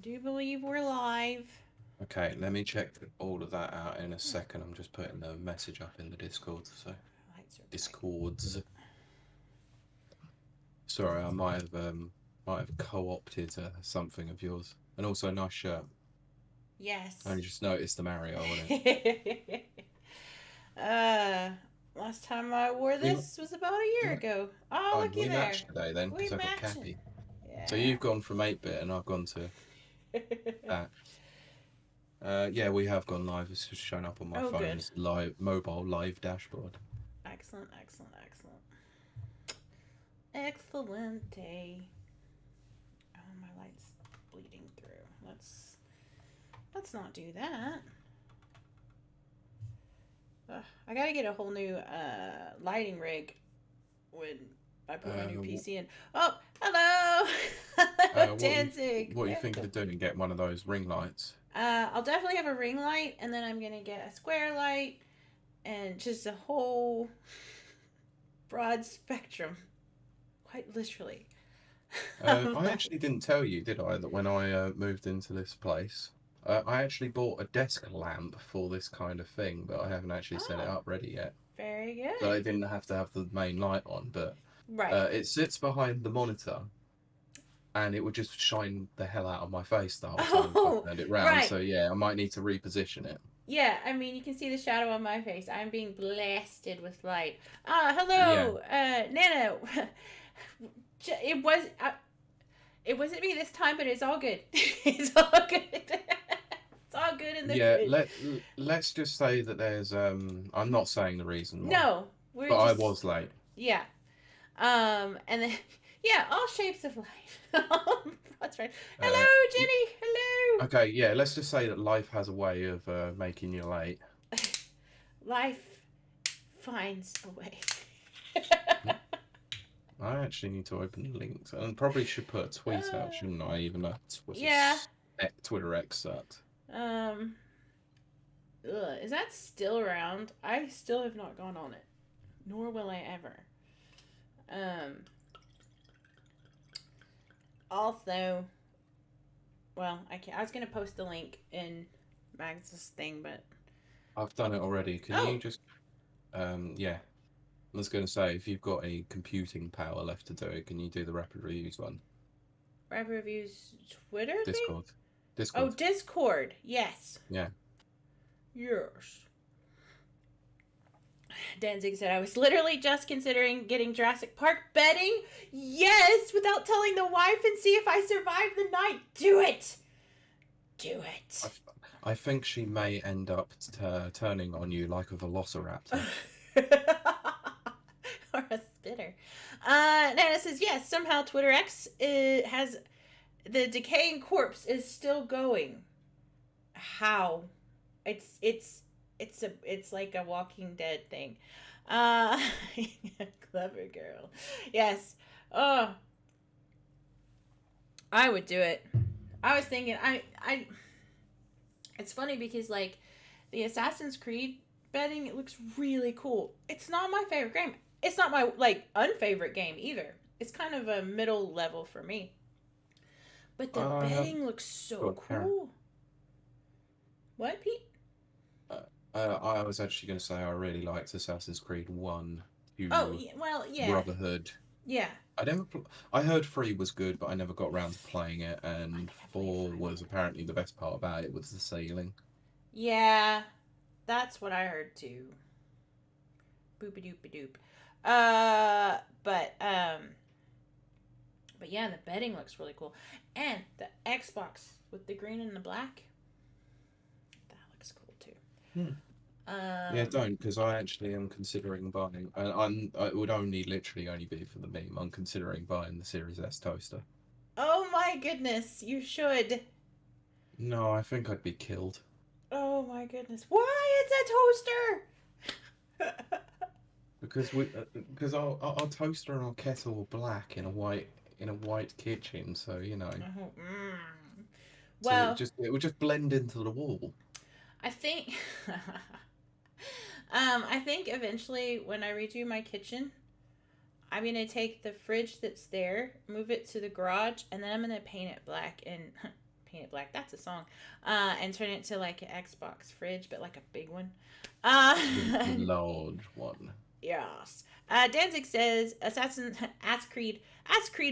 do believe we're live. Okay, let me check all of that out in a second. I'm just putting the message up in the Discord. So Lights are bright. Discords. Sorry, I might have co-opted something of yours. And also, nice shirt. I Yes. only just noticed the Mario on it. uh, last time I wore We this was about a year ago. Oh, fine. looky We there. matched today then We because I got matching. Cappy. So Yeah. you've gone from 8-bit and I've gone to that. Yeah, we have gone live. It's just shown up on my Oh, phone good. as live mobile live dashboard. Excellent, excellent, excellent. Excellent day. Oh, my light's bleeding through. Let's not do that. I gotta get a whole new lighting rig when I put my new Uh, PC in. Oh, hello, hello, Danzig. what are you thinking Welcome. of doing? Get one of those ring lights? I'll definitely have a ring light, and then I'm gonna get a square light and just a whole broad spectrum, quite literally. I actually didn't tell you, did I, that when I moved into this place, I actually bought a desk lamp for this kind of thing, but I haven't actually set it Oh, up ready yet. very So I good. didn't have the main light on, but Right. it sits behind the monitor and it would just shine the hell out of my face the whole time if I Oh, turned it round. right. So yeah, I might need to reposition it. Yeah, I mean, you can see the shadow on my face. I'm being blasted with light. Yeah. Hello, Nana. It was it wasn't me this time, but it's all good. It's all good. It's all good in the Yeah, hood. let's just say that there's I'm not saying the reason why, No, we're but I just was late. yeah. And then yeah, all shapes of life. That's right. Uh, Hello, Jenny. Hello. okay, yeah, let's just say that life has a way of making you late. Life finds a way. I actually need to open the links and probably should put a tweet out, Uh, shouldn't I? Even though yeah. Twitter X sucked. Um. Is that still around? I still have not gone on it, nor will I ever. Um. Also, well, I can't. I was gonna post the link in Mag's thing, but I've done it already. Can you oh, just yeah. I was going to say, if you've got a computing power left to do it, can you do the rapid reviews one? Rap Reviews Twitter thing. Discord. Oh, Discord. Discord. Yes. Yeah. Yes. Danzig said, I was literally just considering getting Jurassic Park bedding. Yes, without telling the wife and see if I survived the night. Do it. Do I, it. f- I think she may end up turning on you like a velociraptor. Or a spitter. Nana says, yes, somehow Twitter X has the decaying corpse is still going. How? It's like a Walking Dead thing. Uh, clever girl. Yes. Oh, I would do it. I was thinking, It's funny because like the Assassin's Creed betting, it looks really cool. It's not my favorite game. It's not my like unfavorite game either. It's kind of a middle level for me. But the I have betting looks so got Karen. cool. What, Pete? Uh, I was actually going to say I really liked Assassin's Creed 1, Oh, 2, yeah, well, yeah, Brotherhood. yeah. I heard 3 was good, but I never got around to playing it, I and never played 4 five was either. apparently the best part about it was the sailing. Yeah, that's what I heard too. Boopy doopy doop. But but yeah, the betting looks really cool, and the Xbox with the green and the black, that looks cool too. Hmm. Yeah, Um. don't, because I actually am considering buying, and it would only literally only be for the meme. I'm considering buying the Series S toaster. Oh my goodness, you should. No, I think I'd be killed Oh my goodness, why it's a toaster? because our toaster and our kettle were black in a white kitchen, so you know, Oh, so well, it would just blend into the wall. I think. I think eventually when I redo my kitchen, I'm gonna take the fridge that's there, move it to the garage, and then I'm gonna paint it black and paint it black. That's a song. And turn it into like an Xbox fridge, but like a big one. The large one. Yes. Danzig says Assassin's Creed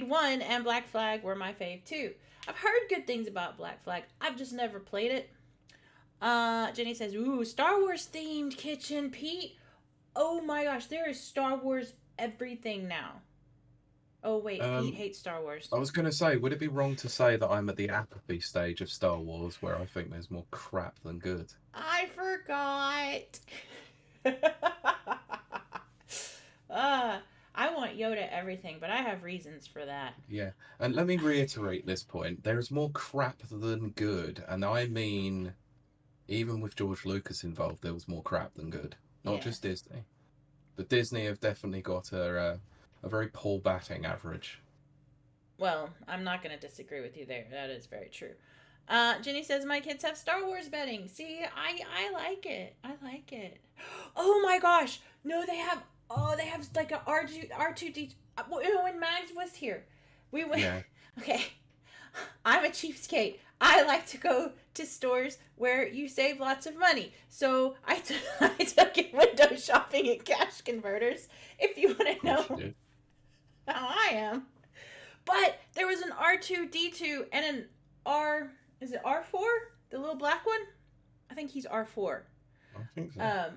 1 and Black Flag were my fave too. I've heard good things about Black Flag. I've just never played it. Jenny says, ooh, Star Wars themed kitchen, Pete. Oh my gosh, there is Star Wars everything now. Oh wait, Pete hates Star Wars. I was going to say, would it be wrong to say that I'm at the apathy stage of Star Wars where I think there's more crap than good? I forgot. I want Yoda everything, but I have reasons for that. Yeah, and let me reiterate this point. There's more crap than good, and I mean, even with George Lucas involved, there was more crap than good. Not just Disney. But Disney have definitely got a very poor batting average. Well, I'm not going to disagree with you there. That is very true. Jenny says my kids have Star Wars betting. See, I like it. I like it. Oh my gosh! No, they have. Oh, they have like a R2D. When Mags was here, we went. Yeah. Okay, I'm a cheapskate. I like to go to stores where you save lots of money. So I took it window shopping at Cash Converters. If you want to know how I am. But there was an R2D2 and an R. Is it R4? The little black one? I think he's R4. I think so.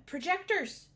Projectors.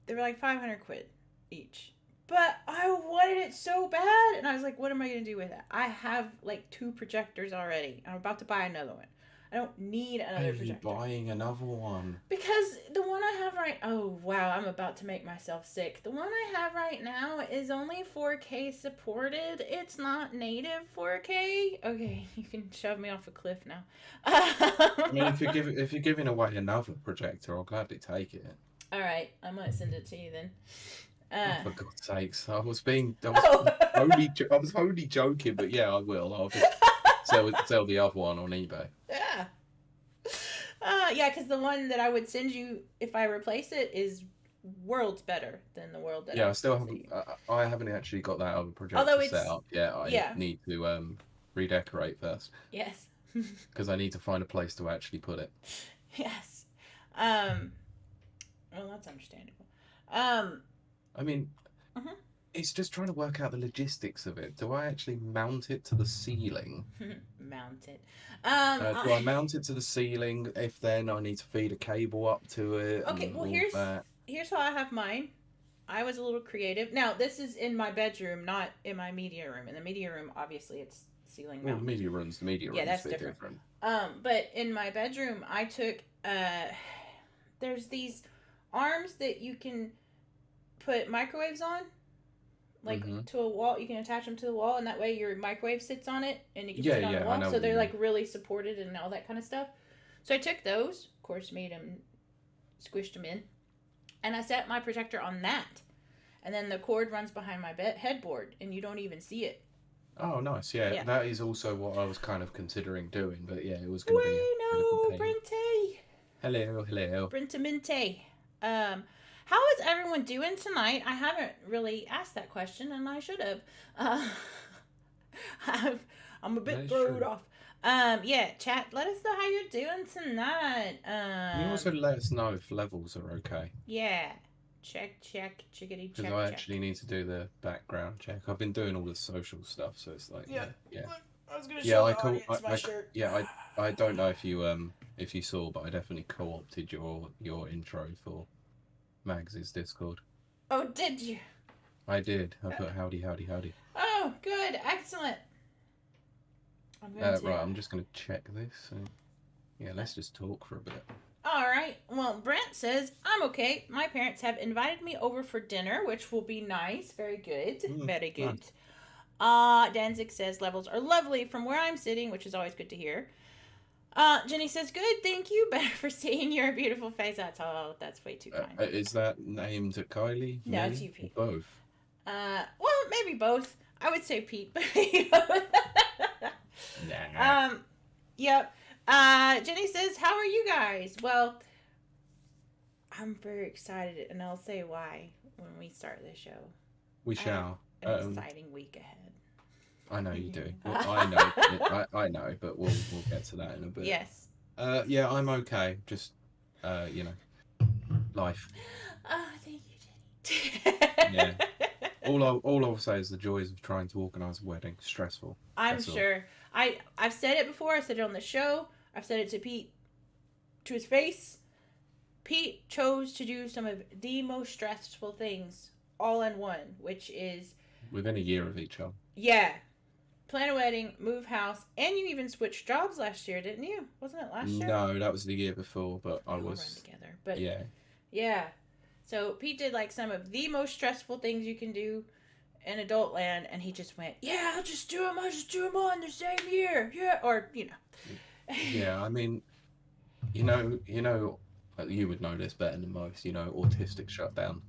They were like 500 quid each. But I wanted it so bad. And I was like, what am I going to do with it? I have like 2 projectors already. I'm about to buy another one. I don't need another projector. Are you buying another one? Because the one I have oh wow, I'm about to make myself sick. The one I have right now is only 4K supported. It's not native 4K. Okay, you can shove me off a cliff now. I mean, if you're giving away another projector, I'll gladly take it. All right, I might send it to you then. For God's sakes, I was only joking, but yeah, I will. I'll just sell the other one on eBay. Yeah. Yeah, because the one that I would send you if I replace it is worlds better than the world that. Yeah, I haven't actually got that other projector set up yet. I need to redecorate first. Yes. Because I need to find a place to actually put it. Yes. Well, that's understandable. I mean, it's just trying to work out the logistics of it. Do I actually mount it to the ceiling? Mount it. Do I mount it to the ceiling? If then I need to feed a cable up to it. Okay, well here's how I have mine. I was a little creative. Now this is in my bedroom, not in my media room. In the media room, obviously it's ceiling mounted. Well, media room's that's different. But in my bedroom, I took there's these arms that you can put microwaves on, like to a wall. You can attach them to the wall, and that way your microwave sits on it, and you can sit on the wall. So they're like really supported and all that kind of stuff. So I took those, of course, squished them in, and I set my projector on that, and then the cord runs behind my headboard, and you don't even see it. Oh, nice. Yeah, that is also what I was kind of considering doing, but yeah, it was going to be. Brente. Hello. Brentamente. How is everyone doing tonight? I haven't really asked that question, and I should have. I'm a bit thrown off. Yeah, chat. Let us know how you're doing tonight. You also let us know if levels are okay. Yeah. Check, chickadee, check. Because I actually need to do the background check. I've been doing all the social stuff, so it's like yeah. I was gonna show the audience my shirt. Yeah, I don't know if you saw, but I definitely co-opted your intro for Mags's Discord. Oh, did you? I did. I put howdy. Oh, good, excellent. I'm just gonna check this. So, yeah, let's just talk for a bit. All right. Well, Brent says, I'm okay. My parents have invited me over for dinner, which will be nice. Very good. Very good. Nice. Danzig says, levels are lovely from where I'm sitting, which is always good to hear. Jenny says, good, thank you. Better for seeing your beautiful face. That's way too kind. Is that named Kiley? No, it's you, Pete. Both. Well, maybe both. I would say Pete. Nah. Yep. Jenny says, how are you guys? Well, I'm very excited, and I'll say why when we start the show. We shall. An exciting week ahead. I know you do. Well, I know. I know, but we'll get to that in a bit. Yes. Yeah, I'm okay. Just, life. Oh, thank you, Jenny. Yeah. All I'll say is the joys of trying to organise a wedding. Stressful. I'm That's all. sure. I've said it before. I said it on the show. I've said it to Pete to his face. Pete chose to do some of the most stressful things all in one, which is Within a year of each other. yeah, plan a wedding, move house, and you even switched jobs last year, didn't you? Wasn't it last year? No, that was the year before, but I They all was. run together, but Yeah. yeah. So Pete did like some of the most stressful things you can do in adult land, and he just went, "Yeah, I'll just do them. I'll just do them all in the same year." Yeah, or Yeah, I mean, you would know this better than most. Autistic shutdown.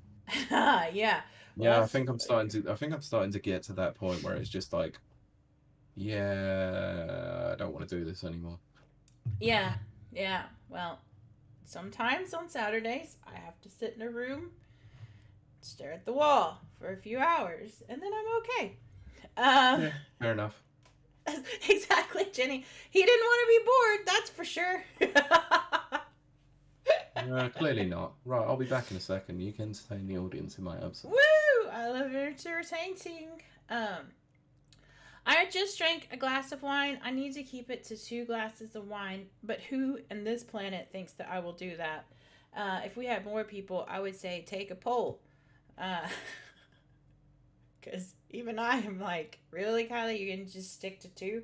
yeah. Well, Yeah, I think I'm starting to get to that point where it's just like, yeah, I don't want to do this anymore. Yeah, yeah. Well, sometimes on Saturdays I have to sit in a room, stare at the wall for a few hours, and then I'm okay. Yeah, fair enough. Exactly, Jenny. He didn't want to be bored, that's for sure. Clearly not. Right, I'll be back in a second. You can entertain the audience in my absence. Woo! I love entertaining. I just drank a glass of wine. I need to keep it to 2 glasses of wine. But who in this planet thinks that I will do that? If we had more people, I would say take a poll. Because even I am like, really, Kylie? You can just stick to 2?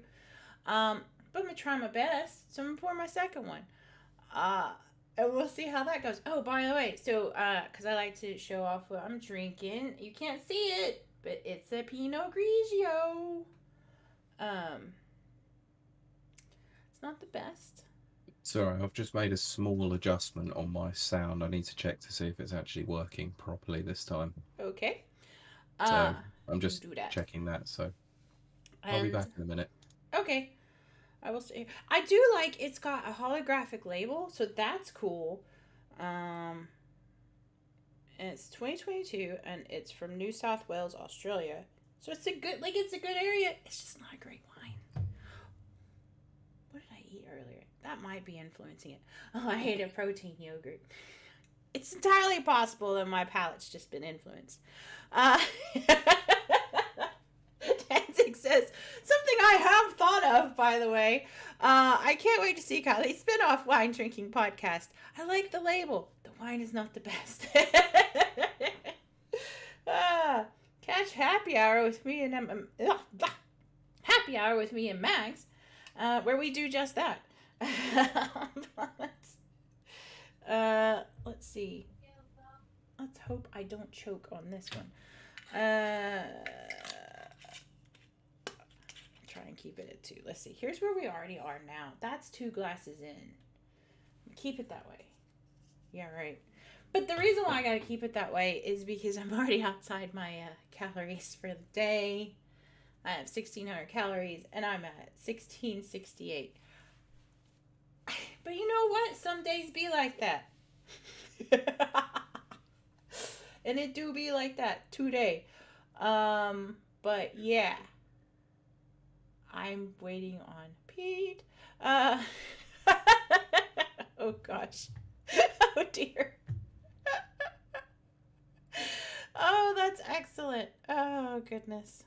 But I'm going to try my best. So I'm going to pour my second one. And we'll see how that goes. Oh, by the way, so, because I like to show off what I'm drinking. You can't see it, but it's a Pinot Grigio. It's not the best. Sorry, I've just made a small adjustment on my sound. I need to check to see if it's actually working properly this time. Okay. So I'm just do that. checking that. So I'll be back in a minute. Okay. I will say. I do like it's got a holographic label, so that's cool. And it's 2022, and it's from New South Wales, Australia. So it's a good area. It's just not a great wine. What did I eat earlier? That might be influencing it. Oh, I ate a protein yogurt. It's entirely possible that my palate's just been influenced. Danzig says, something I have thought of, by the way. I can't wait to see Kiley's spin-off wine drinking podcast. I like the label. The wine is not the best. Catch happy hour with me and happy hour with me and Mags, where we do just that. Let's see. Let's hope I don't choke on this one. Try and keep it at 2. Let's see. Here's where we already are now. That's 2 glasses in. Keep it that way. Yeah, right. But the reason why I gotta keep it that way is because I'm already outside my calories for the day. I have 1,600 calories, and I'm at 1,668. But you know what? Some days be like that. And it do be like that today. But yeah. I'm waiting on Pete. Oh gosh. Oh dear. Oh, that's excellent. Oh goodness.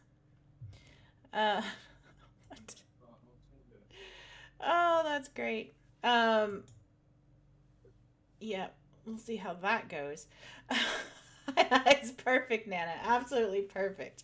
What? Oh, that's great. Yeah, we'll see how that goes. It's perfect, Nana. Absolutely perfect.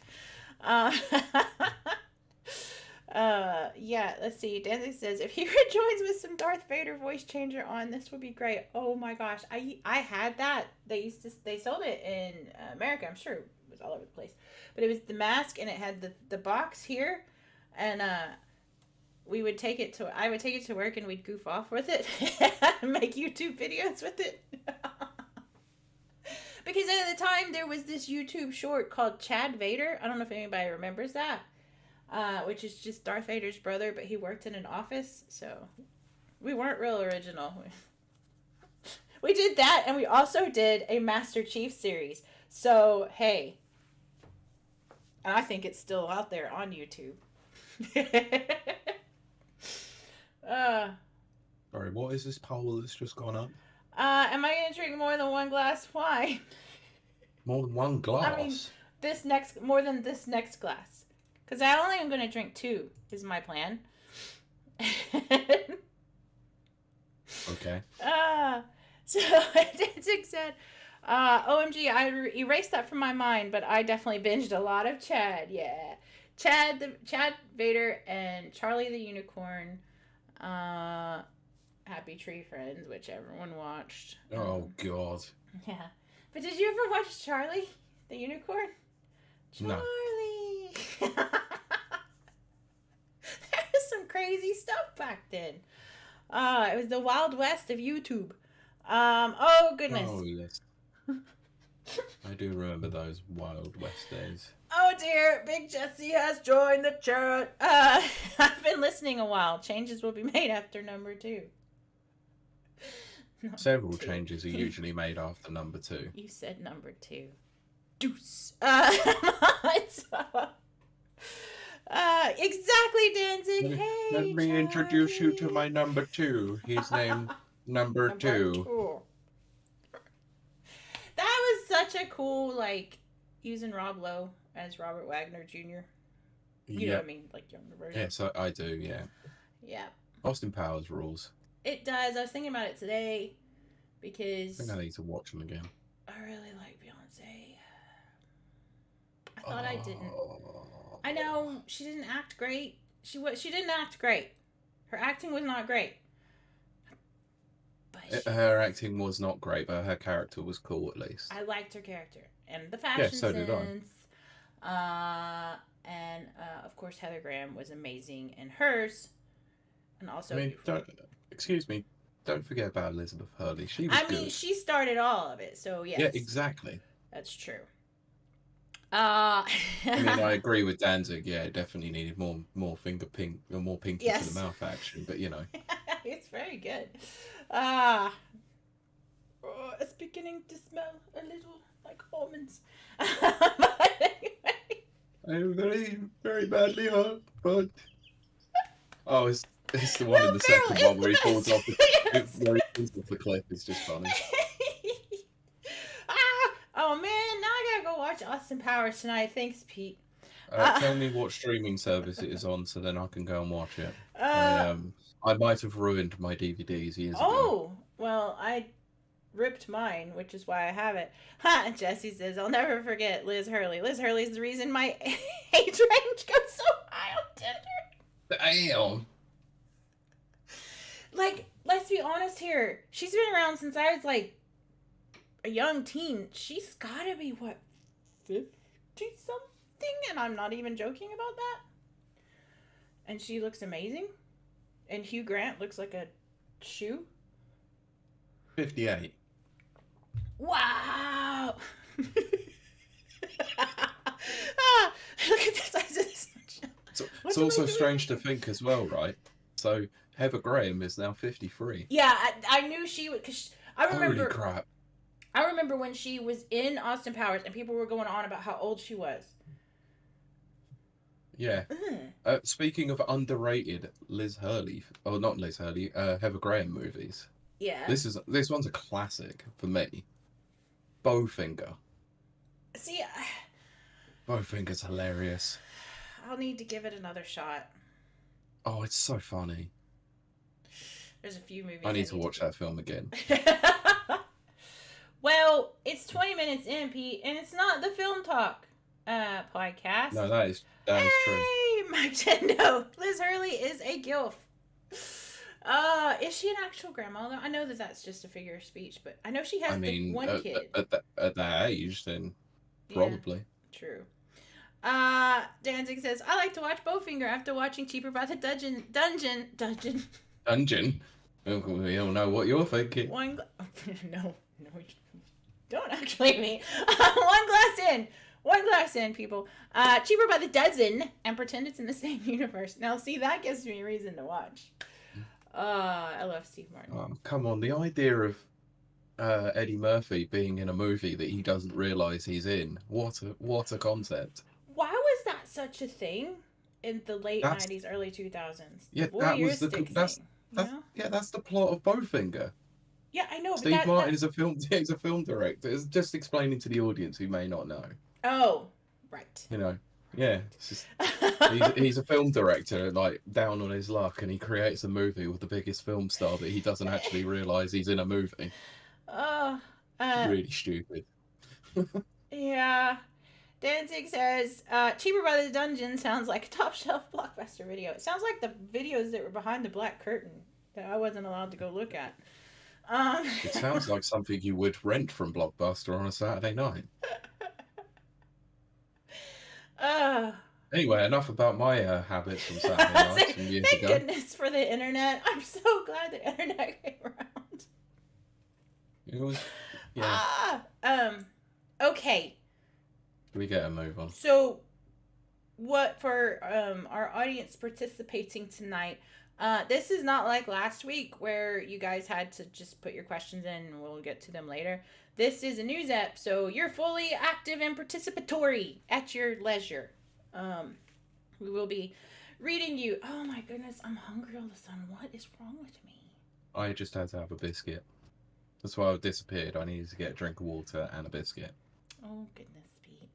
Yeah, let's see. Danzig says, if he rejoins with some Darth Vader voice changer on, this would be great. Oh my gosh. I had that. They sold it in America. I'm sure it was all over the place. But it was the mask, and it had the box here. And I would take it to work, and we'd goof off with it and make YouTube videos with it. Because at the time, there was this YouTube short called Chad Vader. I don't know if anybody remembers that. Which is just Darth Vader's brother, but he worked in an office, so we weren't real original. We did that, and we also did a Master Chief series. So, hey, I think it's still out there on YouTube. uh, Sorry, what is this poll that's just gone up? am I gonna drink more than one glass? Why? More than one I mean, glass? more than this next glass, because I only am gonna drink 2. Is my plan. Okay. So Danzig said, OMG, I erased that from my mind, but I definitely binged a lot of Chad. Yeah. Chad Vader and Charlie the Unicorn. Happy Tree Friends, which everyone watched. Oh, God. Yeah. But did you ever watch Charlie the Unicorn? Charlie. No. There was some crazy stuff back then. It was the Wild West of YouTube. Oh goodness. Oh, yes. I do remember those Wild West days. Oh dear, Big Jesse has joined the chat. I've been listening a while. Changes will be made after number 2. Several changes are usually made after number 2. You said number 2. Deuce. Exactly, Danzig. Let me introduce you to my number 2. He's named number 2. That was such a cool, like, using Rob Lowe as Robert Wagner Jr. You know what I mean? Like, younger version. Yes, I do, yeah. Yeah. Austin Powers rules. It does. I was thinking about it today because I think I need to watch them again. I really like Beyonce. I thought I didn't. I know she didn't act great. She didn't act great. Her acting was not great. But her acting was not great, but her character was cool at least. I liked her character and the fashion so sense. did I. And of course Heather Graham was amazing in hers, and also. I mean, excuse me. Don't forget about Elizabeth Hurley. She was good. I mean, she started all of it, so yes. Yeah, exactly. That's true. I mean, I agree with Danzig. Yeah, it definitely needed more finger pink or more pinky to the mouth action. But you know, it's very good. It's beginning to smell a little like almonds. I'm very, very badly hurt, but it's the one in the second one where he falls off the cliff. It's just funny. Oh man, now I gotta go watch Austin Powers tonight. Thanks, Pete. Tell me what streaming service it is on, so then I can go and watch it. I might have ruined my DVDs years ago. Oh, well, I ripped mine, which is why I have it. Ha! Jesse says, I'll never forget Liz Hurley. Liz Hurley's the reason my age range goes so high on Tinder. Damn. Like, let's be honest here. She's been around since I was, like, a young teen. She's gotta be, what, 50-something? And I'm not even joking about that. And she looks amazing. And Hugh Grant looks like a shoe. 58. Wow! Look at the size of this. It's also strange to think as well, right? So Heather Graham is now 53. Yeah, I knew she would, because I remember. Holy crap! I remember when she was in Austin Powers and people were going on about how old she was. Yeah. Speaking of underrated Liz Hurley, or not Liz Hurley, Heather Graham movies. Yeah. This one's a classic for me. Bowfinger. See, Bowfinger's hilarious. I'll need to give it another shot. Oh, it's so funny. There's a few movies. I need to watch that film again. Well, it's 20 minutes in, Pete, and it's not the Film Talk podcast. No, that is true. Hey, Mike Tendo. Liz Hurley is a gilf. Is she an actual grandma though? I know that that's just a figure of speech, but I know she has one kid. At that age, then probably. Yeah, true. Danzig says, I like to watch Bowfinger after watching Cheaper by the Dungeon. We don't know what you're thinking. No, you don't actually me. One glass in, people. Cheaper by the dozen, and pretend it's in the same universe. Now, see, that gives me a reason to watch. I love Steve Martin. Oh, come on, the idea of Eddie Murphy being in a movie that he doesn't realise he's in. What a concept. Why was that such a thing? in the late That's 90s, early 2000s. yeah, that was the Voyeuristic that's thing, you that's know? yeah, that's the plot of Bowfinger. Yeah, I know, but Steve Martin that is a film he's a film director. It's just explaining to the audience who may not know. oh, right. You know, yeah, Right. it's just he's a film director, like down on his luck, and he creates a movie with the biggest film star, but he doesn't actually realize he's in a movie. Oh, uh, Really stupid. yeah. Danzig says, Cheaper by the Dungeon sounds like a top shelf blockbuster video. It sounds like the videos that were behind the black curtain that I wasn't allowed to go look at. It sounds like something you would rent from Blockbuster on a Saturday night. uh, Anyway, enough about my habits from Saturday nights from years thank ago. goodness for the internet. I'm so glad the internet came around. It was, yeah. Okay. We get a move on. So, what for our audience participating tonight? This is not like last week where you guys had to just put your questions in and we'll get to them later. This is a news ep, so you're fully active and participatory at your leisure. We will be reading you. Oh my goodness, I'm hungry all of a sudden. What is wrong with me? I just had to have a biscuit. That's why I disappeared. I needed to get a drink of water and a biscuit. Oh goodness, Pete.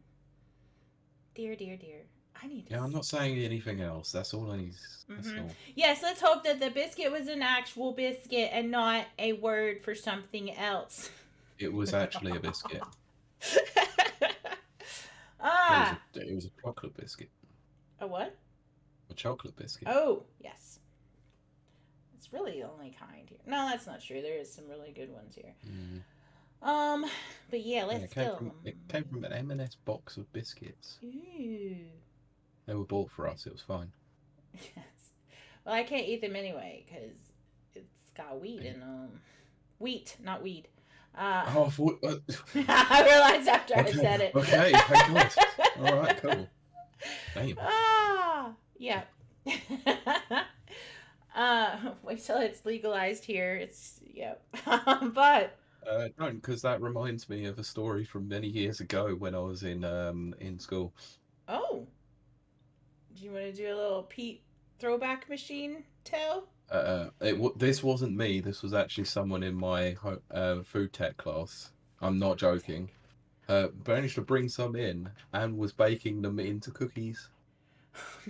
Dear, dear, dear. I need to. Yeah, I'm not saying anything else. That's all I need. That's all. Yes, let's hope that the biscuit was an actual biscuit and not a word for something else. It was actually a biscuit. It was a chocolate biscuit. A what? A chocolate biscuit. Oh, yes. It's really the only kind here. No, that's not true. There is some really good ones here. But yeah, let's go. It came from an M&S box of biscuits. Ooh. They were bought for us. It was fine. Yes. Well, I can't eat them anyway because it's got weed in them. Wheat, not weed. I thought. I realized after I said it. Okay, thank God. All right, cool. Damn. Yeah. Wait till it's legalized here. It's but. Don't, because that reminds me of a story from many years ago when I was in school. Oh. Do you want to do a little Pete throwback machine tell? This wasn't me. This was actually someone in my food tech class. I'm not joking. Managed to bring some in and was baking them into cookies.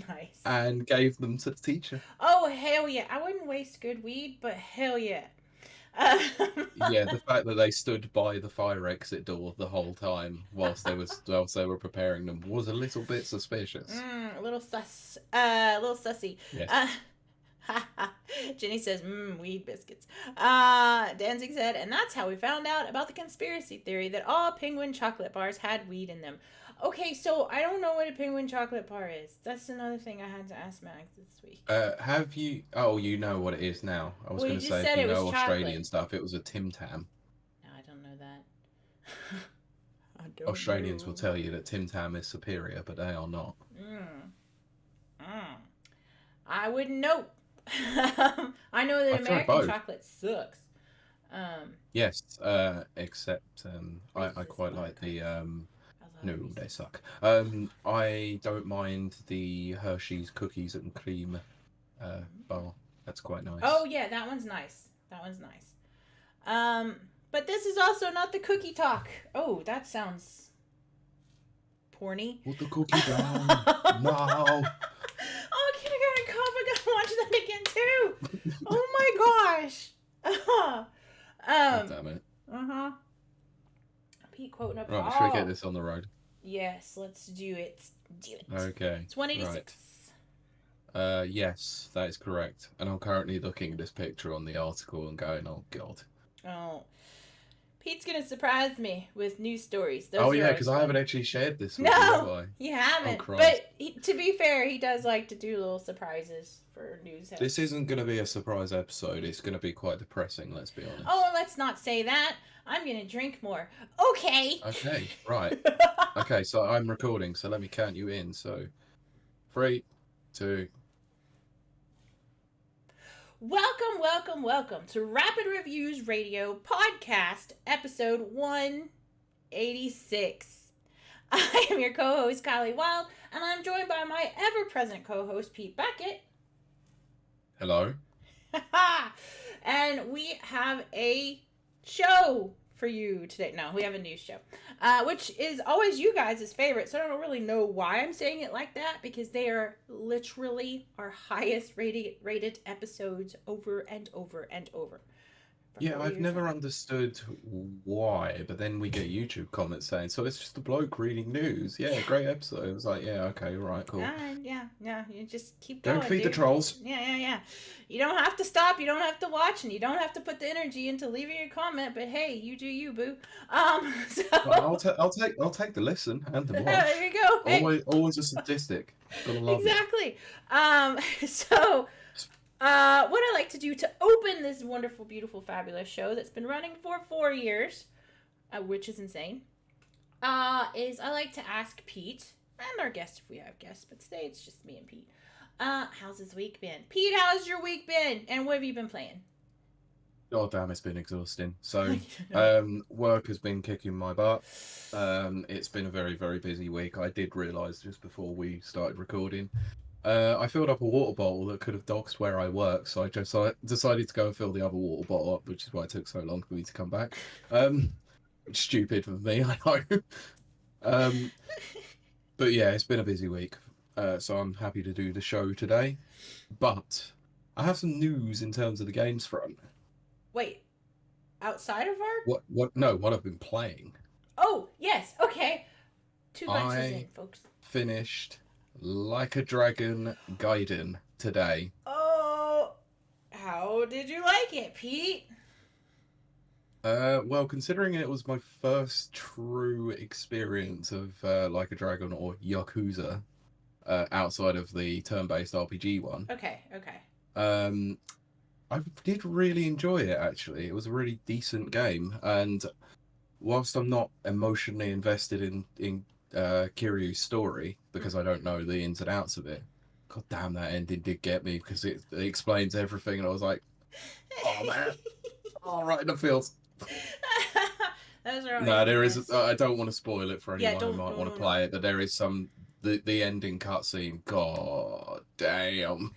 Nice. And gave them to the teacher. Oh, hell yeah. I wouldn't waste good weed, but hell yeah. Yeah, the fact that they stood by the fire exit door the whole time whilst they were preparing them was a little bit suspicious. A little sus. A little sussy. Yes. Jenny says, weed biscuits. Danzig said, and that's how we found out about the conspiracy theory that all penguin chocolate bars had weed in them. Okay, so I don't know what a penguin chocolate bar is. That's another thing I had to ask Max this week. Have you? Oh, you know what it is now. I was going to say, if you know Australian stuff, it was a Tim Tam. No, I don't know that. Australians will tell you that Tim Tam is superior, but they are not. I wouldn't know. I know that American chocolate sucks. Yes, except I quite like the no, they suck. I don't mind the Hershey's cookies and cream bar. That's quite nice. Oh yeah, that one's nice. But this is also not the cookie talk. Oh, that sounds porny. Put the cookie down. No. Oh, Kindergarten Cop, I gotta watch that again too. Oh my gosh. God damn it. Pete quoting up. Right, should we get this on the road? Yes, let's do it. Okay. It's 186. Right. Yes, that is correct. And I'm currently looking at this picture on the article and going, oh god. Oh. Pete's gonna surprise me with news stories. Those yeah, because I haven't actually shared this with you, have I? You haven't. Oh, but to be fair, he does like to do little surprises for news. This isn't going to be a surprise episode. It's going to be quite depressing, let's be honest. Oh, let's not say that. I'm going to drink more. Okay. Okay, right. Okay, so I'm recording, so let me count you in. So, 3, 2... Welcome to Rapid Reviews Radio Podcast, episode 186. I am your co-host, Kiley Wilde, and I'm joined by my ever-present co-host, Pete Beckett. Hello. And we have a show for you today. No, we have a news show, which is always you guys' favorite, so I don't really know why I'm saying it like that, because they are literally our highest rated episodes over and over and over. Yeah, I've never understood why, but then we get YouTube comments saying, so it's just a bloke reading news. Yeah, great episode. It was like, yeah, okay, right, cool. Yeah, you just keep going, Don't feed dude. the trolls. Yeah. You don't have to stop, you don't have to watch, and you don't have to put the energy into leaving a comment, but hey, you do you, boo. So... Well, I'll take the listen and the watch. There you go. Hey. Always a statistic. Gotta love exactly. So... what I like to do to open this wonderful, beautiful, fabulous show that's been running for 4 years, which is insane, is I like to ask Pete, and our guest if we have guests, but today it's just me and Pete, how's his week been? Pete, how's your week been? And what have you been playing? Oh, damn, it's been exhausting. So, work has been kicking my butt. It's been a very, very busy week. I did realise just before we started recording, I filled up a water bottle that could have docked where I work, so I just decided to go and fill the other water bottle up, which is why it took so long for me to come back. Stupid of me, I know. But yeah, it's been a busy week, so I'm happy to do the show today. But I have some news in terms of the games front. Wait, outside of our... What? No, what I've been playing. Oh, yes, okay. 2 boxes in, folks. Finished Like a Dragon Gaiden today. Oh, how did you like it, Pete? Well, considering it was my first true experience of Like a Dragon or Yakuza, outside of the turn-based RPG one. Okay. I did really enjoy it, actually. It was a really decent game, and whilst I'm not emotionally invested in Kiryu's story, because I don't know the ins and outs of it, god damn, that ending did get me, because it explains everything, and I was like, oh man, all right in the feels. No, there is. I don't want to spoil it for anyone who might want to play it, but there is some the ending cutscene. God damn.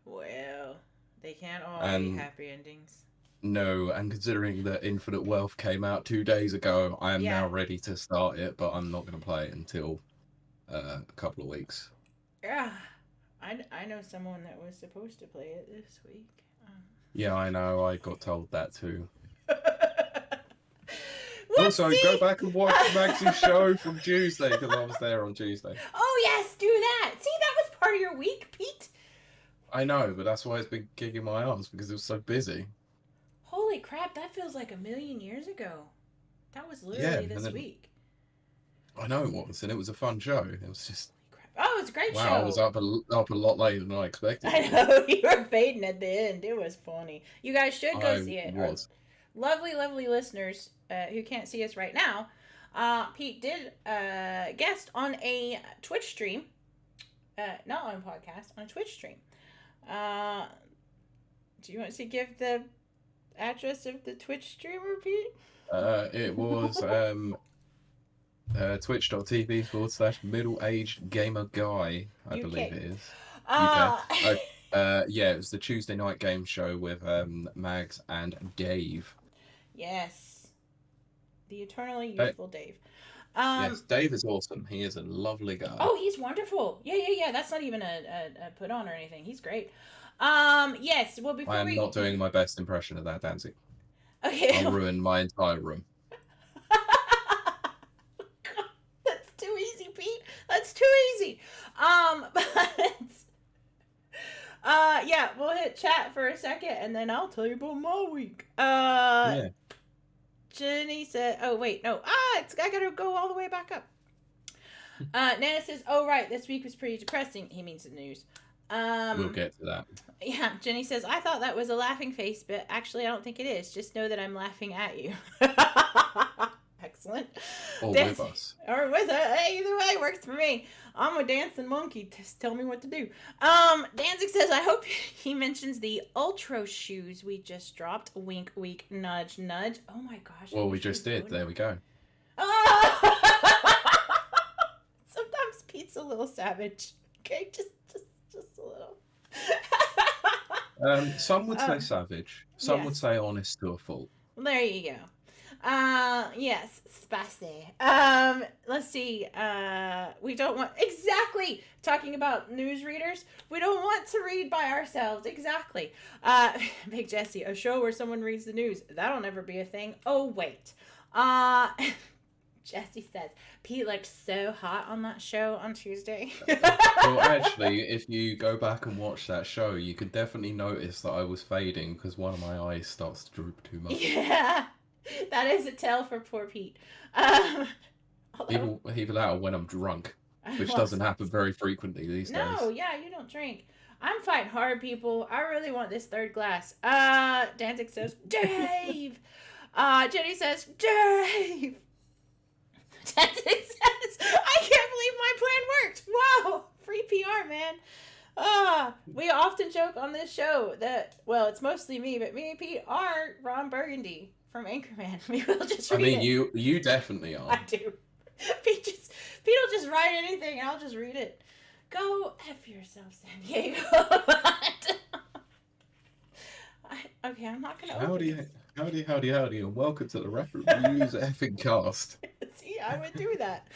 Well, they can't all be happy endings. No, and considering that Infinite Wealth came out 2 days ago, I am now ready to start it, but I'm not going to play it until a couple of weeks. Yeah, I know someone that was supposed to play it this week. Yeah, I know. I got told that too. Whoopsie! Also, go back and watch Max's show from Tuesday, because I was there on Tuesday. Oh, yes, do that. See, that was part of your week, Pete. I know, but that's why it's been kicking my ass, because it was so busy. Holy crap, that feels like a million years ago. That was literally this week. I know it was, and it was a fun show. It was just... Oh, it was a great show. Wow, I was up a lot later than I expected. I know, you were fading at the end. It was funny. You guys should go see it. Was. Lovely, lovely listeners who can't see us right now. Pete did guest on a Twitch stream. Not on a podcast, on a Twitch stream. Do you want to give the address of the Twitch streamer, Pete? It was twitch.tv/middle-aged gamer guy, I believe it is. UK. Yeah, it was the Tuesday night game show with Mags and Dave. Yes. The eternally youthful Dave. Yes, Dave is awesome. He is a lovely guy. Oh, he's wonderful. Yeah. That's not even a put on or anything. He's great. Yes. Well, before I am not doing my best impression of that, Danzig. Okay. I'll ruin my entire room. That's too easy, Pete. That's too easy. Yeah, we'll hit chat for a second, and then I'll tell you about my week. Yeah. Jenny said, oh, wait, no. I gotta go all the way back up. Nana says, oh, right, this week was pretty depressing. He means the news. We'll get to that. Yeah, Jenny says, I thought that was a laughing face, but actually I don't think it is. Just know that I'm laughing at you. Excellent. Or with us. Or with us. Either way works for me. I'm a dancing monkey. Just tell me what to do. Danzig says, I hope he mentions the Ultra shoes we just dropped. Wink, wink, nudge, nudge. Oh my gosh. Well, we just did. There we go. savage. Okay, just a little. Some would say savage. Some would Yes. say honest to a fault. Well, there you go. Yes, spicy. Let's see. We don't want exactly talking about news readers. We don't want to read by ourselves. Exactly. Big Jesse, a show where someone reads the news. That'll never be a thing. Oh wait. Jesse says Pete looked so hot on that show on Tuesday. Well, actually, if you go back and watch that show, you can definitely notice that I was fading because one of my eyes starts to droop too much. Yeah, that is a tell for poor Pete. Either that or when I'm drunk, which doesn't happen very frequently these days. No, yeah, you don't drink. I'm fighting hard, people. I really want this third glass. Danzig says, Dave! Jenny says, Dave! Danzig says, I can't believe my plan worked! Wow! Free PR, man. We often joke on this show that, well, it's mostly me, but me and Pete are Ron Burgundy from Anchorman. We will just read it. You definitely are. I do. Pete will just write anything and I'll just read it. Go F yourself, San Diego. Okay, I'm not going to Howdy, and welcome to the Reviews effing cast. See, I would do that.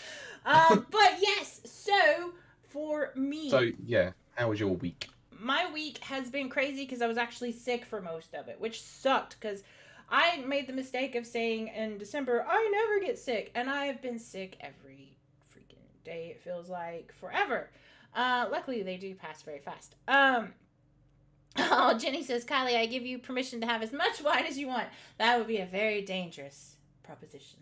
But yes, so for me. So, yeah, how was your week? My week has been crazy because I was actually sick for most of it, which sucked because I made the mistake of saying in December, I never get sick. And I have been sick every freaking day, it feels like forever. Luckily, they do pass very fast. Oh, Jenny says, Kylie, I give you permission to have as much wine as you want. That would be a very dangerous proposition.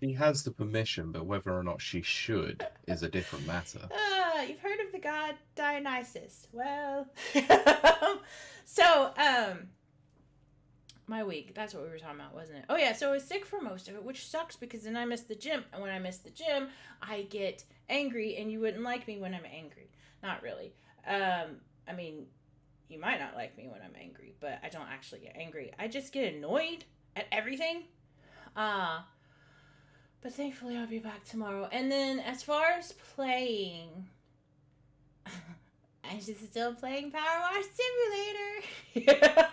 She has the permission, but whether or not she should is a different matter. You've heard of the god Dionysus. Well, so, my week, that's what we were talking about, wasn't it? Oh, yeah, so I was sick for most of it, which sucks because then I missed the gym. And when I miss the gym, I get angry, and you wouldn't like me when I'm angry. Not really. I mean, you might not like me when I'm angry, but I don't actually get angry. I just get annoyed at everything. But thankfully I'll be back tomorrow. And then as far as playing, I'm just still playing Power Wash Simulator.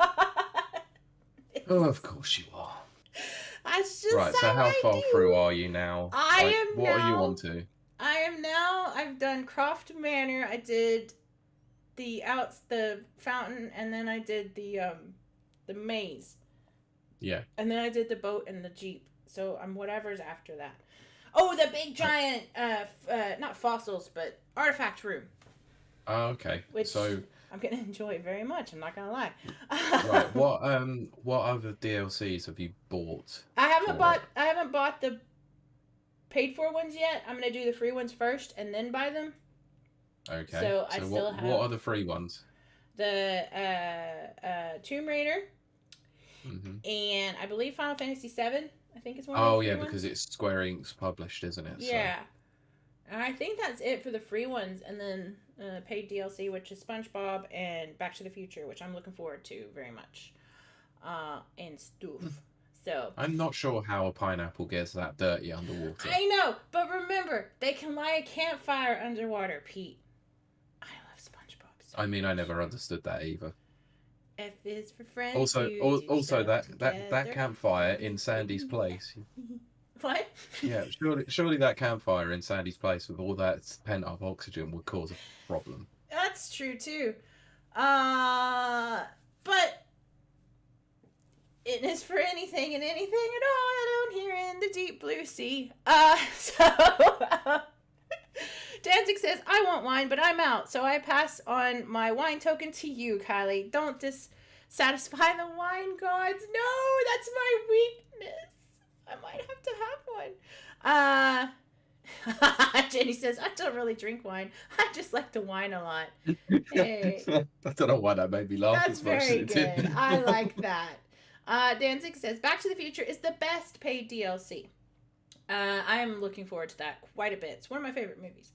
Oh, of course you are. That's just right, so how far through are you now? What are you on to? I've done Croft Manor. I did the fountain, and then I did the maze. Yeah. And then I did the boat and the jeep. So I'm whatever's after that. Oh, the big giant not fossils, but artifact room. Oh, okay. Which so I'm gonna enjoy very much, I'm not gonna lie. Right, what other DLCs have you bought? I haven't bought the paid for ones yet. I'm gonna do the free ones first and then buy them. Okay. So I still have what are the free ones? The Tomb Raider, and I believe Final Fantasy VII. I think it's one. Oh of the yeah, free because ones. it's Square Enix published, isn't it? Yeah, and I think that's it for the free ones, and then paid DLC, which is SpongeBob and Back to the Future, which I'm looking forward to very much, and stuff. So I'm not sure how a pineapple gets that dirty underwater. I know, but remember, they can light a campfire underwater, Pete. I love SpongeBob. So I mean, I never understood that either. F is for friends. Also, that campfire in Sandy's place. What? Yeah, surely that campfire in Sandy's place with all that pent up oxygen would cause a problem. That's true too. But it is for anything and anything at all down here in the deep blue sea. Danzig says, I want wine, but I'm out, so I pass on my wine token to you, Kylie. Don't dissatisfy the wine gods. No, that's my weakness. I might have to have one. Jenny says, I don't really drink wine. I just like to whine a lot. Hey. I don't know why that made me laugh That's as much as very it good. did. I like that. Danzig says, Back to the Future is the best paid DLC. I am looking forward to that quite a bit. It's one of my favorite movies.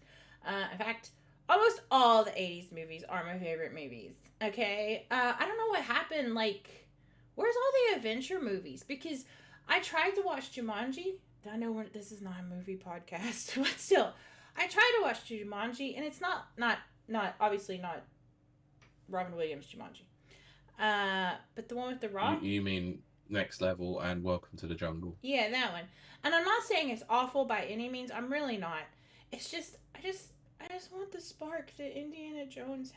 In fact, almost all the 80s movies are my favorite movies. Okay? I don't know what happened. Like, where's all the adventure movies? Because I tried to watch Jumanji. I know this is not a movie podcast, but still. I tried to watch Jumanji, and it's not obviously not Robin Williams Jumanji. But the one with the Rock. You mean Next Level and Welcome to the Jungle? Yeah, that one. And I'm not saying it's awful by any means. I'm really not. It's just I just want the spark that Indiana Jones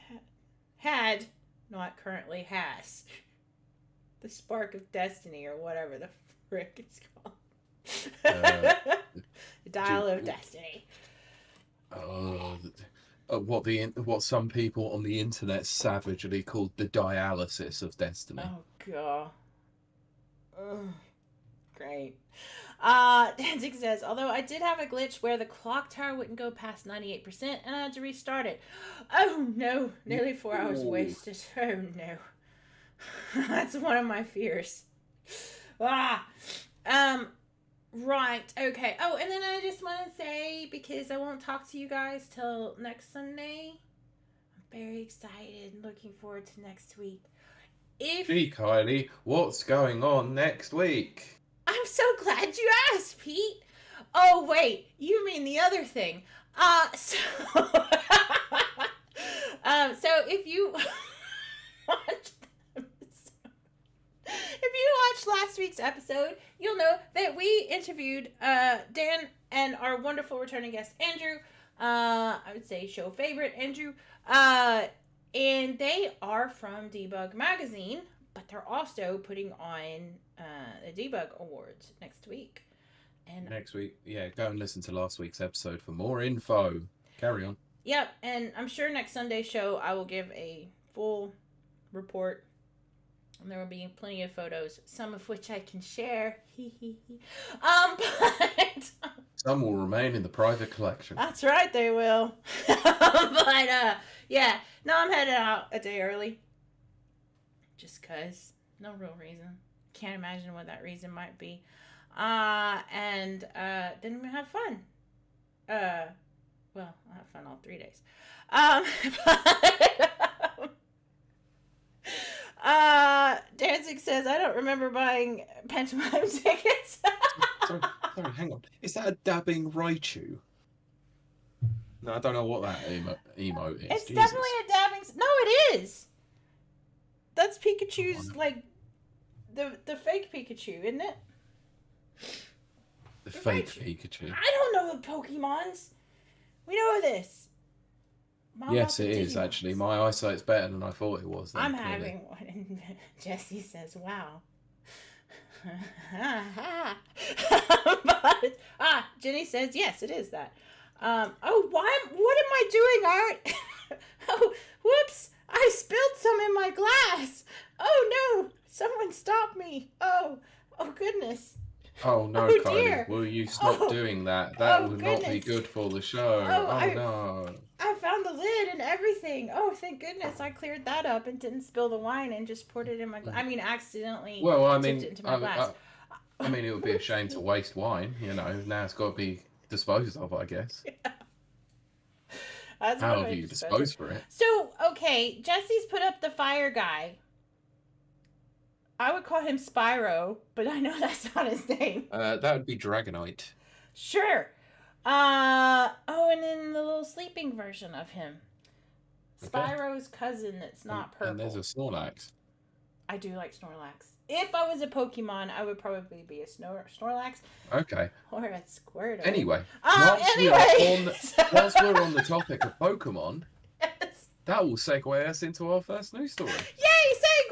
had, not currently has. The spark of destiny, or whatever the frick it's called. The dial of destiny. What some people on the internet savagely called the dialysis of destiny. Oh god. Ugh. Great. Danzig says, although I did have a glitch where the clock tower wouldn't go past 98% and I had to restart it. Oh no, nearly 4 hours wasted. Oh no. That's one of my fears. Right, okay. Oh, and then I just want to say, because I won't talk to you guys till next Sunday, I'm very excited and looking forward to next week. Gee, Kylie, what's going on next week? I'm so glad you asked, Pete. Oh, wait, you mean the other thing. So if you watched last week's episode, you'll know that we interviewed Dan and our wonderful returning guest, Andrew. I would say show favorite, Andrew. And they are from Debug Magazine, but they're also putting on the Debug Awards next week. And next week, yeah, go and listen to last week's episode for more info. Carry on. Yep, and I'm sure next Sunday's show I will give a full report. And there will be plenty of photos, some of which I can share. But some will remain in the private collection. That's right, they will. But yeah, no, I'm headed out a day early. Just cause, no real reason. Can't imagine what that reason might be. And then we have fun. Well, I'll have fun all 3 days. Danzig says, I don't remember buying pantomime tickets. sorry, hang on. Is that a dabbing Raichu? No, I don't know what that emote is. It's definitely a dabbing... No, it is! That's Pikachu's, like, the fake Pikachu, isn't it? The fake Pikachu? I don't know the Pokemons. We know this. Yes, it is, actually. My eyesight's better than I thought it was. I'm having one, and Jesse says, wow. But, Jenny says, yes, it is that. What am I doing, Art? Oh, whoops, I spilled some in my glass. Oh, no, someone stop me. Oh, goodness. Oh, no, Kylie, dear. Will you stop doing that? That would not be good for the show. No. I found the lid and everything. Oh, thank goodness. I cleared that up and didn't spill the wine and just poured it in my glass. I mean, accidentally tipped it into my glass. I mean, it would be a shame to waste wine, you know. Now it's got to be disposed of, I guess. Yeah. How have you disposed for it? So, okay, Jesse's put up the fire guy. I would call him Spyro, but I know that's not his name. That would be Dragonite. Sure. And then the little sleeping version of him. Spyro's cousin that's not purple. And there's a Snorlax. I do like Snorlax. If I was a Pokemon, I would probably be a Snorlax. Okay. Or a Squirtle. Anyway. Whilst we're on the topic of Pokemon, yes, that will segue us into our first news story. Yay! Segue!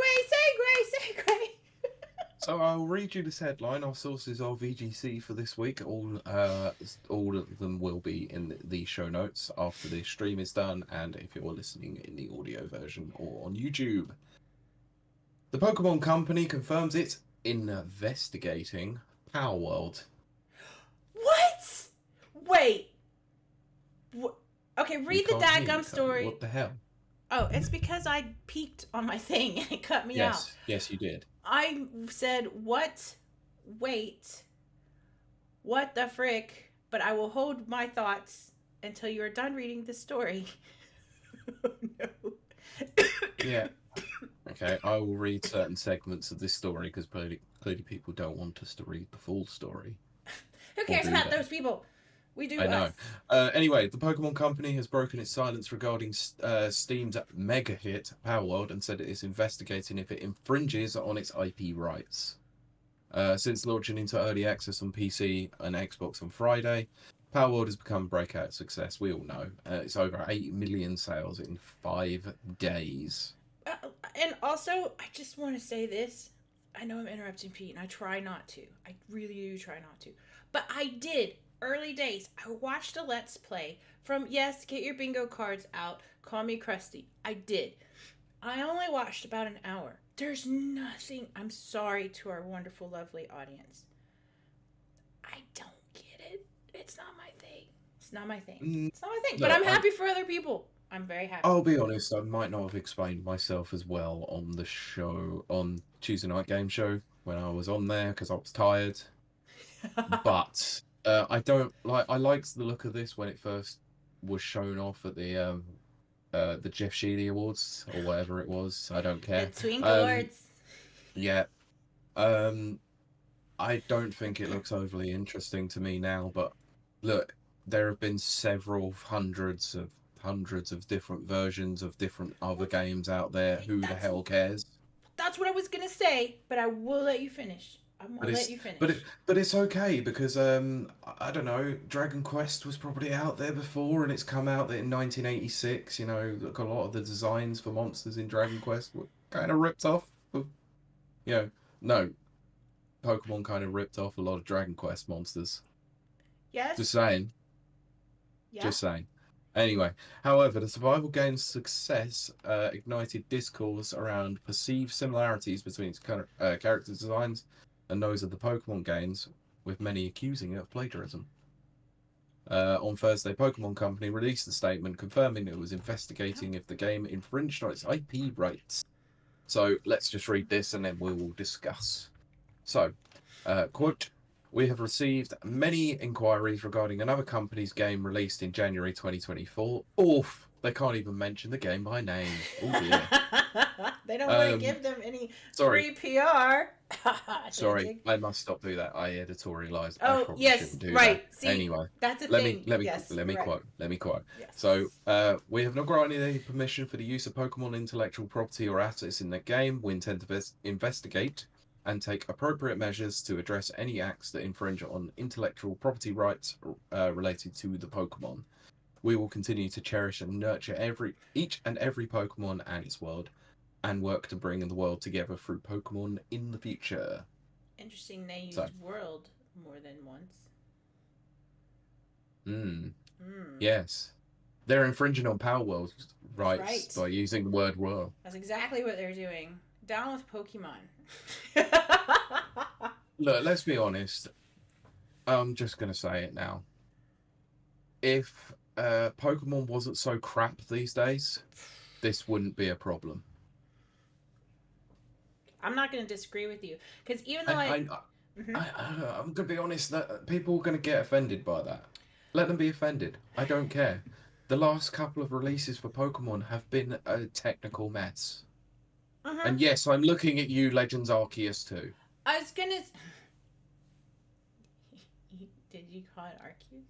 So I'll read you this headline. Our sources are VGC for this week. All of them will be in the show notes after this stream is done, and if you're listening in the audio version or on YouTube. The Pokemon Company confirms it's investigating Power World. What? Wait. Okay, read the dadgum story. What the hell? Oh, it's because I peeked on my thing and it cut me out. Yes, you did. I said, what? Wait. What the frick? But I will hold my thoughts until you are done reading the story. Oh, no. Yeah. Okay, I will read certain segments of this story because clearly people don't want us to read the full story. Who cares about those people? We do I know. us. Anyway, the Pokemon Company has broken its silence regarding Steam's mega hit Power World and said it is investigating if it infringes on its IP rights. Since launching into early access on PC and Xbox on Friday, Power World has become a breakout success. We all know. It's over 8 million sales in 5 days. And also, I just want to say this. I know I'm interrupting Pete, and I try not to. I really do try not to. But I did, early days, I watched a Let's Play from, yes, get your bingo cards out, call me Krusty. I did. I only watched about an hour. There's nothing. I'm sorry to our wonderful, lovely audience. I don't get it. It's not my thing. It's not my thing. It's not my thing. But Look, I'm happy for other people. I'm very happy. I'll be honest, I might not have explained myself as well on the show, on Tuesday Night Game Show, when I was on there, because I was tired. But I don't like. I liked the look of this when it first was shown off at the Jeff Shealy Awards or whatever it was. I don't care. The Twink Awards. Yeah. I don't think it looks overly interesting to me now, but look, there have been several hundreds of different versions of different other games out there. Who the hell cares? That's what I was gonna say, but I will let you finish. I'm gonna let you finish. But it's okay because I don't know, Dragon Quest was probably out there before and it's come out in 1986. You know, look, a lot of the designs for monsters in Dragon Quest were kind of ripped off. No, Pokemon kind of ripped off a lot of Dragon Quest monsters. Yes. Just saying. Yeah. Just saying. Anyway, however, the survival game's success ignited discourse around perceived similarities between its character designs and those of the Pokemon games, with many accusing it of plagiarism. On Thursday, Pokemon Company released a statement confirming it was investigating if the game infringed on its IP rights. So let's just read this and then we will discuss. So, quote, "We have received many inquiries regarding another company's game released in January 2024. Oof, they can't even mention the game by name. Oh dear. They don't want to give them any free PR. Sorry, I must stop doing that. I editorialized. Oh, I yes, do right. That. See, anyway, that's a let thing. me quote. Yes. So, we have not granted any permission for the use of Pokemon intellectual property or assets in the game. We intend to investigate and take appropriate measures to address any acts that infringe on intellectual property rights related to the Pokemon. We will continue to cherish and nurture each and every Pokemon and its world, and work to bring the world together through Pokemon in the future." Interesting, they used world more than once. Yes. They're infringing on Power World's rights by using the word world. That's exactly what they're doing. Down with Pokemon. Look, let's be honest. I'm just going to say it now. If Pokemon wasn't so crap these days, this wouldn't be a problem. I'm not going to disagree with you. Because even though I'm going to be honest, that people are going to get offended by that. Let them be offended. I don't care. The last couple of releases for Pokemon have been a technical mess. And yes, I'm looking at you, Legends Arceus, too. I was going to... Did you call it Arceus?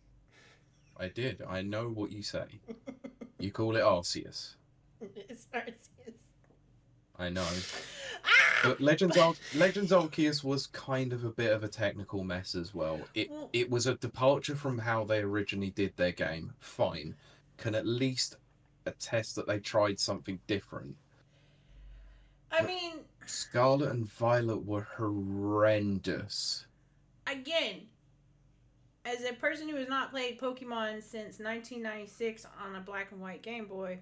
I did. I know what you say. You call it Arceus. It's Arceus. I know. But Legends Arceus was kind of a bit of a technical mess as well. It was a departure from how they originally did their game. Fine. Can at least attest that they tried something different. I mean... Scarlet and Violet were horrendous. Again, as a person who has not played Pokemon since 1996 on a black and white Game Boy,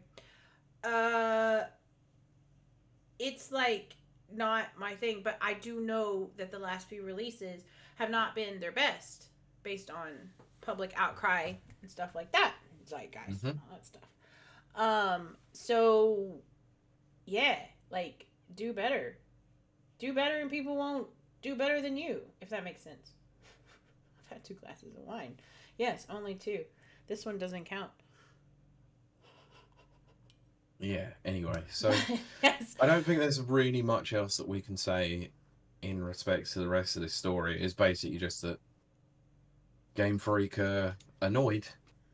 it's like not my thing, but I do know that the last few releases have not been their best based on public outcry and stuff like that. Zeitgeist and all that stuff. So yeah, like do better and people won't do better than you, if that makes sense. I've had 2 glasses of wine. Yes, only 2. This one doesn't count. Yeah, anyway, so Yes. I don't think there's really much else that we can say in respect to the rest of this story. It's basically just that Game Freak annoyed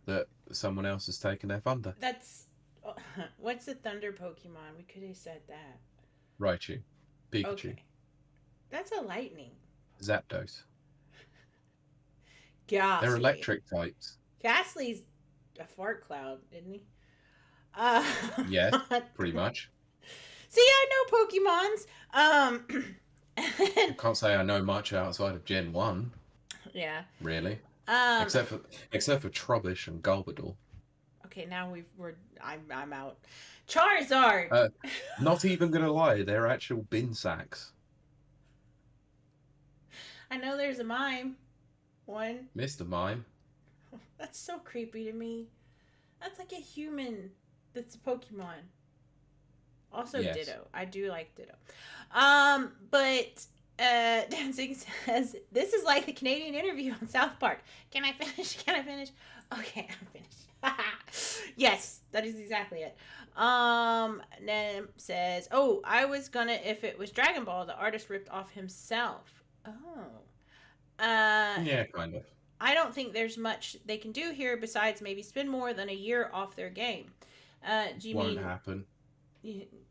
that someone else has taken their thunder. That's what's the thunder Pokemon? We could have said that. Raichu, Pikachu, Okay, that's a lightning. Zapdos. They're Ghastly. electric types. Ghastly's a fart cloud, isn't he? Yes, pretty much. See, I know Pokemons. I can't say I know much outside of Gen 1, Yeah. really. Um. Except for Trubbish and Gulbador. Okay, now I'm out. Charizard. Uh, Not even gonna lie, they're actual bin sacks. I know there's a mime. One. Mr. Mime. That's so creepy to me. That's like a human. That's a Pokemon. Also Yes. Ditto. I do like Ditto. But Dancing says this is like the Canadian interview on South Park. Can I finish? Can I finish? Okay, I'm finished. Yes, that is exactly it. Nem says, "Oh, I was gonna if it was Dragon Ball, the artist ripped off himself." Oh. Yeah, kind of. I don't think there's much they can do here besides maybe spend more than a year off their game. Do you Won't mean? happen.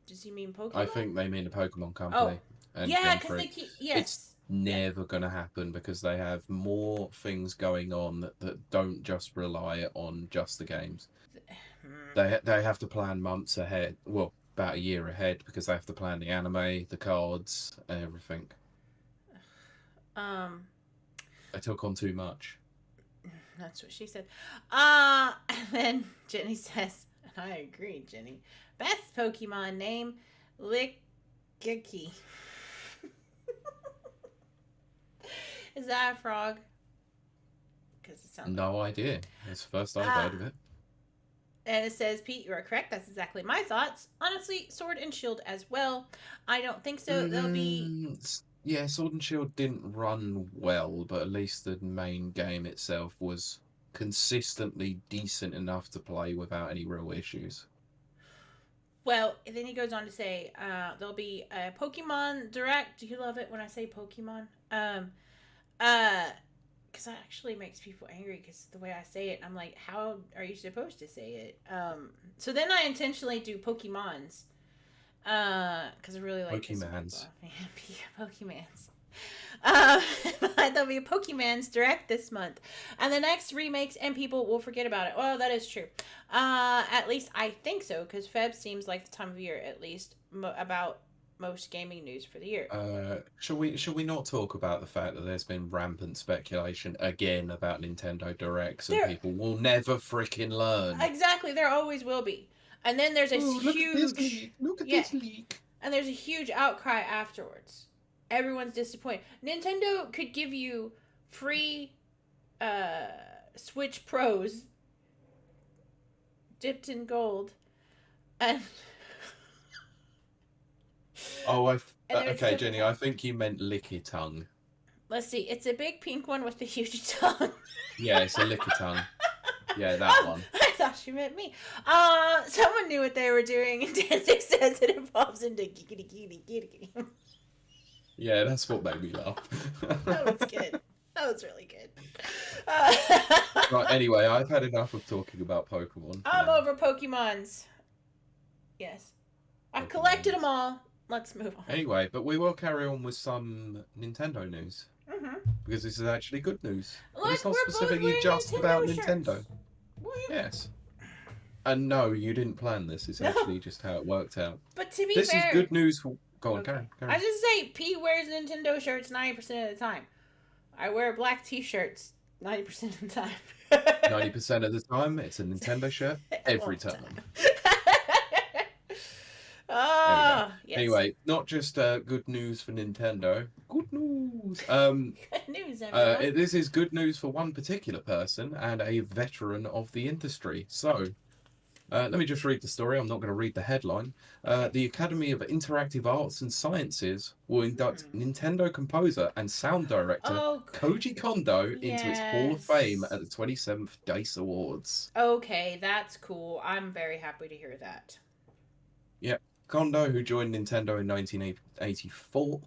Does he mean Pokemon? I think they mean the Pokemon Oh, Company. And yeah, Gen because 3. they keep yes. It's never going to happen because they have more things going on that don't just rely on just the games. They have to plan months ahead. Well, about a year ahead because they have to plan the anime, the cards, and everything. They took on too much. That's what she said. And then Jenny says, and I agree, Jenny. Best Pokemon name, Lickiki. Is that a frog? Because it sounds. No idea. It's the first I've heard of it. And it says, Pete, you are correct. That's exactly my thoughts. Honestly, Sword and Shield as well. I don't think so. They'll be. Yeah, Sword and Shield didn't run well, but at least the main game itself was consistently decent enough to play without any real issues. Well, then he goes on to say, there'll be a Pokemon Direct. Do you love it when I say Pokemon? Because that actually makes people angry because the way I say it, I'm like, how are you supposed to say it? So then I intentionally do Pokemons. Because I really like Pokemans. Pokemans. There'll be a Pokemans Direct this month, and the next remakes, and people will forget about it. Well, that is true. At least I think so, because Feb seems like the time of year, at least about most gaming news for the year. Shall we not talk about the fact that there's been rampant speculation again about Nintendo Directs and people will never freaking learn? Exactly, there always will be. And then there's a huge look at this leak. And there's a huge outcry afterwards. Everyone's disappointed. Nintendo could give you free Switch Pros dipped in gold. And okay, Jenny, I think you meant Licky Tongue. Let's see. It's a big pink one with a huge tongue. Yeah, it's a Licky Tongue. Yeah, that one. I thought she meant me. Someone knew what they were doing, and Dancing says it evolves into giggity giggity giggity. Yeah, that's what made me laugh. That was good. That was really good. Right, anyway, I've had enough of talking about Pokemon. I'm over Pokemons. Yes. I've collected them all. Let's move on. Anyway, but we will carry on with some Nintendo news. Mm-hmm. Because this is actually good news. Look, it's not we're specifically both just about shirts. Nintendo. Yes. And no, you didn't plan this. It's actually just how it worked out. But to be this fair... is good news for... Go on, okay. Karen. I just say, P wears Nintendo shirts 90% of the time. I wear black t-shirts 90% of the time. 90% of the time, it's a Nintendo shirt. Every time. Oh, yes. Anyway, not just good news for Nintendo. Good news. Good news, everyone. This is good news for one particular person and a veteran of the industry. So, let me just read the story. I'm not going to read the headline. The Academy of Interactive Arts and Sciences will induct Nintendo composer and sound director Koji Kondo into its Hall of Fame at the 27th DICE Awards. Okay, that's cool. I'm very happy to hear that. Yep. Kondo, who joined Nintendo in 1984,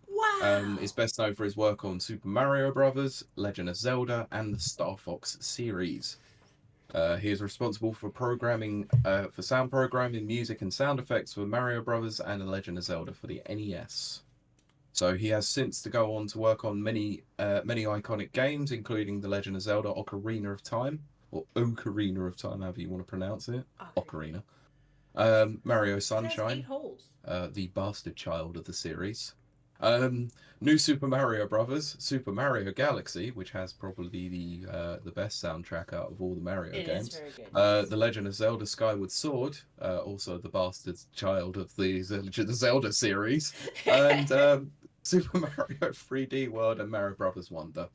is best known for his work on Super Mario Bros., Legend of Zelda, and the Star Fox series. He is responsible for programming, for sound programming, music, and sound effects for Mario Brothers and The Legend of Zelda for the NES. So he has since to go on to work on many iconic games, including The Legend of Zelda: Ocarina of Time, or Ocarina of Time, however you want to pronounce it. Ocarina. Mario Sunshine, the bastard child of the series. New Super Mario Brothers, Super Mario Galaxy, which has probably the best soundtrack out of all the Mario games. Is very good. Yes. The Legend of Zelda: Skyward Sword, also the bastard child of the Legend of Zelda series, and Super Mario 3D World and Mario Brothers Wonder.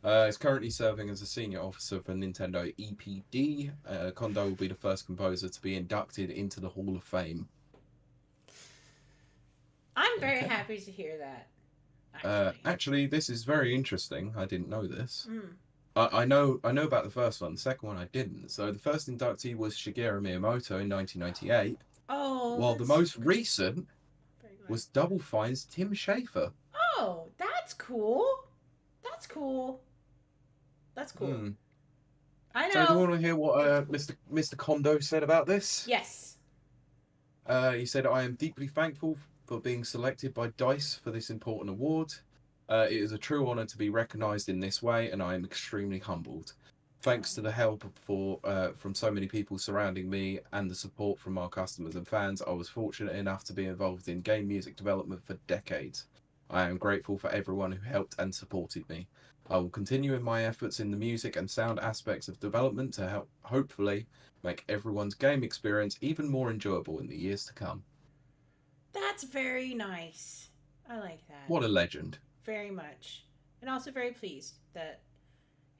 He's currently serving as a senior officer for Nintendo EPD. Kondo will be the first composer to be inducted into the Hall of Fame. I'm very happy to hear that. Actually, this is very interesting. I didn't know this. I know about the first one. The second one I didn't. So the first inductee was Shigeru Miyamoto in 1998. While the most recent was Double Fine's Tim Schafer. Oh, that's cool. That's cool. That's cool. I know. So do you want to hear what Mr. Kondo said about this? Yes. He said, "I am deeply thankful for being selected by DICE for this important award. It is a true honor to be recognized in this way, and I am extremely humbled. Thanks to the help from so many people surrounding me and the support from our customers and fans, I was fortunate enough to be involved in game music development for decades. I am grateful for everyone who helped and supported me. I will continue in my efforts in the music and sound aspects of development to help, hopefully, make everyone's game experience even more enjoyable in the years to come." That's very nice. I like that. What a legend. Very much. And also very pleased that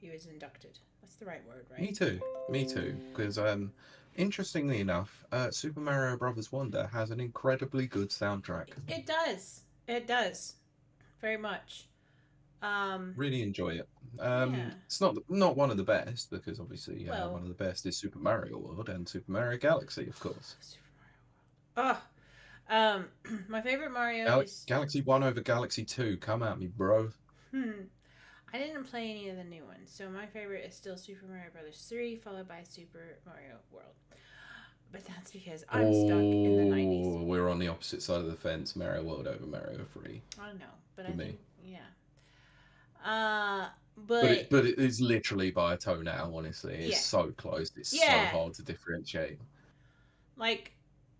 he was inducted. That's the right word, right? Me too. Because, interestingly enough, Super Mario Brothers Wonder has an incredibly good soundtrack. It does. It does. Very much. Really enjoy it. Yeah. It's not one of the best, because obviously one of the best is Super Mario World and Super Mario Galaxy, of course. Super Mario World. My favorite Mario is Galaxy 1 over Galaxy 2. Come at me, bro. I didn't play any of the new ones, so my favorite is still Super Mario Brothers 3, followed by Super Mario World. But that's because I'm stuck in the 90s. We're on the opposite side of the fence. Mario World over Mario 3. I know, but for me. But it is literally by a toe now, honestly. It's so close. It's so hard to differentiate. Like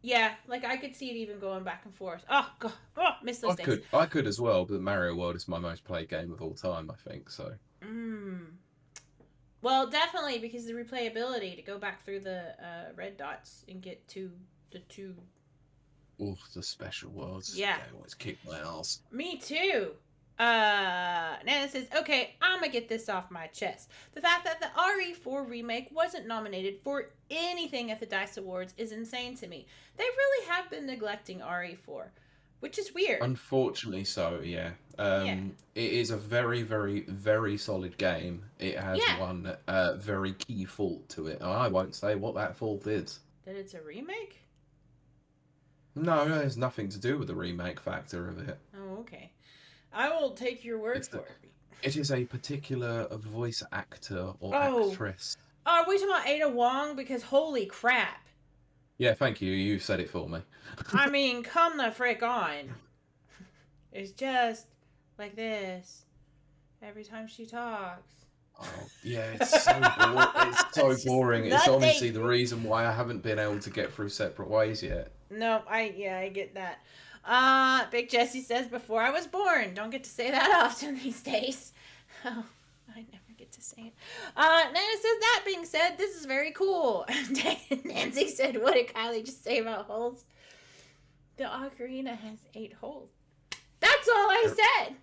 I could see it even going back and forth. Oh god, miss those days. I could as well, but Mario World is my most played game of all time, I think, so. Well, definitely, because the replayability to go back through the red dots and get to the two. Oh, the special worlds. Yeah. They always kick my ass. Me too. Nana says, okay, I'm gonna get this off my chest. The fact that the RE4 remake wasn't nominated for anything at the DICE Awards is insane to me. They really have been neglecting RE4, which is weird. Unfortunately so, yeah. It is a very, very, very solid game. It has one very key fault to it. I won't say what that fault is. That it's a remake? No, it has nothing to do with the remake factor of it. Oh, okay. I will take your word for it. It is a particular voice actor or actress. Are we talking about Ada Wong? Because holy crap. Yeah, thank you. You said it for me. I mean, come the frick on. It's just like this every time she talks. Oh, yeah, it's so boring. It's so boring. It's honestly the reason why I haven't been able to get through Separate Ways yet. No, I get that. Big Jesse says, before I was born. Don't get to say that often these days. Oh, I never get to say it. Nana says, that being said, this is very cool. Nancy said, what did Kiley just say about holes? The ocarina has 8 holes. That's all I said.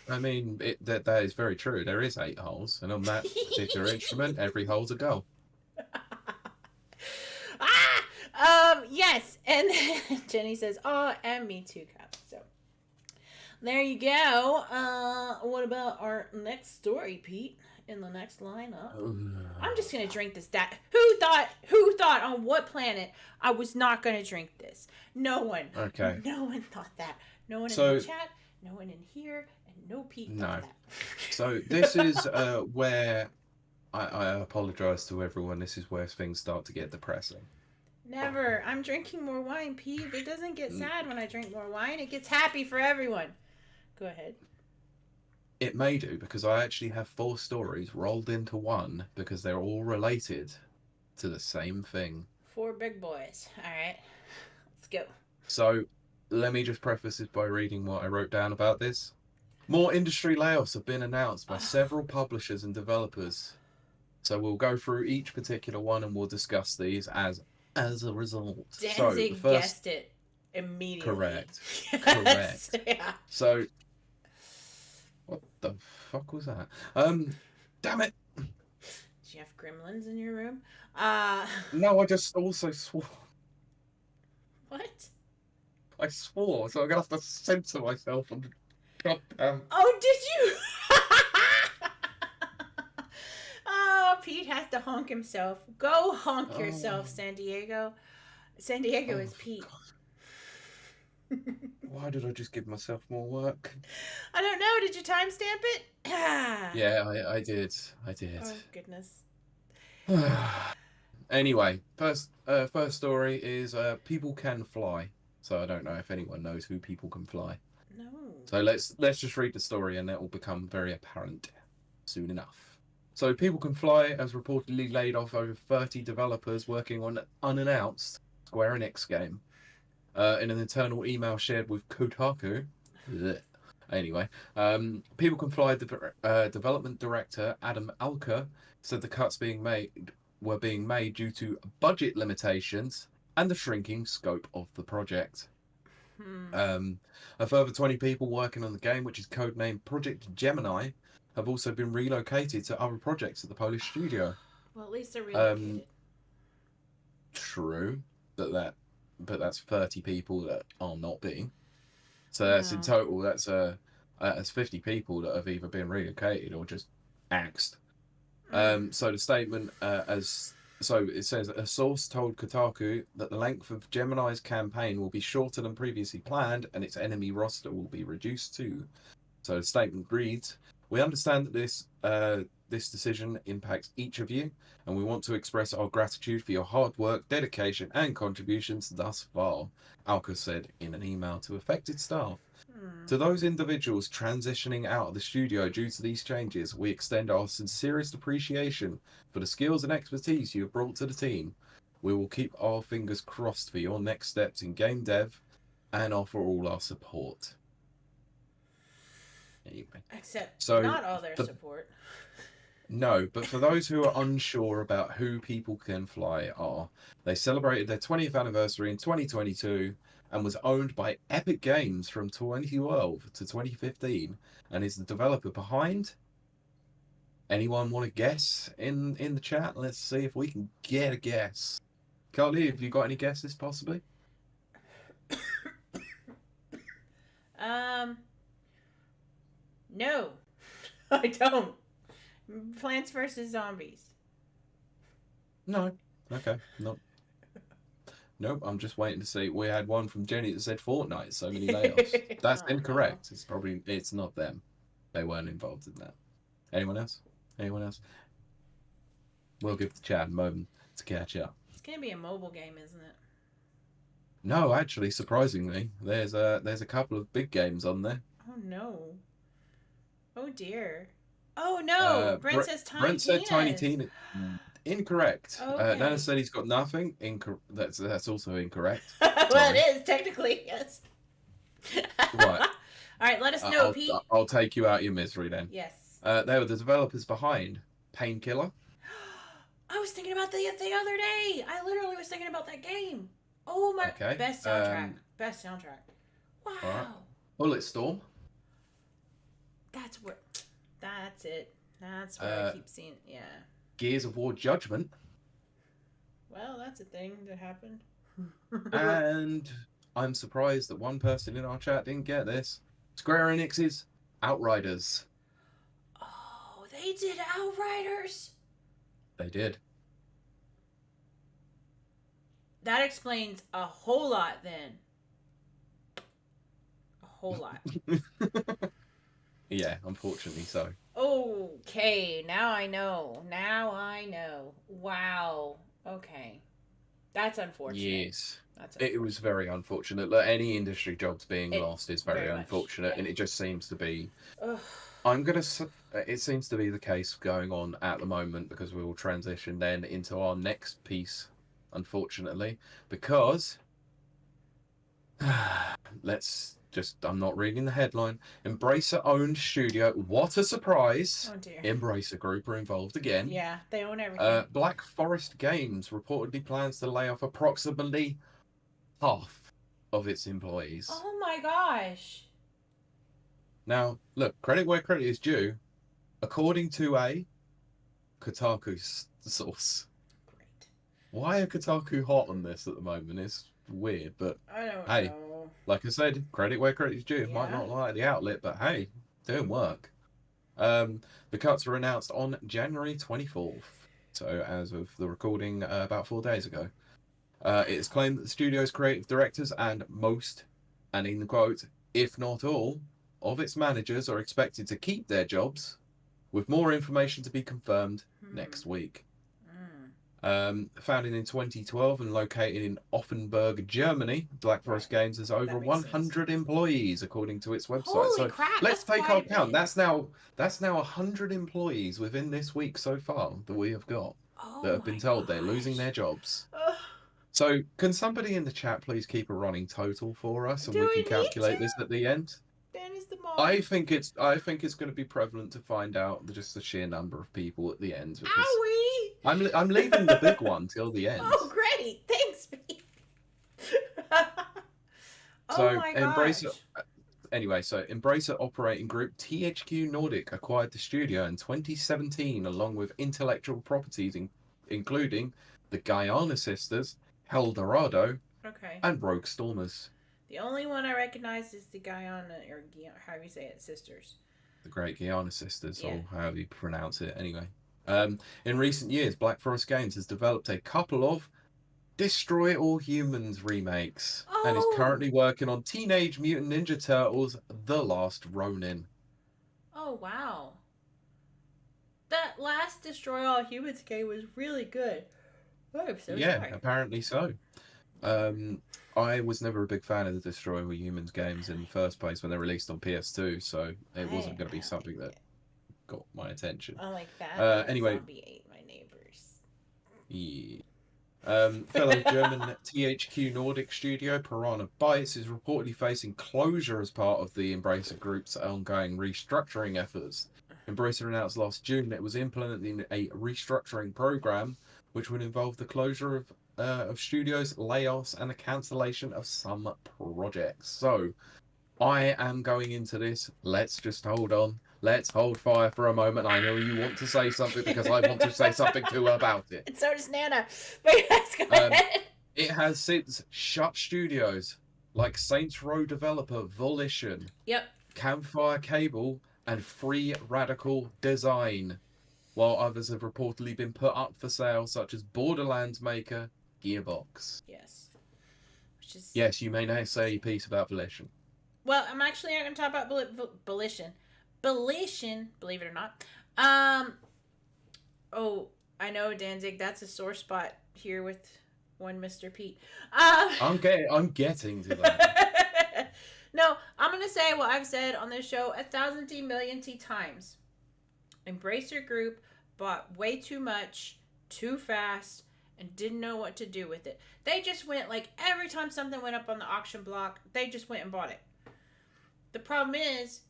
I mean, that is very true. There is 8 holes, and on that particular instrument, every hole's a goal. Yes, and Jenny says, oh, and me too, Kyle. So, there you go. What about our next story, Pete? In the next lineup, I'm just gonna drink this. Who thought on what planet I was not gonna drink this? No one. Okay. No one thought that. No one in the chat. No one in here, and no Pete thought that. So this is where I apologize to everyone. This is where things start to get depressing. Never. I'm drinking more wine, Pete. It doesn't get Mm, sad when I drink more wine. It gets happy for everyone. Go ahead. It may do because I actually have four stories rolled into one because they're all related to the same thing. Four big boys. All right. Let's go. So let me just preface this by reading what I wrote down about this. More industry layoffs have been announced by Oh, several publishers and developers. So we'll go through each particular one and we'll discuss these as a result. So the Danzig first, guessed it immediately. correct, Yes. correct. Yeah. So what the fuck was that? Damn it! Do you have gremlins in your room? No, I just also swore. What? I swore, so I'm gonna have to censor myself on the goddamn. Oh, did you? Oh, Pete has to honk himself. Go honk Oh, yourself, San Diego. San Diego oh is Pete. God! Why did I just give myself more work? I don't know. Did you timestamp it? Yeah, I did. I did. Oh, goodness. Anyway, first story is people can fly. So I don't know if anyone knows who people can fly. No. So let's just read the story and that will become very apparent soon enough. So people can fly has reportedly laid off over 30 developers working on an unannounced Square Enix game. In an internal email shared with Kotaku. Blech. Anyway, People Can Fly development director Adam Alker said the cuts were being made due to budget limitations and the shrinking scope of the project. Hmm. A further 20 people working on the game, which is codenamed Project Gemini, have also been relocated to other projects at the Polish studio. Well, at least they're Um, relocated. True, that but that's 30 people that are not being. So that's in Well. total. That's 50 people that have either been relocated or just axed. Mm. So the statement as so it says a source told Kotaku that the length of Gemini's campaign will be shorter than previously planned, and its enemy roster will be reduced too. So the statement reads: "We understand that this decision impacts each of you, and we want to express our gratitude for your hard work, dedication, and contributions thus far," Alka said in an email to affected staff. Hmm. To those individuals transitioning out of the studio due to these changes, we extend our sincerest appreciation for the skills and expertise you have brought to the team. We will keep our fingers crossed for your next steps in game dev and offer all our support. Anyway, Except so not all their for support. no, but for those who are unsure about who People Can Fly are, they celebrated their 20th anniversary in 2022 and was owned by Epic Games from 2012 to 2015 and is the developer behind. Anyone want to guess in the chat? Let's see if we can get a guess. Carly, have you got any guesses possibly? um. No, I don't. Plants vs Zombies. No. Okay. No. Nope. I'm just waiting to see. We had one from Jenny that said Fortnite. So many layoffs. That's Oh. incorrect. It's not them. They weren't involved in that. Anyone else? Anyone else? We'll give the chat a moment to catch up. It's gonna be a mobile game, isn't it? No, actually, surprisingly, there's a couple of big games on there. Oh no. Oh dear. Oh no. Brent says Tiny Brent said Tiny Tina's. Tina. Incorrect. Nana Okay. said he's got nothing. That's also incorrect. Well, Sorry. it is technically yes. Right. All right. Let us know, I'll Pete. I'll take you out of your misery then. Yes. They were the developers behind Painkiller. I was thinking about that the other day. I literally was thinking about that game. Oh my! Okay. Best soundtrack. Best soundtrack. All right. Wow. Bulletstorm. That's where. That's it. That's where I Uh, keep seeing. Yeah. Gears of War Judgment. Well, that's a thing that happened. And I'm surprised that one person in our chat didn't get this. Square Enix's Outriders. Oh, they did Outriders. They did. That explains a whole lot then. A whole lot. Yeah, unfortunately so. Okay, now I know. Now I know. Wow. Okay. That's unfortunate. Yes. That's It was unfortunate. very unfortunate. Like, any industry jobs being It lost is very very much. unfortunate, Yeah. and it just seems to be. Ugh. It seems to be the case going on at the moment because we will transition then into our next piece, unfortunately, because let's just. I'm not reading the headline. Embracer owned studio. What a surprise! Oh dear. Embracer Group are involved again. Yeah, they own everything. Black Forest Games reportedly plans to lay off approximately half of its employees. Oh my gosh. Now, look, credit where credit is due. According to a Kotaku source, Great. why are Kotaku hot on this at the moment? It's weird, but I don't hey, know. like I said, credit where credit is due. Might Yeah. not like the outlet, but hey, doing work. Um, the cuts were announced on January 24th. So, as of the recording, about 4 days ago. It is claimed that the studio's creative directors and most, and in quote, if not all, of its managers are expected to keep their jobs, with more information to be confirmed Hmm. next week. Mm. Founded in 2012 and located in Offenburg, Germany, Black Forest Right. Games has over That makes sense. 100 employees, according to its website. Holy So crap, let's that's take quite our a count. bit. That's now 100 employees within this week so far that we have got Oh that have been my told they're losing gosh. their jobs. Ugh. So, can somebody in the chat please keep a running total for us, and Do we we can need calculate this to? at the end? Danny's the mom. I think it's going to be prevalent to find out just the sheer number of people at the end because Owie! I'm leaving the big one till the end. Oh, great. Thanks, babe. Oh So, my Embracer gosh. anyway. So, Embracer operating group THQ Nordic acquired the studio in 2017, along with intellectual properties including the Guyana Sisters, Eldorado, Okay. and Rogue Stormers. The only one I recognize is the Guyana, or however you say it, sisters. The Great Guyana Sisters, Yeah. or however you pronounce it, anyway. In recent years, Black Forest Games has developed a couple of Destroy All Humans remakes and is Oh! currently working on Teenage Mutant Ninja Turtles The Last Ronin. Oh, wow. That last Destroy All Humans game was really good. Oh, I'm so Yeah, sorry. apparently so. Um, I was never a big fan of the Destroy All Humans games in the first place when they released on PS2, so it wasn't going to be I something liked that it. got my attention. I like that, and a Anyway, zombie ate my neighbors. yeah. Fellow German THQ Nordic studio Piranha Bytes is reportedly facing closure as part of the Embracer Group's ongoing restructuring efforts. Embracer announced last June that it was implementing a restructuring program which would involve the closure of studios, layoffs, and the cancellation of some projects. So, I am going into this. Let's just hold on. Let's hold fire for a moment. I know you want to say something because I want to say something too about it. And so does Nana. But yes, go Um, ahead. it has since shut studios like Saints Row developer Volition, Yep. Campfire Cable, and Free Radical Design, while others have reportedly been put up for sale, such as Borderlands maker Gearbox. Yes. Which is. Yes, you may now say a piece about Volition. Well, I'm actually not going to talk about Volition. Volition, believe it or not. Um. Oh, I know, Danzig. That's a sore spot here with one Mr. Pete. I'm getting to that. No, I'm going to say what I've said on this show 1,000 million times. Embracer Group bought way too much, too fast, and didn't know what to do with it. They just went, like, every time something went up on the auction block, they just went and bought it. The problem is,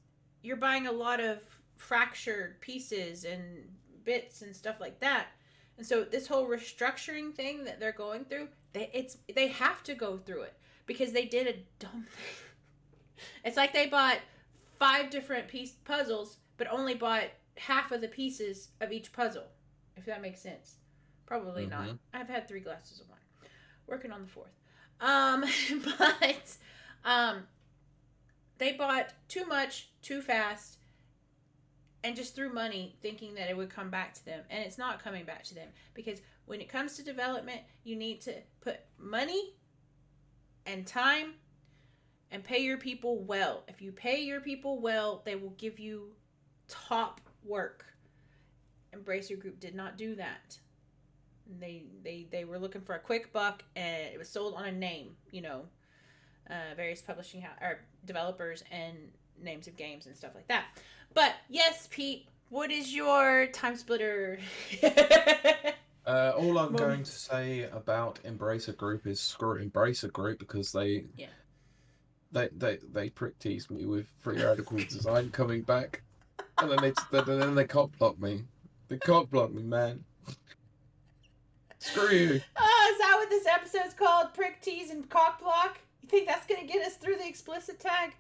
you're buying a lot of fractured pieces and bits and stuff like that. And so this whole restructuring thing that they're going through, they have to go through it because they did a dumb thing. It's like they bought 5 different puzzles, but only bought half of the pieces of each puzzle. If that makes sense. Probably not. Mm-hmm. I've had 3 glasses of wine. Working on the 4th. Um, but they bought too much, too fast, and just threw money thinking that it would come back to them. And it's not coming back to them. Because when it comes to development, you need to put money and time and pay your people well. If you pay your people well, they will give you top work. Embracer Group did not do that. They were looking for a quick buck, and it was sold on a name, various publishing or developers and names of games and stuff like that. But yes, Pete, what is your time splitter? All I'm going to say about Embracer Group is screw Embracer Group, because they prick teased me with free radical design coming back, and then they cock block me. They cock block me, man. Screw you. Oh, is that what this episode's called? Prick tease and cock block? You think that's gonna get us through the explicit tag?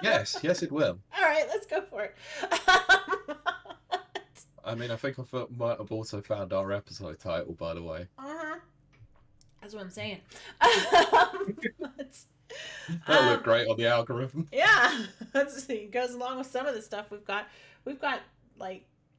Yes, it will. All right, let's go for it. I mean, I think I might have also found our episode title, by the way. That's what I'm saying. That'll look great on the algorithm. Yeah, it goes along with some of the stuff we've got. We've got,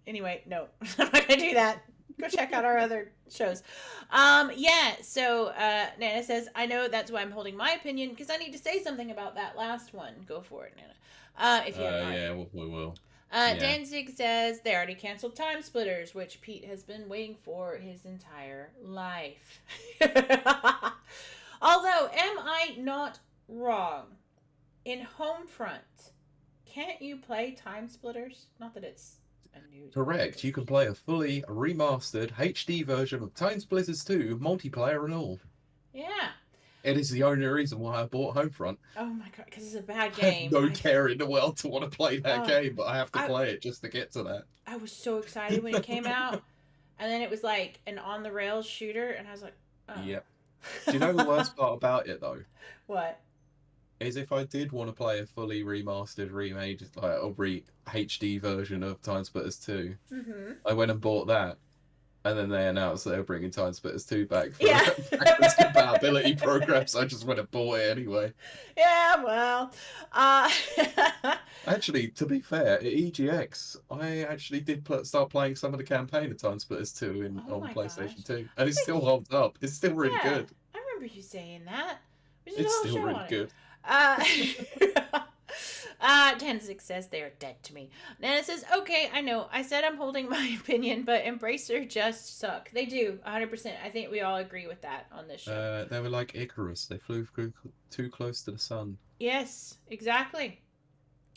anyway, no, I'm not gonna do that. Go check out our other shows. So Nana says, I know that's why I'm holding my opinion, because I need to say something about that last one. Go for it, Nana. If you haven't already. We will. Danzig says they already canceled Time Splitters, which Pete has been waiting for his entire life. Although, am I not wrong? In Homefront, can't you play Time Splitters? Not that it's a new... Correct. You can play a fully remastered HD version of Time Splitters 2, multiplayer and all. Yeah. It is the only reason why I bought Homefront. Oh my god, because it's a bad game. I have no care in the world to want to play that game, but I have to play it just to get to that. I was so excited when it came out, and then it was like an on-the-rails shooter, and I was like, oh. Yep. Do you know the worst part about it, though? What? Is if I did want to play a fully remastered, remade, HD version of Time Splitters 2, I went and bought that. And then they announced they were bringing Time Splitters 2 back for backwards compatibility programs. I just went and bought it anyway. Yeah, well. Actually, to be fair, at EGX, I actually did start playing some of the campaign of Time Splitters 2 on PlayStation 2. And it still holds up. It's still really good. I remember you saying that. It's still really good. Tenzig says they are dead to me. Nana says, okay, I know. I said I'm holding my opinion, but Embracer just suck. They do, 100%. I think we all agree with that on this show. They were like Icarus. They flew too close to the sun. Yes, exactly.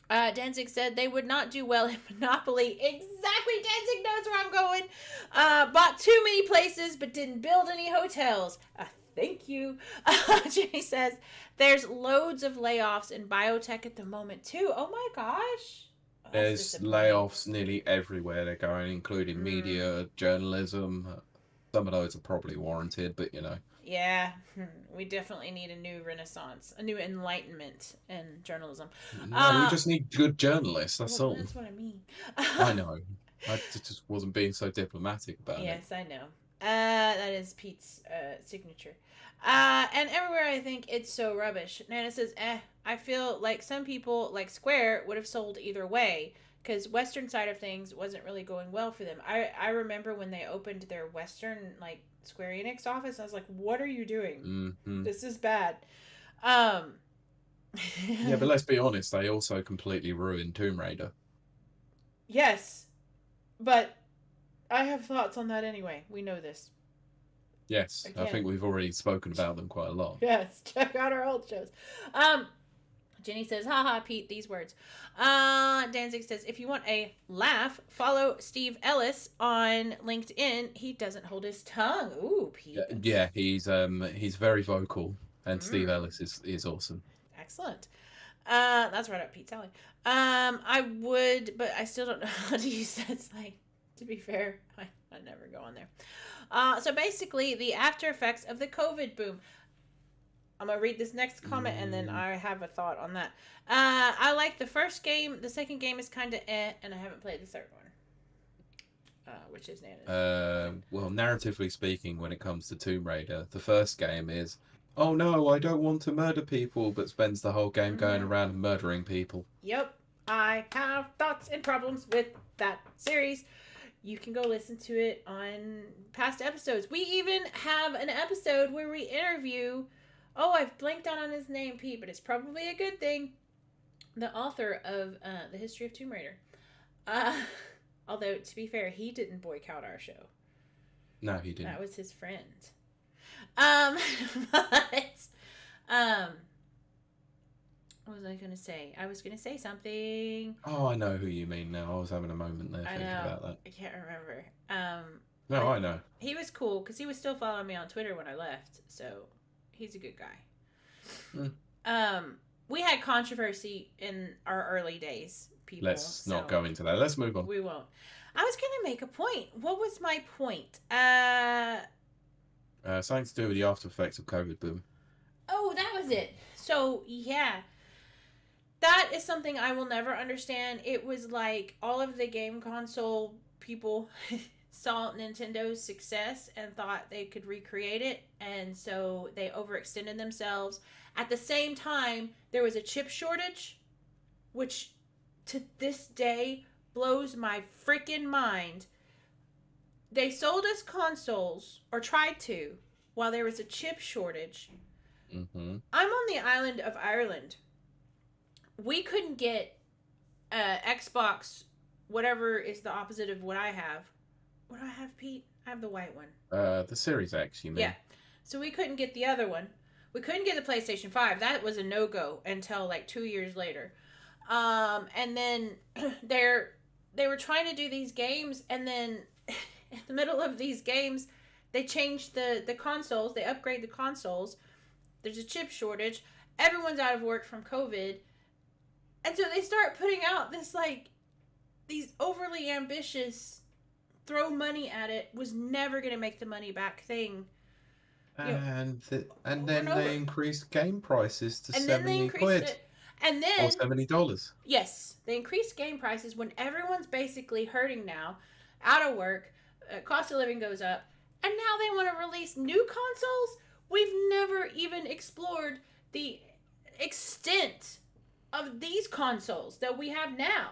Danzig said they would not do well in Monopoly. Exactly, Danzig knows where I'm going. Bought too many places, but didn't build any hotels. Thank you. Jenny says, there's loads of layoffs in biotech at the moment, too. Oh, my gosh. There's layoffs nearly everywhere they're going, including media, journalism. Some of those are probably warranted, but, Yeah, we definitely need a new renaissance, a new enlightenment in journalism. No, we just need good journalists, that's all. That's what I mean. I know. I just wasn't being so diplomatic about it. Yes, I know. That is Pete's signature. And everywhere I think it's so rubbish. Nana says, I feel like some people, like Square, would have sold either way, because Western side of things wasn't really going well for them. I remember when they opened their Western, Square Enix office, I was like, what are you doing? Mm-hmm. This is bad. Yeah, but let's be honest, they also completely ruined Tomb Raider. Yes, but I have thoughts on that anyway. We know this. Yes, again. I think we've already spoken about them quite a lot. Yes, check out our old shows. Jenny says, haha, Pete, these words. Danzig says, if you want a laugh, follow Steve Ellis on LinkedIn. He doesn't hold his tongue. Ooh, Pete. Yeah, he's very vocal, and Steve Ellis is awesome. Excellent. That's right up Pete's alley. I would, but I still don't know how to use that. It's to be fair, I never go on there. So basically, the after effects of the COVID boom. I'm going to read this next comment, and then I have a thought on that. I like the first game. The second game is kind of and I haven't played the third one. Which is Nana's. Well, narratively speaking, when it comes to Tomb Raider, the first game is, oh no, I don't want to murder people, but spends the whole game going around and murdering people. Yep. I have thoughts and problems with that series. You can go listen to it on past episodes. We even have an episode where we interview... Oh, I've blanked out on his name, Pete, but it's probably a good thing. The author of The History of Tomb Raider. Uh, although, to be fair, he didn't boycott our show. No, he didn't. That was his friend. Um, but, um, what was I going to say? I was going to say something. Oh, I know who you mean now. I was having a moment there I thinking know. about that. I can't remember. No, But I know. he was cool because he was still following me on Twitter when I left. So he's a good guy. Mm. We had controversy in our early days, people. Let's not go into that. Let's move on. We won't. I was going to make a point. What was my point? Something to do with the after effects of COVID boom. Oh, that was it. So, yeah. That is something I will never understand. It was like all of the game console people saw Nintendo's success and thought they could recreate it, and so they overextended themselves. At the same time, there was a chip shortage, which to this day blows my freaking mind. They sold us consoles, or tried to, while there was a chip shortage. Mm-hmm. I'm on the island of Ireland. We couldn't get Xbox, whatever is the opposite of what I have. What do I have, Pete? I have the white one. The Series X, you mean? Yeah. So we couldn't get the other one. We couldn't get the PlayStation 5. That was a no-go until like 2 years later. And then they were trying to do these games, and then in the middle of these games, they changed the consoles. They upgrade the consoles. There's a chip shortage. Everyone's out of work from COVID. And so they start putting out this, like, these overly ambitious, throw money at it, was never going to make the money back thing. And then they increased game prices to and 70 quid. It. And then... Or $70. Yes. They increased game prices when everyone's basically hurting now, out of work, cost of living goes up, and now they want to release new consoles? We've never even explored the extent of these consoles that we have now.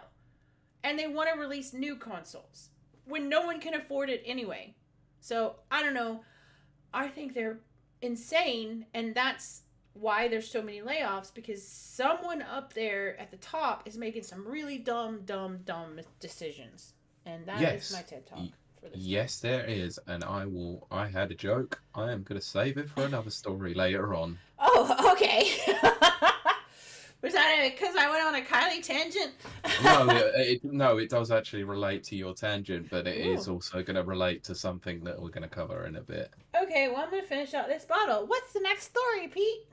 And they want to release new consoles when no one can afford it anyway. So, I don't know. I think they're insane, and that's why there's so many layoffs, because someone up there at the top is making some really dumb decisions. And that is my TED Talk for this. Yes, there is. And I had a joke. I am going to save it for another story later on. Oh, okay. Was that because I went on a Kiley tangent? No, it does actually relate to your tangent, but it is also going to relate to something that we're going to cover in a bit. Okay, well, I'm going to finish out this bottle. What's the next story, Pete?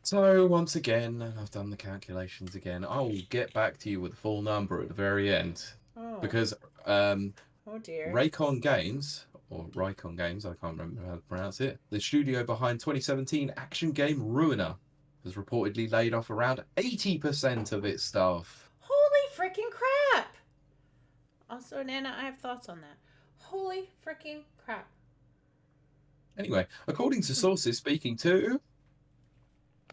So, once again, I've done the calculations again. I will get back to you with the full number at the very end. Oh. Because oh dear. Raycon Games, or Raycon Games, I can't remember how to pronounce it, the studio behind 2017 action game Ruiner, has reportedly laid off around 80% of its staff. Holy freaking crap! Also, Nana, I have thoughts on that. Holy freaking crap. Anyway, according to sources speaking to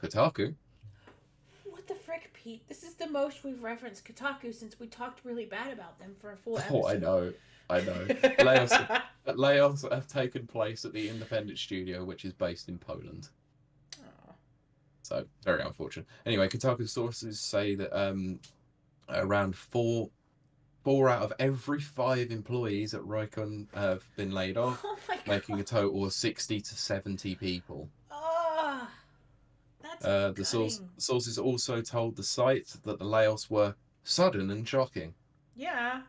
Kotaku. What the frick, Pete? This is the most we've referenced Kotaku since we talked really bad about them for a full episode. Oh, I know. Layoffs have taken place at the independent studio, which is based in Poland. So, very unfortunate. Anyway, Kotaku sources say that around four out of every 5 employees at Raycon have been laid off, making a total of 60 to 70 people. Oh, that's the sources also told the site that the layoffs were sudden and shocking. Yeah.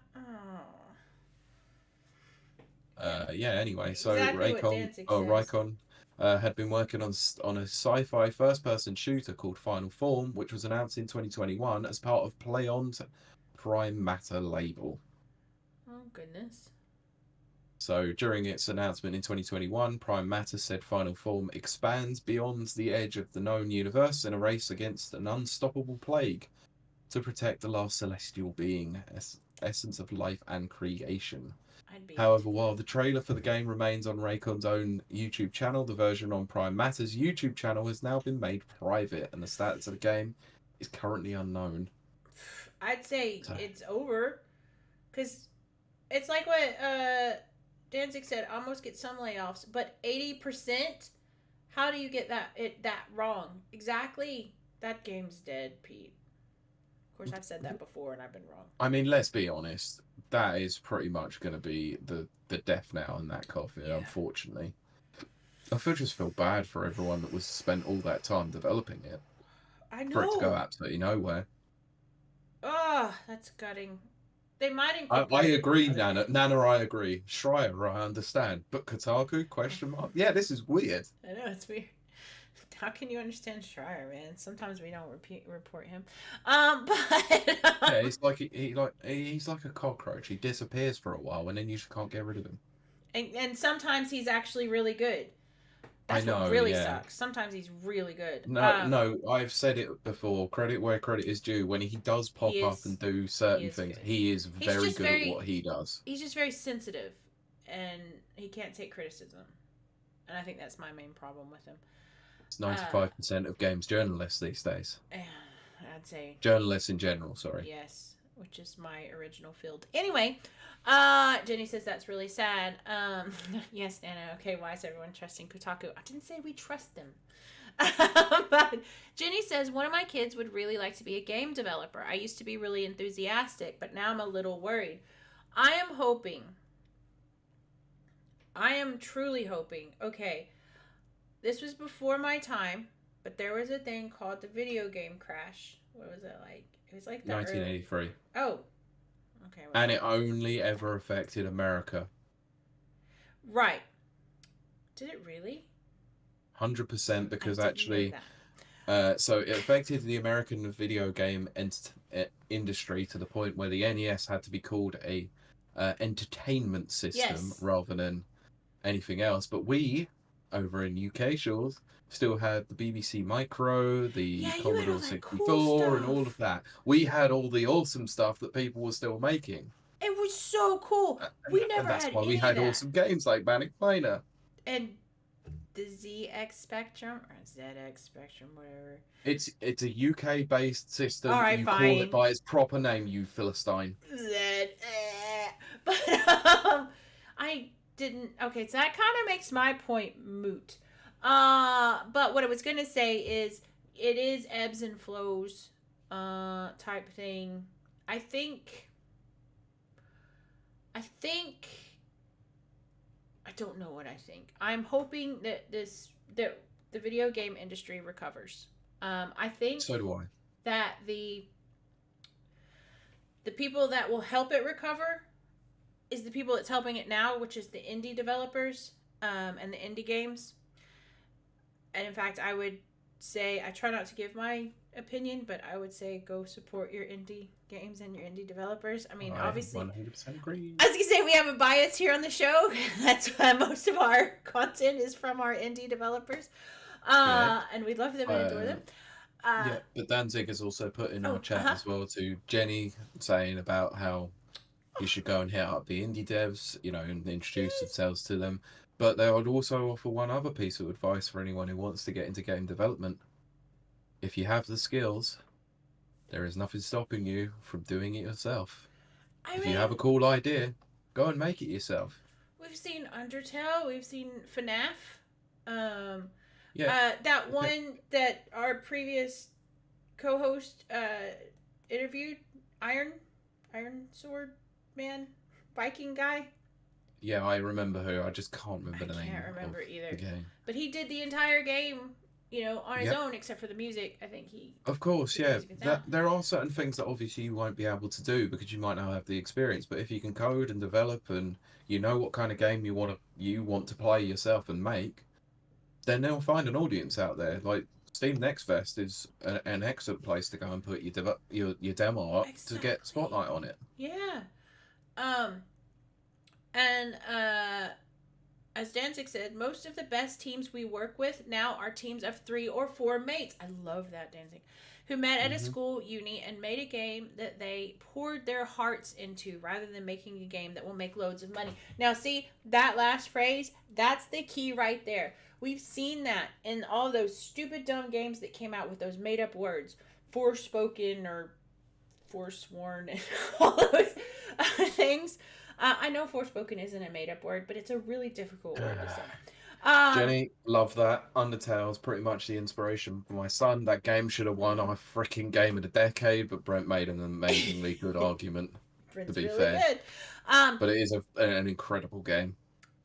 Anyway, so exactly Raycon had been working on a sci-fi first-person shooter called Final Form, which was announced in 2021 as part of PlayOn's Prime Matter label. Oh, goodness. So during its announcement in 2021, Prime Matter said Final Form expands beyond the edge of the known universe in a race against an unstoppable plague to protect the last celestial being, essence of life and creation. However, while the trailer for the game remains on Raycon's own YouTube channel, the version on Prime Matter's YouTube channel has now been made private, and the status of the game is currently unknown. I'd say it's over, because it's like what Danzig said, almost get some layoffs, but 80%? How do you get that wrong? Exactly. That game's dead, Pete. Of course, I've said that before and I've been wrong. I mean, let's be honest. That is pretty much going to be the death knell in that coffin, Yeah. unfortunately. Just feel bad for everyone that was spent all that time developing it. I know. For it to go absolutely nowhere. Oh, that's gutting. They might I incorporate agree, other Nana. games. Nana, I agree. Schreier, I understand. But Kotaku? Question mark? Yeah, this is weird. I know, it's weird. How can you understand Schreier, man? Sometimes we don't report him. But Yeah, it's like he's like a cockroach. He disappears for a while and then you just can't get rid of him. and sometimes he's actually really good. I That's know, what really yeah. sucks. Sometimes he's really good. No, I've said it before. Credit where credit is due. When he does pop He up and is. do He certain is things, good. he is He's very just good at what he does. He's just very sensitive, and he can't take criticism. And I think that's my main problem with him. It's 95% of games journalists these days. I'd say Journalists in general, sorry. yes, which is my original field. Anyway, Jenny says that's really sad. Yes, Nana. Okay, why is everyone trusting Kotaku? I didn't say we trust them. But Jenny says one of my kids would really like to be a game developer. I used to be really enthusiastic, but now I'm a little worried. I am truly hoping. Okay, this was before my time, but there was a thing called the video game crash. What was it like? It was like the 1983. Oh. Okay. And it only ever affected America. Right. Did it really? 100% because actually, so it affected the American video game industry to the point where the NES had to be called a entertainment system rather than anything else. But we, over in UK shores, still had the BBC Micro, the Commodore 64, and all of that. We had all the awesome stuff that people were still making. It was so cool. We never had any of that. That's why we had awesome games like Manic Miner. And the ZX Spectrum or ZX Spectrum, whatever. It's a UK based system. All right, you fine. call it by its proper name, you Philistine. But I didn't. Okay, so that kind of makes my point moot. But what I was gonna say is it is ebbs and flows, type thing. I think. I don't know what I think. I'm hoping that the video game industry recovers. I think so do I. That the people that will help it recover is the people that's helping it now, which is the indie developers, and the indie games. And in fact, I would say, I try not to give my opinion, but I would say go support your indie games and your indie developers. I mean, obviously, 100% agree. As you say, we have a bias here on the show. That's why most of our content is from our indie developers, and we love them and adore them. Yeah, but Danzig has also put in our chat as well to Jenny, saying about how you should go and hit up the indie devs, and introduce themselves to them. But they would also offer one other piece of advice for anyone who wants to get into game development. If you have the skills, there is nothing stopping you from doing it yourself. If you have a cool idea, go and make it yourself. We've seen Undertale. We've seen FNAF. That one that our previous co-host interviewed, Iron Sword Man, Viking guy. Yeah, I remember her. I just can't remember the name. I can't remember either. The game. But he did the entire game, on his own, except for the music. I think he. Of course, yeah. There are certain things that obviously you won't be able to do because you might not have the experience. But if you can code and develop, and you know what kind of game you want to play yourself and make, then they'll find an audience out there. Like Steam Next Fest is an excellent place to go and put your demo up to get spotlight on it. Yeah. And as Danzig said, most of the best teams we work with now are teams of 3 or 4 mates. I love that, Danzig. Who met at a school, uni, and made a game that they poured their hearts into rather than making a game that will make loads of money. Now, see, that last phrase, that's the key right there. We've seen that in all those stupid, dumb games that came out with those made-up words. Forspoken or Forsworn and all those things. I know Forspoken isn't a made-up word, but it's a really difficult word to say. Um, Jenny, love that. Undertale's pretty much the inspiration for my son. That game should have won our freaking game of the decade, but Brent made an amazingly good argument, to Brent's be really fair. good. Um, But it is an incredible game.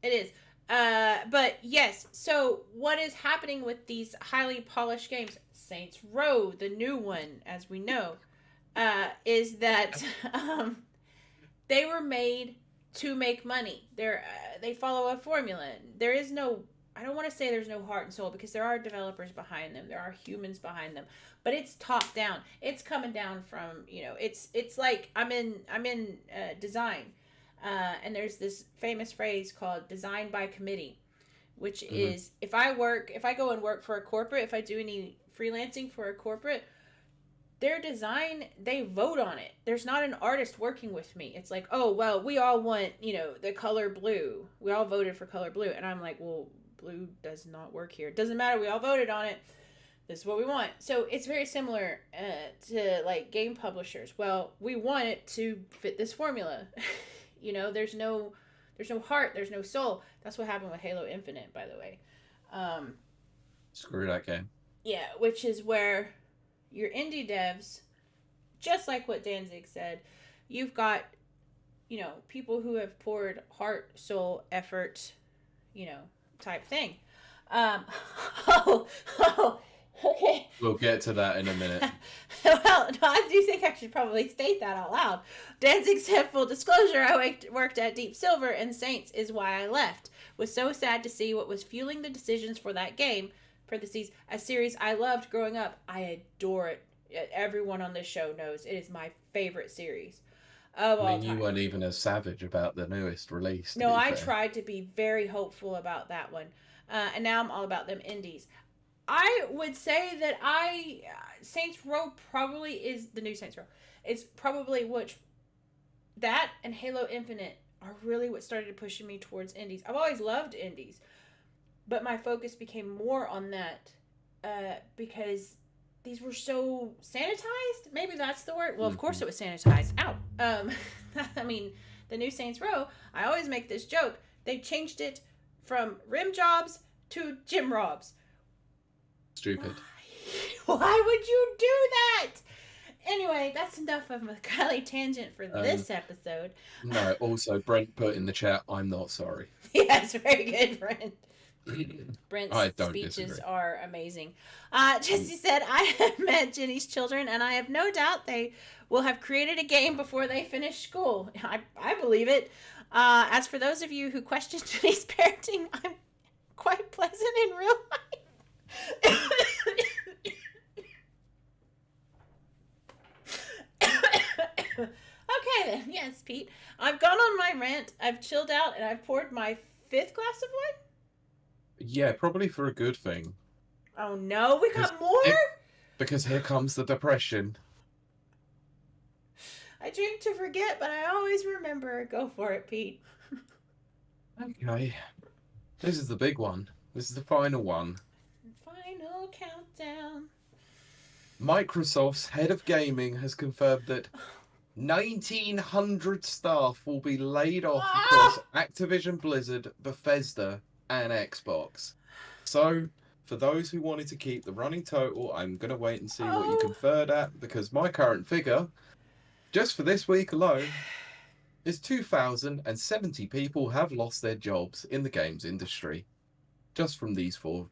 it is. But yes, so what is happening with these highly polished games? Saints Row, the new one, as we know, is that they were made to make money. They follow a formula. There is no. I don't want to say there's no heart and soul because there are developers behind them. There are humans behind them, but it's top down. It's coming down from It's like I'm in design, and there's this famous phrase called "design by committee," which Hmm. is if I go and work for a corporate, if I do any freelancing for a corporate, their design, they vote on it. There's not an artist working with me. It's like, oh well, we all want the color blue. We all voted for color blue, and I'm like, well, blue does not work here. It doesn't matter. We all voted on it. This is what we want. So it's very similar to like game publishers. Well, we want it to fit this formula. There's no heart. There's no soul. That's what happened with Halo Infinite, by the way. Um, Screw that game. yeah, which is where your indie devs, just like what Danzig said, you've got, people who have poured heart, soul, effort, you know, type thing. Um, oh, oh, okay. We'll get to that in a minute. Well, no, I do think I should probably state that out loud. Danzig said, full disclosure, I worked at Deep Silver, and Saints is why I left. Was so sad to see what was fueling the decisions for that game, parentheses, a series I loved growing up. I adore it. Everyone on this show knows it is my favorite series of I all mean, you time. weren't even as savage about the newest release, to No, be I fair. tried to be very hopeful about that one. And now I'm all about them indies. I would say that Saints Row probably is the new Saints Row. It's probably that and Halo Infinite are really what started pushing me towards indies. I've always loved indies, but my focus became more on that because these were so sanitized. Maybe that's the word. Well, of course Mhm. it was sanitized. Out. I mean, the new Saints Row. I always make this joke. They changed it from rim jobs to gym robs. Stupid. Why would you do that? Anyway, that's enough of a Kylie tangent for this episode. No, also, Brent put in the chat, I'm not sorry. Yes, very good, Brent. Brent's I don't speeches disagree. are amazing. Jesse said, I have met Jenny's children, and I have no doubt they will have created a game before they finish school. I believe it. As for those of you who question Jenny's parenting, I'm quite pleasant in real life. Okay then, yes, Pete. I've gone on my rant, I've chilled out, and I've poured my 5th glass of wine. Yeah, probably for a good thing. Oh no, we got more? Because here comes the depression. I drink to forget, but I always remember. Go for it, Pete. Okay. This is the big one. This is the final one. Final countdown. Microsoft's head of gaming has confirmed that 1,900 staff will be laid off across Activision Blizzard, Bethesda, and Xbox. So, for those who wanted to keep the running total, I'm going to wait and see what you conferred at, because my current figure, just for this week alone, is 2,070 people have lost their jobs in the games industry. Just from these 4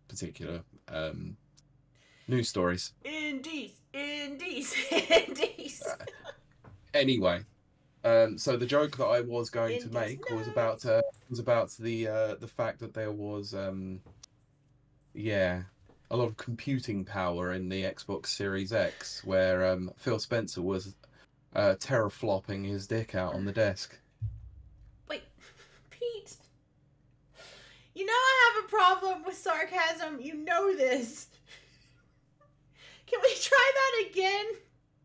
particular news stories. Indies. Anyway, so the joke that I was going to make was about the fact that there was a lot of computing power in the Xbox Series X, where Phil Spencer was teraflopping his dick out on the desk. Wait, Pete. You know I have a problem with sarcasm. You know this. Can we try that again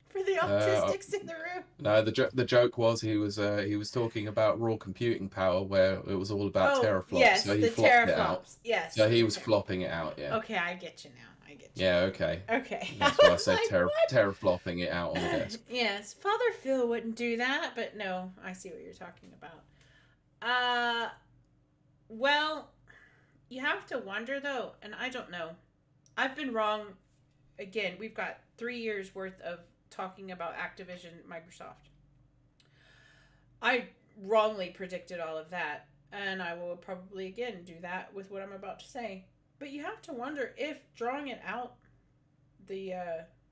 for the autistics in the room? No, the joke was he was talking about raw computing power, where it was all about teraflops. Yes, so he the flopped it out. teraflops. Yes. So he was flopping it out. Yeah. Okay, I get you now. Yeah. Okay. Okay. That's why I said teraflopping it out on the desk. Yes, Father Phil wouldn't do that, but no, I see what you're talking about. Well, have to wonder though, and I don't know. I've been wrong. Again, we've got 3 years worth of talking about Activision, Microsoft. I wrongly predicted all of that, and I will probably again do that with what I'm about to say. But you have to wonder if drawing it out, the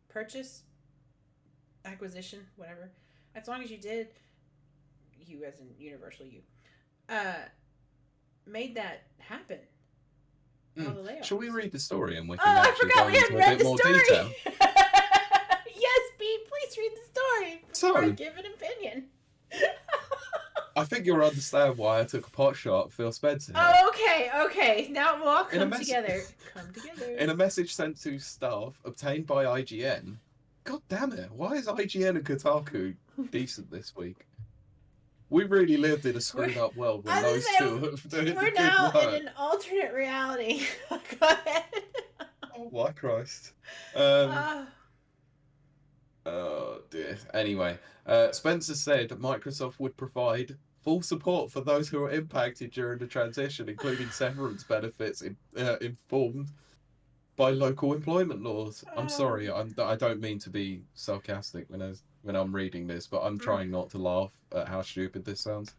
purchase, acquisition, whatever, as long as you did, you as in Universal you, uh, made that happen. All the layoffs. Shall we read the story and we Oh, can I actually forgot go we into hadn't a read bit the more story. detail? Yes, B, please read the story before I So, give an opinion. I think you'll understand why I took a pot shot at Phil Spencer here. Oh, okay. Now we'll all In a come together. Come together. In a message sent to staff obtained by IGN. God damn it, why is IGN and Kotaku decent this week? We really lived in a screwed up world when those two are doing We're the now good work. in an alternate reality. Go ahead. Oh my Christ. Uh, Oh dear. Anyway, Spencer said Microsoft would provide full support for those who are impacted during the transition, including severance benefits informed by local employment laws. I'm sorry, I don't mean to be sarcastic when I'm reading this, but I'm trying not to laugh at how stupid this sounds.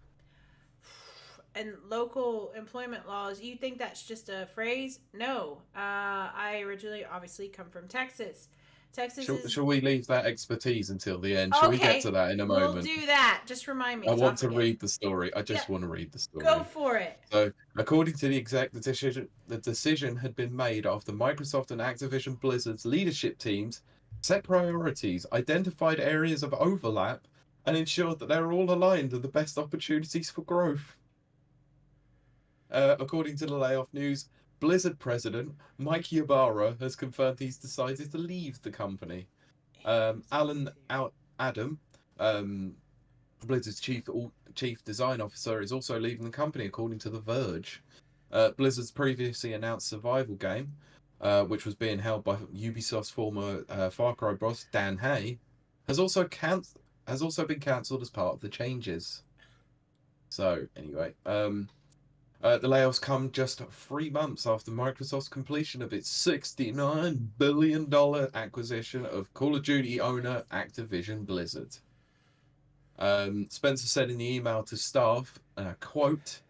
And local employment laws, you think that's just a phrase? No. I originally obviously come from Texas. Texas is Shall we leave that expertise until the end? Shall we get to that in a moment? We'll do that. Just remind me. I want to read the story. I just want to read the story. Go for it. So, according to the exec, the decision had been made after Microsoft and Activision Blizzard's leadership teams set priorities, identified areas of overlap, and ensured that they're all aligned with the best opportunities for growth. According to the layoff news, Blizzard president Mike Ybarra has confirmed he's decided to leave the company. Adam, Blizzard's chief design officer, is also leaving the company, according to The Verge. Blizzard's previously announced survival game, which was being held by Ubisoft's former Far Cry boss Dan Hay, has also been cancelled as part of the changes. So anyway, the layoffs come just 3 months after Microsoft's completion of its $69 billion acquisition of Call of Duty owner Activision Blizzard. Spencer said in the email to staff, quote,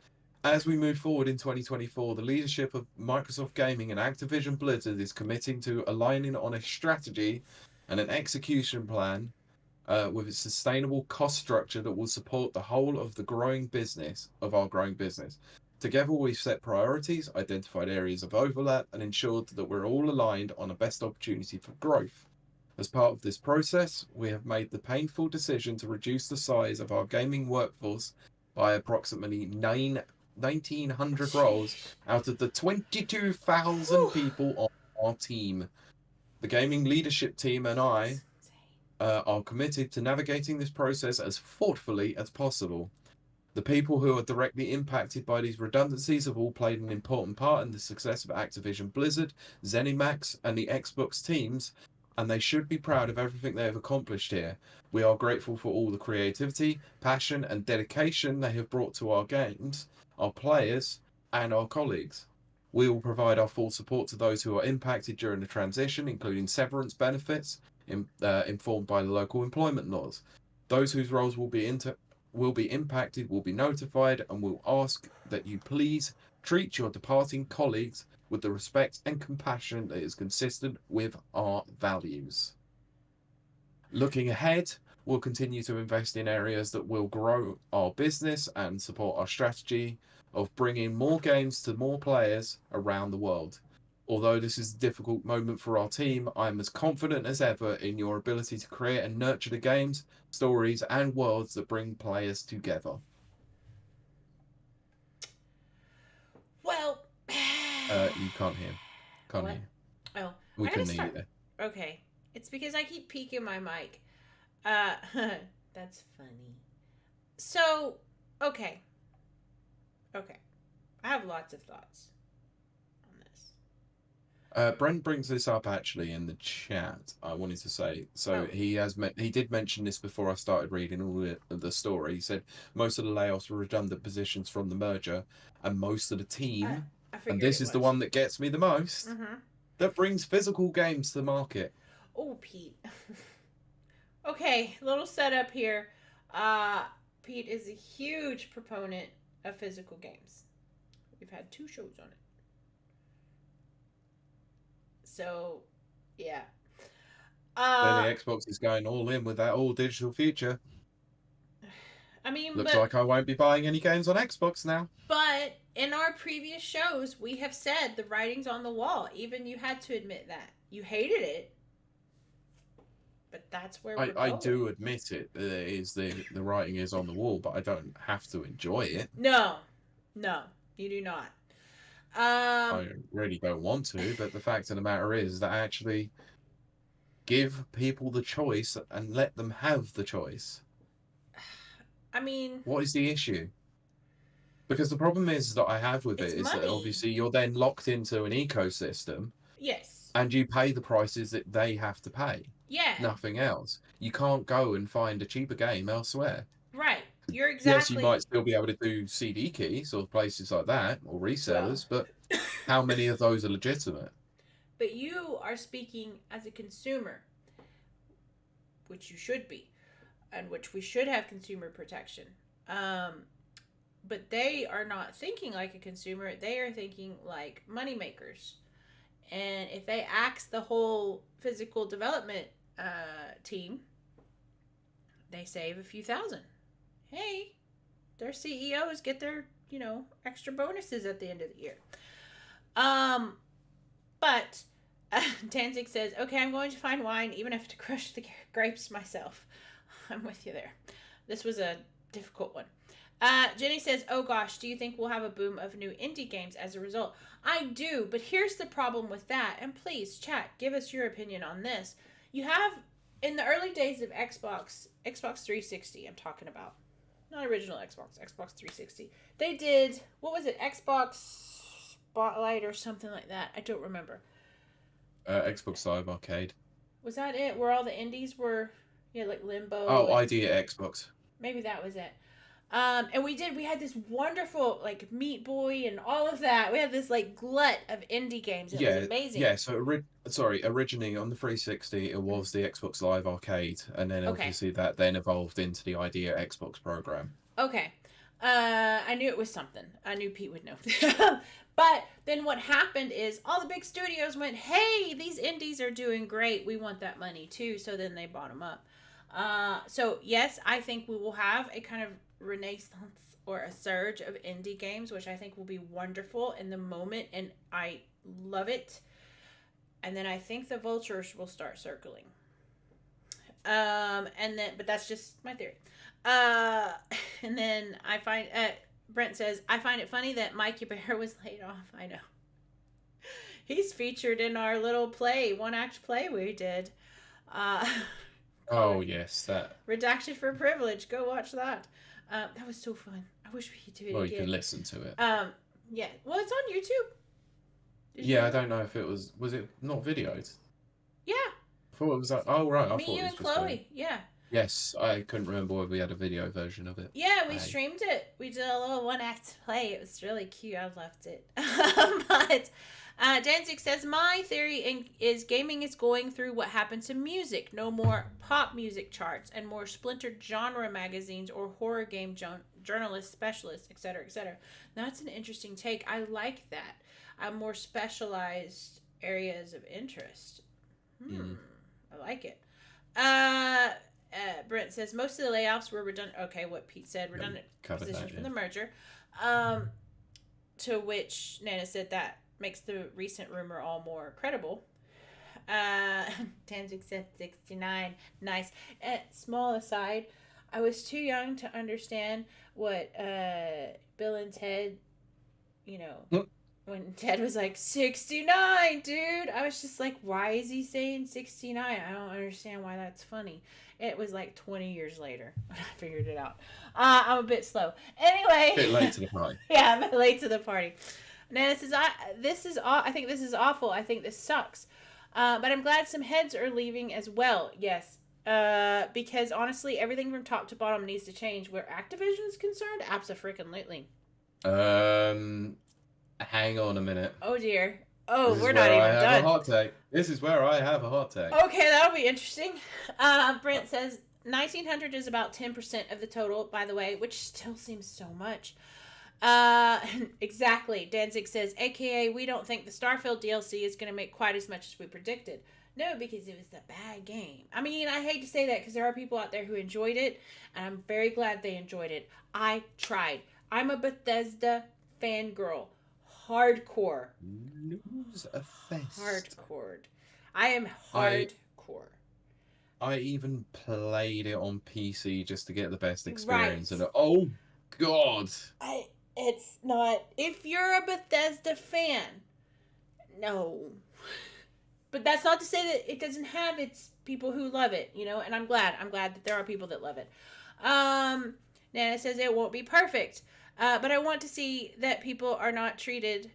"As we move forward in 2024, the leadership of Microsoft Gaming and Activision Blizzard is committing to aligning on a strategy and an execution plan with a sustainable cost structure that will support the whole of our growing business. Together, we've set priorities, identified areas of overlap, and ensured that we're all aligned on a best opportunity for growth. As part of this process, we have made the painful decision to reduce the size of our gaming workforce by approximately 1,900 roles out of the 22,000 people on our team. The gaming leadership team and I are committed to navigating this process as thoughtfully as possible. The people who are directly impacted by these redundancies have all played an important part in the success of Activision Blizzard, ZeniMax, and the Xbox teams, and they should be proud of everything they have accomplished here. We are grateful for all the creativity, passion, and dedication they have brought to our games, our players, and our colleagues. We will provide our full support to those who are impacted during the transition, including severance benefits informed by the local employment laws. Those whose roles will be impacted will be notified, and will ask that you please treat your departing colleagues with the respect and compassion that is consistent with our values. Looking ahead, we'll continue to invest in areas that will grow our business and support our strategy of bringing more games to more players around the world. Although this is a difficult moment for our team, I'm as confident as ever in your ability to create and nurture the games, stories, and worlds that bring players together." Well, you can't hear. Can't hear. Oh, we couldn't hear you there. Okay, it's because I keep peeking my mic. That's funny. So, okay. I have lots of thoughts on this. Brent brings this up actually in the chat. I wanted to say, so he did mention this before I started reading all the story. He said most of the layoffs were redundant positions from the merger, and most of the team I And figured this it is the was. one that gets me the most. Mm-hmm. That brings physical games to the market. Oh, Pete. Okay, little setup here. Uh, Pete is a huge proponent of physical games. We've had 2 shows on it. So, yeah. Clearly, Uh, Xbox is going all in with that all digital future. I mean, Looks like I won't be buying any games on Xbox now. but in our previous shows, we have said the writing's on the wall. Even you had to admit that. You hated it, but that's where we're I going. do admit it. Is the writing is on the wall, but I don't have to enjoy it. No, no, you do not. I really don't want to, but the fact of the matter is that I actually give people the choice and let them have the choice. I mean, What is the issue? Because the problem is that I have with it's it is that money. obviously you're then locked into an ecosystem Yes. and you pay the prices that they have to pay. Yeah. Nothing else. You can't go and find a cheaper game elsewhere. Right. You're Yes, you exactly. might still be able to do CD keys or places like that or Well, resellers, but how many of those are legitimate? but you are speaking as a consumer, which you should be, and which we should have consumer protection. Um, but they are not thinking like a consumer. They are thinking like moneymakers. And if they axe the whole physical development team, they save a few thousand. Hey, their CEOs get their, extra bonuses at the end of the year. Um, but Danzig says, okay, I'm going to find wine, even if to crush the grapes myself. I'm with you there. This was a difficult one. Jenny says, oh gosh, do you think we'll have a boom of new indie games as a result? I do, but here's the problem with that. And please, chat, give us your opinion on this. You have, in the early days of Xbox 360, I'm talking about. Not original Xbox 360. They did, what was it, Xbox Spotlight or something like that. I don't remember. Xbox Live Arcade. Was that it? Where all the indies were, like Limbo? Oh, Idea Xbox. Maybe that was it. And we had this wonderful, like, Meat Boy and all of that. We had this, like, glut of indie games. It was amazing. Yeah, so, originally on the 360, it was the Xbox Live Arcade, and then obviously that then evolved into the Idea Xbox program. Okay. I knew it was something. I knew Pete would know. But then what happened is all the big studios went, hey, these indies are doing great. We want that money, too. So then they bought them up. So, yes, I think we will have a kind of renaissance or a surge of indie games, which I think will be wonderful in the moment, and I love it. And then I think the vultures will start circling. But that's just my theory. And then I find, Brent says, I find it funny that Mikey Bear was laid off. I know. He's featured in our little one-act play we did. Oh, yes, that. Redacted for Privilege. Go watch that. That was so fun. I wish we could do it again. Well, you can listen to it. Yeah. Well, it's on YouTube. Yeah, I don't know if it was it not videoed? Yeah. I thought it was like, oh, right. Me, you, and Chloe. Yeah. Yes, I couldn't remember whether we had a video version of it. Yeah, we streamed it. We did a little one-act play. It was really cute. I loved it. But Danzig says, my theory is gaming is going through what happened to music. No more pop music charts and more splintered genre magazines or horror game journalists, specialists, etc., etc. That's an interesting take. I like that. More specialized areas of interest. I like it. Brent says, most of the layoffs were redundant. Okay, what Pete said, redundant positions from the merger. To which Nana said that makes the recent rumor all more credible. Tangic said 69. Nice. Small aside, I was too young to understand what Bill and Ted, when Ted was like, 69, dude. I was just like, why is he saying 69? I don't understand why that's funny. It was like 20 years later when I figured it out. I'm a bit slow. Anyway. A bit late to the party. Yeah, a bit late to the party. Nana says, I think this is awful. I think this sucks. But I'm glad some heads are leaving as well. Yes. Because honestly, everything from top to bottom needs to change. Where Activision is concerned, abso-freaking-lutely. Hang on a minute. Oh dear. Oh, This is we're not where I even have done. a hot take. This is where I have a hot take. Okay, that'll be interesting. Brent says 1900 is about 10% of the total, by the way, which still seems so much. Exactly. Danzig says, AKA, we don't think the Starfield DLC is going to make quite as much as we predicted. No, because it was a bad game. I mean, I hate to say that because there are people out there who enjoyed it, and I'm very glad they enjoyed it. I tried. I'm a Bethesda fangirl. Hardcore. Lose a fest. Hardcore. I am hardcore. I even played it on PC just to get the best experience. Right. And oh, God. It's not. If you're a Bethesda fan, no. But that's not to say that it doesn't have its people who love it, you know, and I'm glad that there are people that love it. Nana says it won't be perfect, but I want to see that people are not treated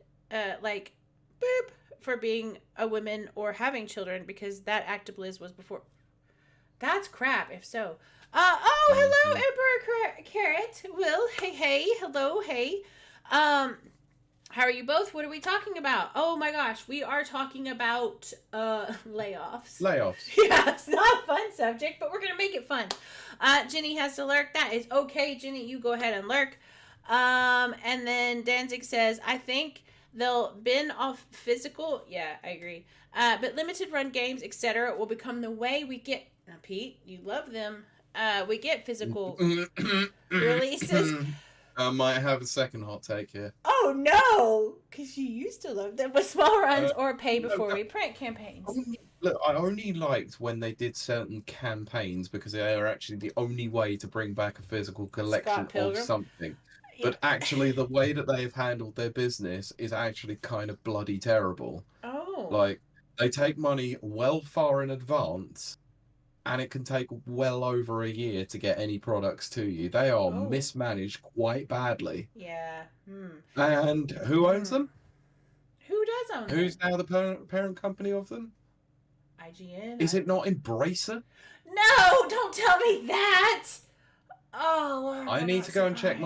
like boop for being a woman or having children, because that act of Bliss was before. That's crap, if so. Hello, Emperor Carrot. Will, hey, hello, hey. How are you both? What are we talking about? Oh my gosh, we are talking about layoffs. Yeah, it's not a fun subject, but we're gonna make it fun. Jenny has to lurk. That is okay, Jenny. You go ahead and lurk. And then Danzig says, I think they'll bin off physical. Yeah, I agree. But limited run games, etc., will become the way we get. Now, Pete, you love them. We get physical releases. I might have a second hot take here. Oh no, because you used to love them with small runs or pay before we print campaigns. Look, I only liked when they did certain campaigns because they are actually the only way to bring back a physical collection of something. Yeah. But actually, the way that they've handled their business is actually kind of bloody terrible. Oh. Like, they take money well far in advance, and it can take well over a year to get any products to you. They are mismanaged quite badly. Yeah. And who owns them? Who does own them? Who's now the parent company of them? IGN. Is it not Embracer? No, don't tell me that. Oh. I need to go and check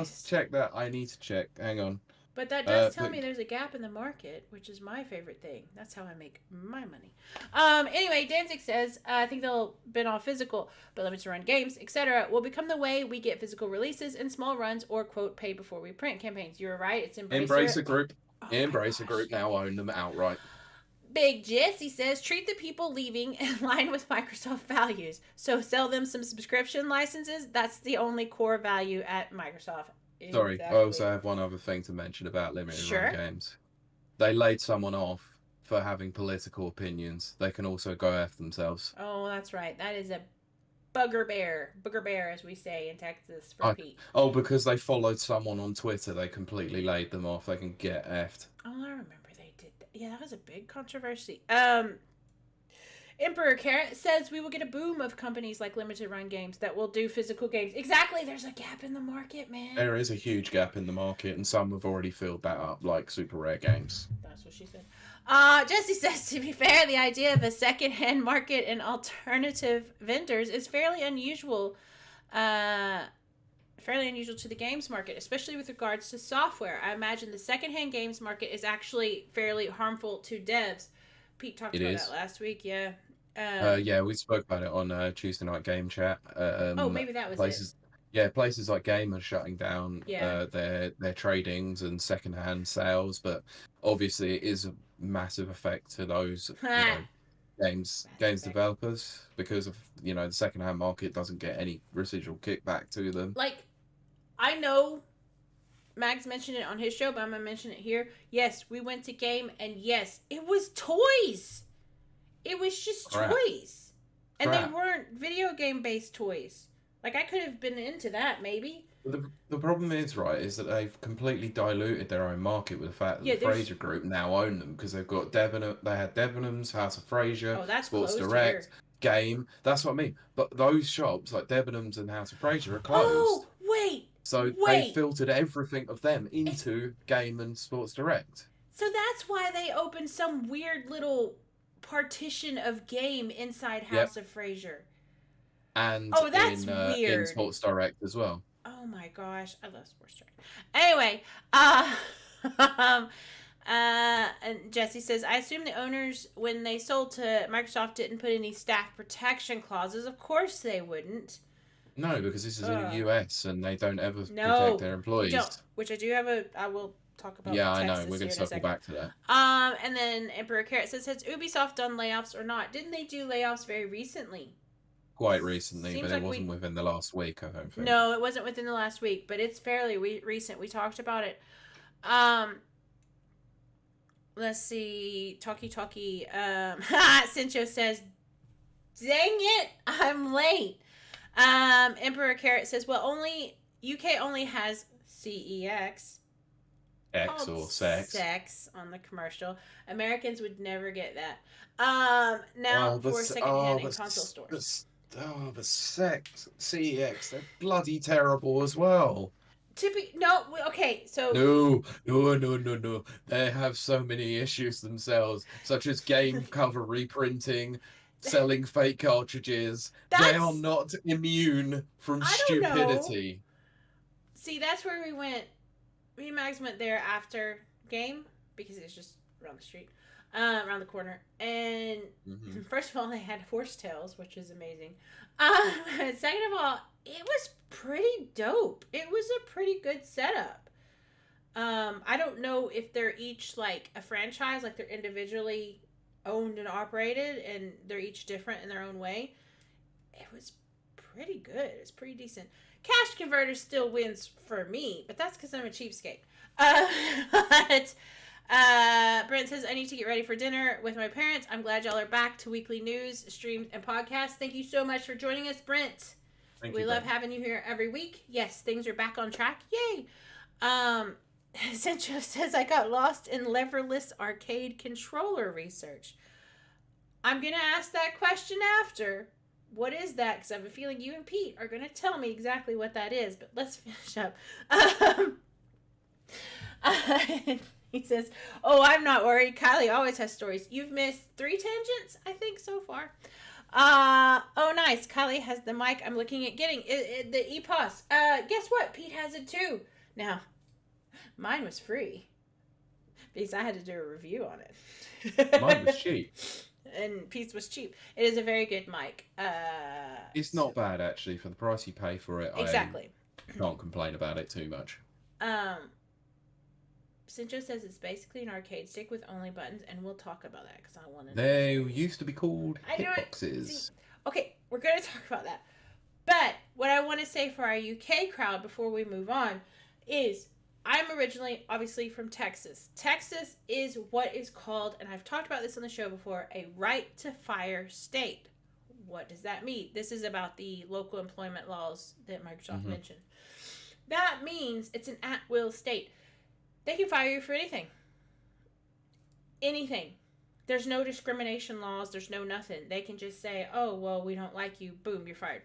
that. I need to check. Hang on. But that does tell me there's a gap in the market, which is my favorite thing. That's how I make my money. Anyway, Danzig says, I think they'll bin off physical, but limited run games, etc., will become the way we get physical releases and small runs or, quote, pay before we print campaigns. You're right. It's Embracer Group. Embracer Group now own them outright. Big Jesse says, treat the people leaving in line with Microsoft values. So sell them some subscription licenses. That's the only core value at Microsoft. Sorry, exactly. I also have one other thing to mention about limited run games. They laid someone off for having political opinions. They can also go F themselves. Oh, that's right. That is a booger bear, as we say in Texas for Pete. Oh, because they followed someone on Twitter, they completely laid them off. They can get effed. Oh, I remember they did that. Yeah, that was a big controversy. Emperor Carrot says we will get a boom of companies like limited run games that will do physical games. Exactly, there's a gap in the market, man. There is a huge gap in the market, and some have already filled that up, like super rare games. That's what she said. Jesse says, to be fair, the idea of a second-hand market and alternative vendors is fairly unusual to the games market, especially with regards to software. I imagine the second-hand games market is actually fairly harmful to devs. Pete talked about that last week, yeah. Yeah, we spoke about it on Tuesday Night Game Chat. Maybe that was it. Yeah, places like Game are shutting down their tradings and second-hand sales, but obviously it is a massive effect to those games developers because of the second-hand market doesn't get any residual kickback to them. Like, I know Mags mentioned it on his show, but I'm gonna mention it here. Yes, we went to Game, and yes, it was toys. It was just toys. And they weren't video game based toys. Like, I could have been into that, maybe. The problem is that they've completely diluted their own market with the fact that the Fraser Group now own them because they've got they had Debenhams, House of Fraser, Sports Direct, Game. That's what I mean. But those shops like Debenhams and House of Fraser are closed. Oh, wait. So they filtered everything of them into Game and Sports Direct. So that's why they opened some weird little partition of Game inside House of Fraser. And that's weird. In Sports Direct as well. Oh my gosh, I love Sports Direct. Anyway, And Jesse says, I assume the owners, when they sold to Microsoft, didn't put any staff protection clauses. Of course they wouldn't. No, because this is in the Ugh. US and they don't ever protect No, their they don't. employees. Which I will talk about Yeah, I know. We're Texas going here to in a circle second. back to that. And then Emperor Carrot says, has Ubisoft done layoffs or not? Didn't they do layoffs very recently? Quite recently, Seems but like it wasn't within the last week, I don't think. No, it wasn't within the last week, but it's fairly recent. We talked about it. Let's see. Talkie. Cincho says, dang it, I'm late. Emperor Carrot says, well, UK only has CEX. X or sex. Sex on the commercial. Americans would never get that. Now for secondhand and console stores. But sex, CEX, they're bloody terrible as well. Okay, so No. They have so many issues themselves, such as game cover reprinting, selling fake cartridges. They are not immune from stupidity. See, that's where we went. Me and Mags went there after game because it's just around the street, around the corner. And first of all, they had horsetails, which is amazing. Second of all, it was pretty dope. It was a pretty good setup. I don't know if they're each like a franchise, like they're individually owned and operated, and they're each different in their own way. It was pretty good. It's pretty decent. Cash Converter still wins for me, but that's because I'm a cheapskate. But Brent says, I need to get ready for dinner with my parents. I'm glad y'all are back to weekly news, streams, and podcasts. Thank you so much for joining us, Brent. We love having you here every week. Yes, things are back on track. Yay! Central says, I got lost in leverless arcade controller research. I'm going to ask that question after. What is that? Because I have a feeling you and Pete are going to tell me exactly what that is. But let's finish up. He says, oh, I'm not worried. Kiley always has stories. You've missed 3 tangents, I think, so far. Oh, nice. Kiley has the mic I'm looking at getting. The EPOS. Guess what? Pete has it too. Now, mine was free. Because I had to do a review on it. Mine was cheap. And Pete's was cheap. It is a very good mic. It's not bad, actually, for the price you pay for it. Exactly. I can't complain about it too much. Cincho says it's basically an arcade stick with only buttons, and we'll talk about that because I want to. They used to be called hitboxes. Okay, we're going to talk about that. But what I want to say for our UK crowd before we move on is I'm originally, obviously, from Texas. Texas is what is called, and I've talked about this on the show before, a right-to-fire state. What does that mean? This is about the local employment laws that Microsoft mentioned. That means it's an at-will state. They can fire you for anything. Anything. There's no discrimination laws. There's no nothing. They can just say, oh, well, we don't like you. Boom, you're fired.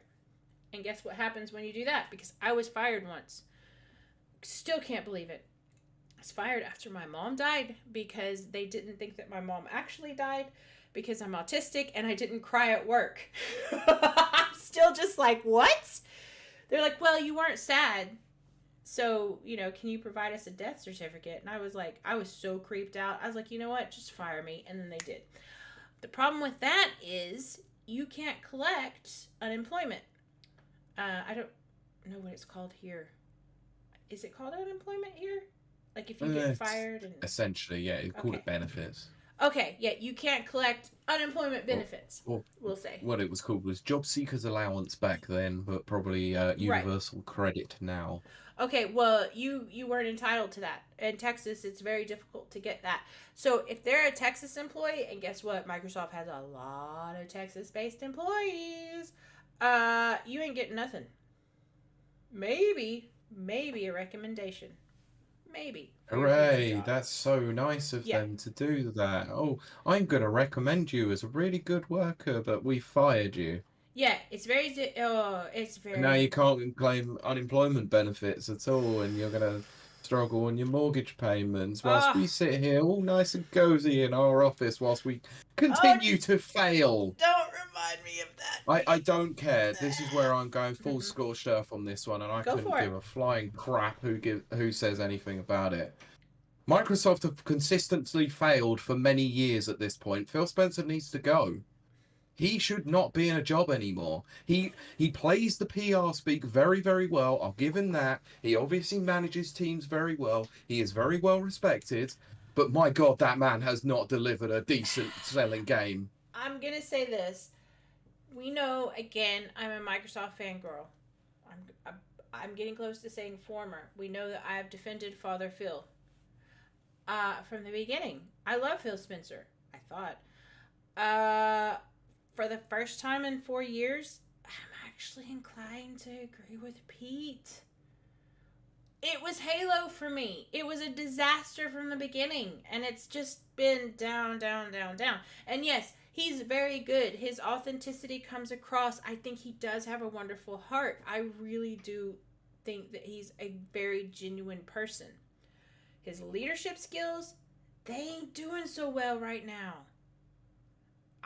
And guess what happens when you do that? Because I was fired once. Still can't believe it. I was fired after my mom died because they didn't think that my mom actually died because I'm autistic and I didn't cry at work. I'm still just like, what? They're like, well, you weren't sad. So, can you provide us a death certificate? And I was like, I was so creeped out. I was like, you know what? Just fire me. And then they did. The problem with that is you can't collect unemployment. I don't know what it's called here. Is it called unemployment here? Like if you get fired? And... Essentially, yeah. You call it benefits. Okay, yeah. You can't collect unemployment benefits, we'll say. What it was called was job seekers allowance back then, but probably universal credit now. Okay, well, you weren't entitled to that. In Texas, it's very difficult to get that. So if they're a Texas employee, and guess what? Microsoft has a lot of Texas-based employees. You ain't getting nothing. Maybe a recommendation. Maybe. Hooray, that's so nice of them to do that. Oh, I'm going to recommend you as a really good worker, but we fired you. Yeah, it's very... Now you can't claim unemployment benefits at all, and you're going to struggle on your mortgage payments whilst we sit here all nice and cozy in our office whilst we continue to fail. Don't remind me of that. I don't care. This is where I'm going full scorched earth on this one, and I couldn't give a flying crap who says anything about it. Microsoft have consistently failed for many years at this point. Phil Spencer needs to go. He should not be in a job anymore. He plays the PR speak very, very well. I'll give him that. He obviously manages teams very well. He is very well respected. But my God, that man has not delivered a decent selling game. I'm gonna say this. We know again. I'm a Microsoft fangirl. I'm getting close to saying former. We know that I have defended Father Phil. From the beginning, I love Phil Spencer. I thought. For the first time in 4 years, I'm actually inclined to agree with Pete. It was Halo for me. It was a disaster from the beginning, and it's just been down, down, down, down. And yes, he's very good. His authenticity comes across. I think he does have a wonderful heart. I really do think that he's a very genuine person. His leadership skills, they ain't doing so well right now.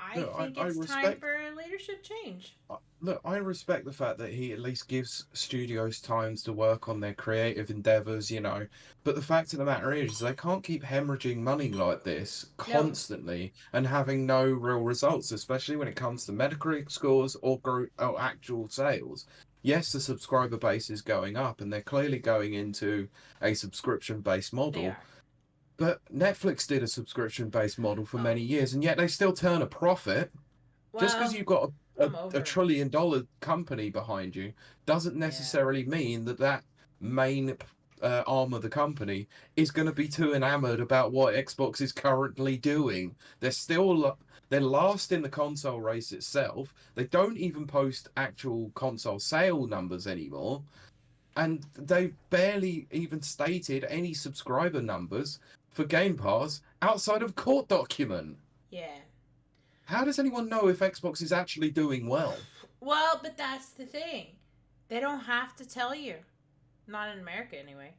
I think it's time for a leadership change. Look, I respect the fact that he at least gives studios times to work on their creative endeavors, you know. But the fact of the matter is, they can't keep hemorrhaging money like this constantly and having no real results, especially when it comes to Metacritic scores or actual sales. Yes, the subscriber base is going up, and they're clearly going into a subscription-based model. But Netflix did a subscription-based model for many years, and yet they still turn a profit. Well, just because you've got a $1 trillion company behind you doesn't necessarily mean that that main arm of the company is going to be too enamored about what Xbox is currently doing. They're last in the console race itself. They don't even post actual console sale numbers anymore. And they've barely even stated any subscriber numbers for Game Pass outside of court document. Yeah. How does anyone know if Xbox is actually doing well? Well, but that's the thing. They don't have to tell you. Not in America, anyway.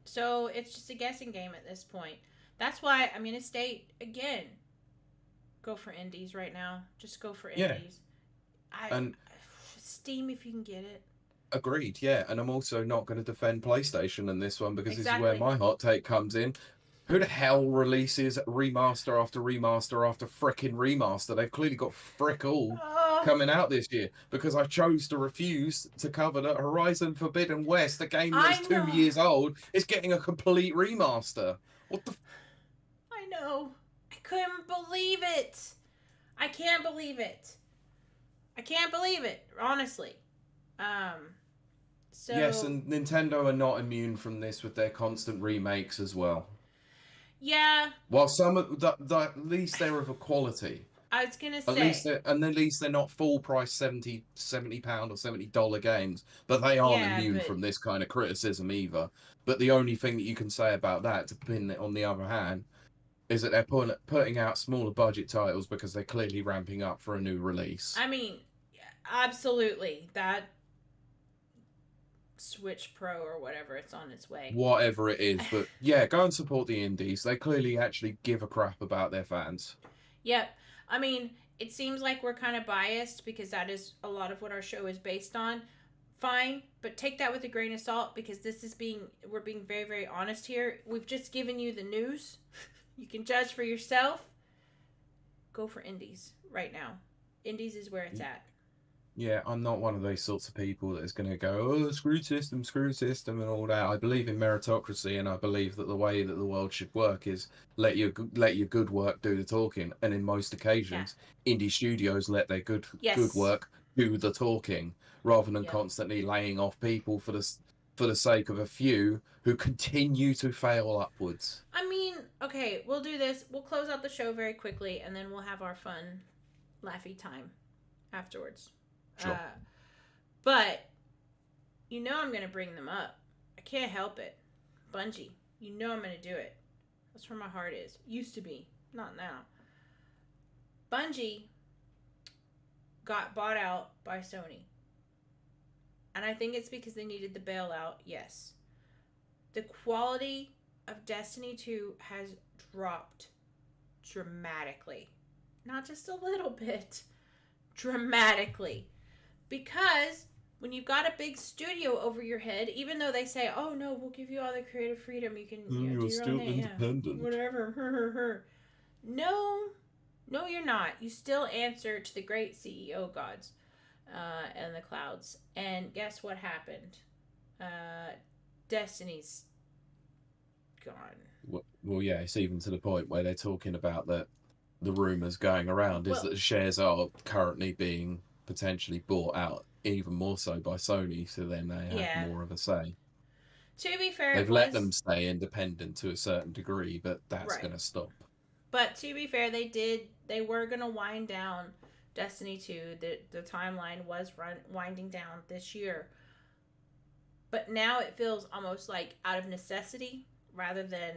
So it's just a guessing game at this point. That's why I'm going to state, again, go for indies right now. Just go for indies. And Steam if you can get it. Agreed, yeah. And I'm also not going to defend PlayStation in this one because this is where my hot take comes in. Who the hell releases remaster after remaster after frickin' remaster? They've clearly got frick all coming out this year because I chose to refuse to cover that Horizon Forbidden West, the game that's 2 years old, is getting a complete remaster. What the... I know. I couldn't believe it. I can't believe it. I can't believe it, honestly. So... Yes, and Nintendo are not immune from this with their constant remakes as well. Yeah. Well, some of at least they're of a quality. I was gonna say. At least they're not full price £70 or $70 games, but they aren't immune from this kind of criticism either. But the only thing that you can say about that, to pin it on the other hand, is that they're putting out smaller budget titles because they're clearly ramping up for a new release. I mean, absolutely. That Switch Pro or whatever, it's on its way. Whatever it is, but yeah, go and support the indies. They clearly actually give a crap about their fans. Yep. I mean, it seems like we're kind of biased because that is a lot of what our show is based on. Fine, but take that with a grain of salt because we're being very, very honest here. We've just given you the news. You can judge for yourself. Go for indies right now. Indies is where it's at. Yeah, I'm not one of those sorts of people that is going to go, oh, screw system, and all that. I believe in meritocracy, and I believe that the way that the world should work is let your good work do the talking. And in most occasions, indie studios let their good work do the talking, rather than constantly laying off people for the sake of a few who continue to fail upwards. I mean, okay, we'll do this. We'll close out the show very quickly, and then we'll have our fun, laughy time afterwards. Sure. But you know I'm going to bring them up. I can't help it. Bungie. You know I'm going to do it. That's where my heart is. Used to be. Not now. Bungie got bought out by Sony. And I think it's because they needed the bailout. Yes. The quality of Destiny 2 has dropped dramatically. Not just a little bit. Dramatically. Because when you've got a big studio over your head, even though they say, "Oh no, we'll give you all the creative freedom. You can, do You're your own still thing, yeah, independent. whatever." No, no, you're not. You still answer to the great CEO gods, and the clouds. And guess what happened? Uh, Destiny's gone. Well, yeah, it's even to the point where they're talking about that the rumors going around is Well, that the shares are currently being potentially bought out even more so by Sony, so then they have yeah. more of a say. To be fair, They've it let was them stay independent to a certain degree, but that's right. going to stop. But to be fair, they did. They were gonna wind down Destiny 2. The timeline was winding down this year. But now it feels almost like out of necessity rather than,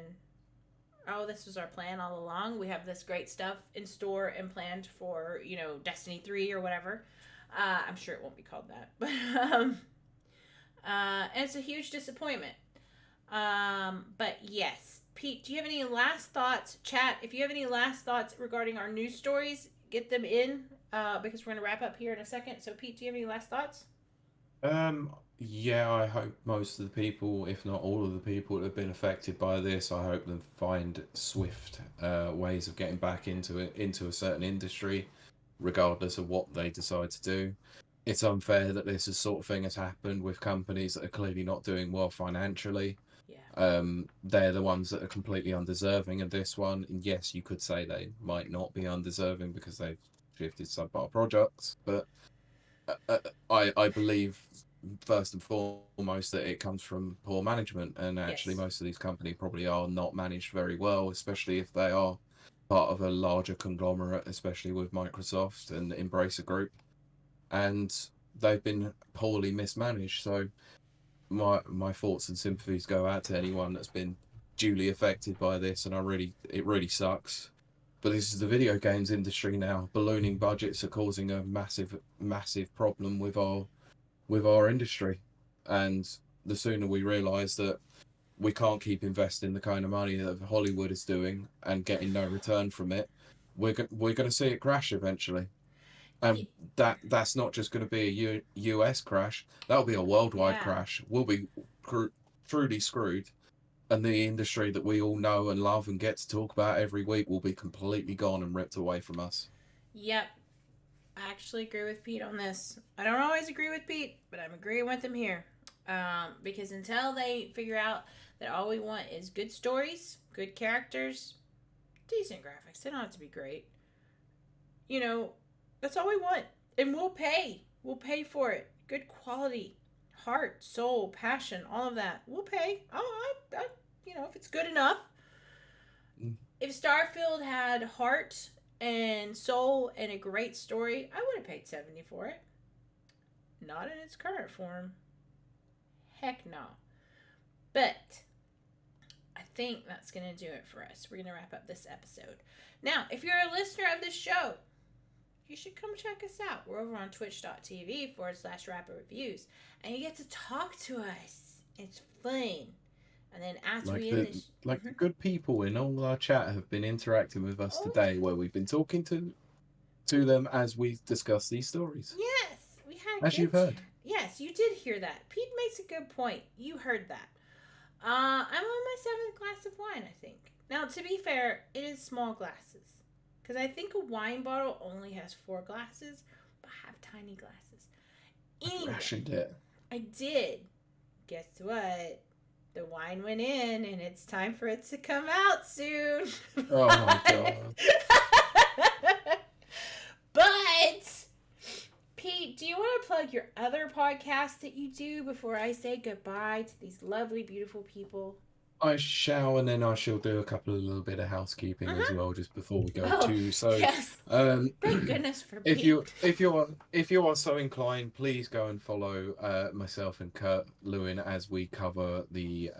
oh, this was our plan all along. We have this great stuff in store and planned for, Destiny 3 or whatever. I'm sure it won't be called that. But and it's a huge disappointment. But yes. Pete, do you have any last thoughts? Chat, if you have any last thoughts regarding our news stories, get them in, because we're going to wrap up here in a second. So, Pete, do you have any last thoughts? Yeah, I hope most of the people, if not all of the people that have been affected by this, I hope them find swift ways of getting back into a certain industry, regardless of what they decide to do. It's unfair that this sort of thing has happened with companies that are clearly not doing well financially. Yeah. They're the ones that are completely undeserving of this one. And yes, you could say they might not be undeserving because they've shifted subpar projects, but I believe first and foremost that it comes from poor management, and actually Yes. most of these companies probably are not managed very well, especially if they are part of a larger conglomerate, especially with Microsoft and Embracer Group, and they've been poorly mismanaged. So my thoughts and sympathies go out to anyone that's been duly affected by this, and it really sucks. But this is the video games industry now. Ballooning budgets are causing a massive problem with our industry, and the sooner we realise that we can't keep investing the kind of money that Hollywood is doing and getting no return from it, we're going to see it crash eventually. And that's not just going to be a US crash. That'll be a worldwide Yeah. crash. We'll be truly screwed, and the industry that we all know and love and get to talk about every week will be completely gone and ripped away from us. Yep. I actually agree with Pete on this. I don't always agree with Pete, but I'm agreeing with him here. Because until they figure out that all we want is good stories, good characters, decent graphics, they don't have to be great. You know, that's all we want. And we'll pay. We'll pay for it. Good quality, heart, soul, passion, all of that. We'll pay. If it's good enough. Mm. If Starfield had heart and soul and a great story, I would have paid 70 for it. Not in its current form. Heck no. But I think that's going to do it for us. We're going to wrap up this episode. Now, if you're a listener of this show, you should come check us out. We're over on twitch.tv/rapid reviews. And you get to talk to us. It's fun. And then after the good people in all our chat have been interacting with us today, where we've been talking to them as we discuss these stories. Yes, we had as you've heard. Yes, you did hear that. Pete makes a good point. You heard that. I'm on my 7th glass of wine, I think. Now, to be fair, it is small glasses. Because I think a wine bottle only has 4 glasses, but I have tiny glasses. Anyway, I rationed it. I did. Guess what? The wine went in, and it's time for it to come out soon. Oh my god. But, Pete, do you want to plug your other podcast that you do before I say goodbye to these lovely, beautiful people? I shall, and then I shall do a couple of little bit of housekeeping as well, just before we go too. So, yes. Thank goodness for Pete. If you are so inclined, please go and follow myself and Kurt Lewin as we cover the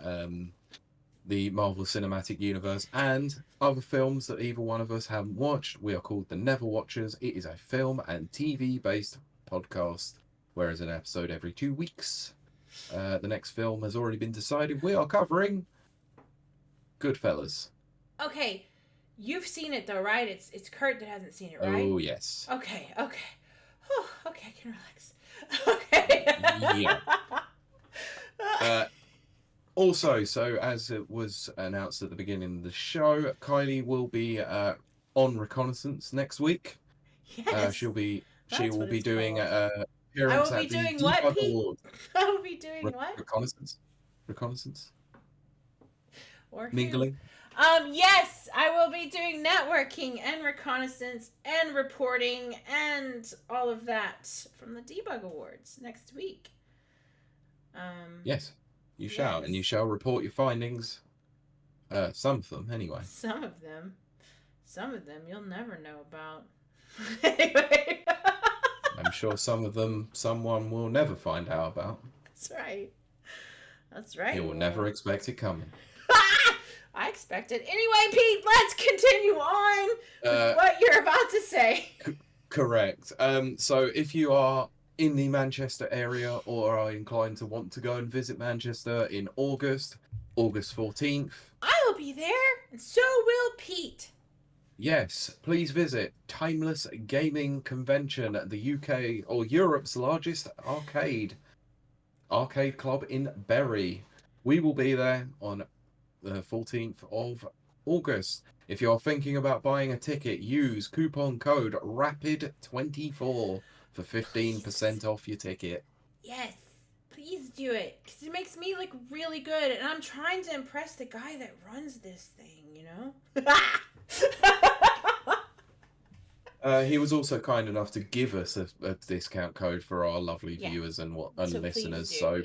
Marvel Cinematic Universe and other films that either one of us haven't watched. We are called The Never Watchers. It is a film and TV based podcast, whereas an episode every 2 weeks. The next film has already been decided. We are covering Goodfellas. Okay, you've seen it though, right? It's Kurt that hasn't seen it, right? Oh yes. Okay. Okay, I can relax. Okay. Yeah. Also, so as it was announced at the beginning of the show, Kylie will be on reconnaissance next week. Yes, She that's will what be it's doing called. I appearance will be at the doing what, Debug Pete? Awards. I will be doing what? Reconnaissance, reconnaissance, Or who? mingling. Yes, I will be doing networking and reconnaissance and reporting and all of that from the Debug Awards next week. Yes, you shall, Yes. and you shall report your findings. Some of them, anyway. Some of them you'll never know about. Anyway. I'm sure some of them someone will never find out about. That's right. That's right. He will never expect it coming. I expect it. Anyway, Pete, let's continue on with what you're about to say. Correct. So if you are in the Manchester area or are inclined to want to go and visit Manchester in August 14th, I will be there, and so will Pete. yes, please visit Timeless Gaming Convention at the UK or Europe's largest arcade club in Bury. We will be there on the 14th of August. If you're thinking about buying a ticket, use coupon code RAPID24 for 15% off your ticket. Yes, please do it, because it makes me look really good, and I'm trying to impress the guy that runs this thing, you know? He was also kind enough to give us a discount code for our lovely viewers and So listeners. please do, So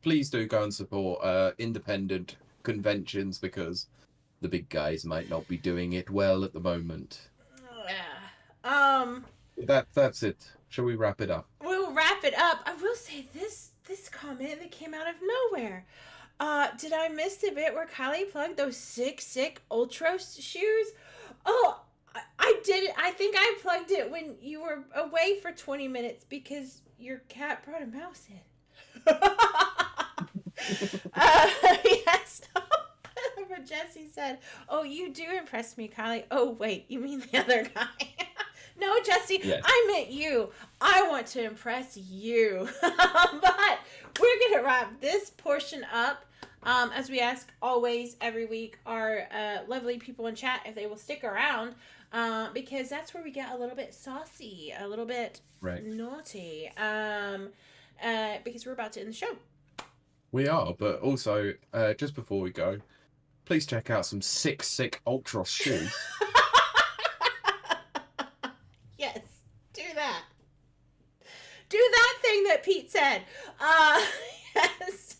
please do go and support independent conventions, because the big guys might not be doing it well at the moment. That's it. Shall we wrap it up? We'll wrap it up. I will say this comment that came out of nowhere. Did I miss the bit where Kylie plugged those sick Ultra shoes? Oh, I did it. I think I plugged it when you were away for 20 minutes because your cat brought a mouse in. Yes. But Jesse said, "Oh, you do impress me, Kylie." Oh, wait, you mean the other guy? No, Jesse, yes. I meant you. I want to impress you. But we're going to wrap this portion up. As we ask always every week our lovely people in chat if they will stick around, because that's where we get a little bit saucy, a little bit naughty, because we're about to end the show. We are, but also, just before we go, please check out some sick Ultra shoes. Yes, do that. Do that thing that Pete said. Yes.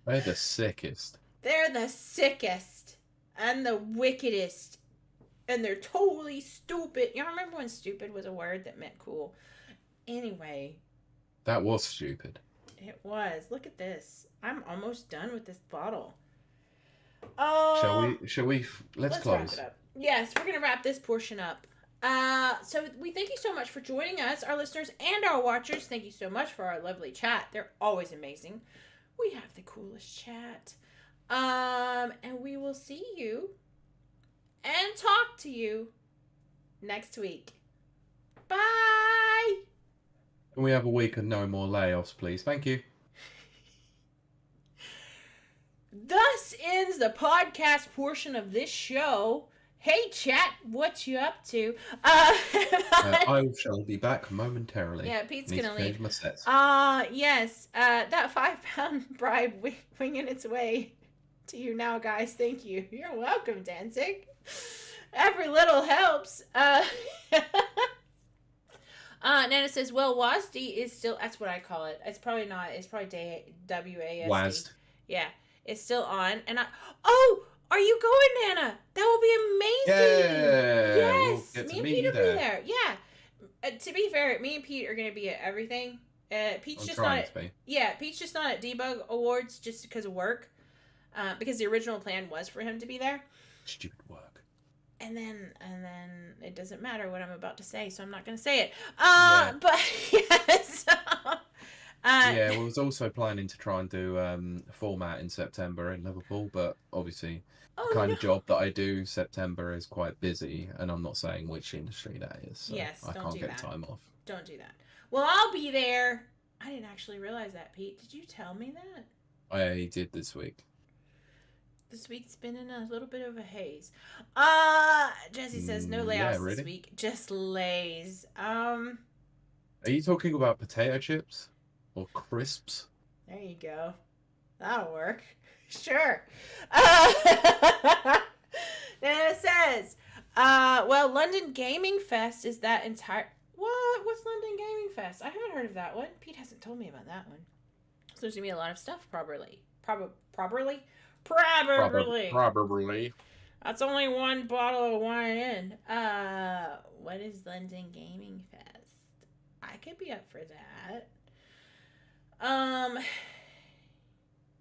They're the sickest. They're the sickest and the wickedest. And they're totally stupid. You remember when stupid was a word that meant cool? Anyway. That was stupid. It was. Look at this. I'm almost done with this bottle. Shall we? Let's close. Wrap it up. Yes, we're going to wrap this portion up. So we thank you so much for joining us, our listeners and our watchers. Thank you so much for our lovely chat. They're always amazing. We have the coolest chat. And we will see you and talk to you next week. Bye! Can we have a week of no more layoffs, please? Thank you. Thus ends the podcast portion of this show. Hey, chat, what you up to? I shall be back momentarily. Yeah, Pete's gonna leave. My sets. Yes, that 5-pound bribe winging its way to you now, guys. Thank you. You're welcome, Danzig. Every little helps. Nana says, well, WASD is still, that's what I call it. It's probably not. It's probably WASD. WASD. Yeah, it's still on. And are you going, Nana? That will be amazing. Yeah. Yes. We'll me and Pete will be there. Yeah. To be fair, me and Pete are going to be at everything. Pete's just not at, Pete's just not at Debug Awards just because of work. Because the original plan was for him to be there. Stupid work. And then it doesn't matter what I'm about to say, so I'm not going to say it. But yes. I was also planning to try and do a format in September in Liverpool, but obviously the kind of job that I do, September is quite busy, and I'm not saying which industry that is. So yes, I can't get time off. Don't do that. Well, I'll be there. I didn't actually realize that, Pete. Did you tell me that? I did this week. This week's been in a little bit of a haze. Jesse says no Yeah, layouts this really? week, just lays. Are you talking about potato chips or crisps? There you go. That'll work. Sure. Uh, then it says, well, London Gaming Fest is that entire. What? What's London Gaming Fest? I haven't heard of that one. Pete hasn't told me about that one. So there's gonna be a lot of stuff, probably. Probably. Probably. That's only one bottle of wine in. What is London Gaming Fest? I could be up for that.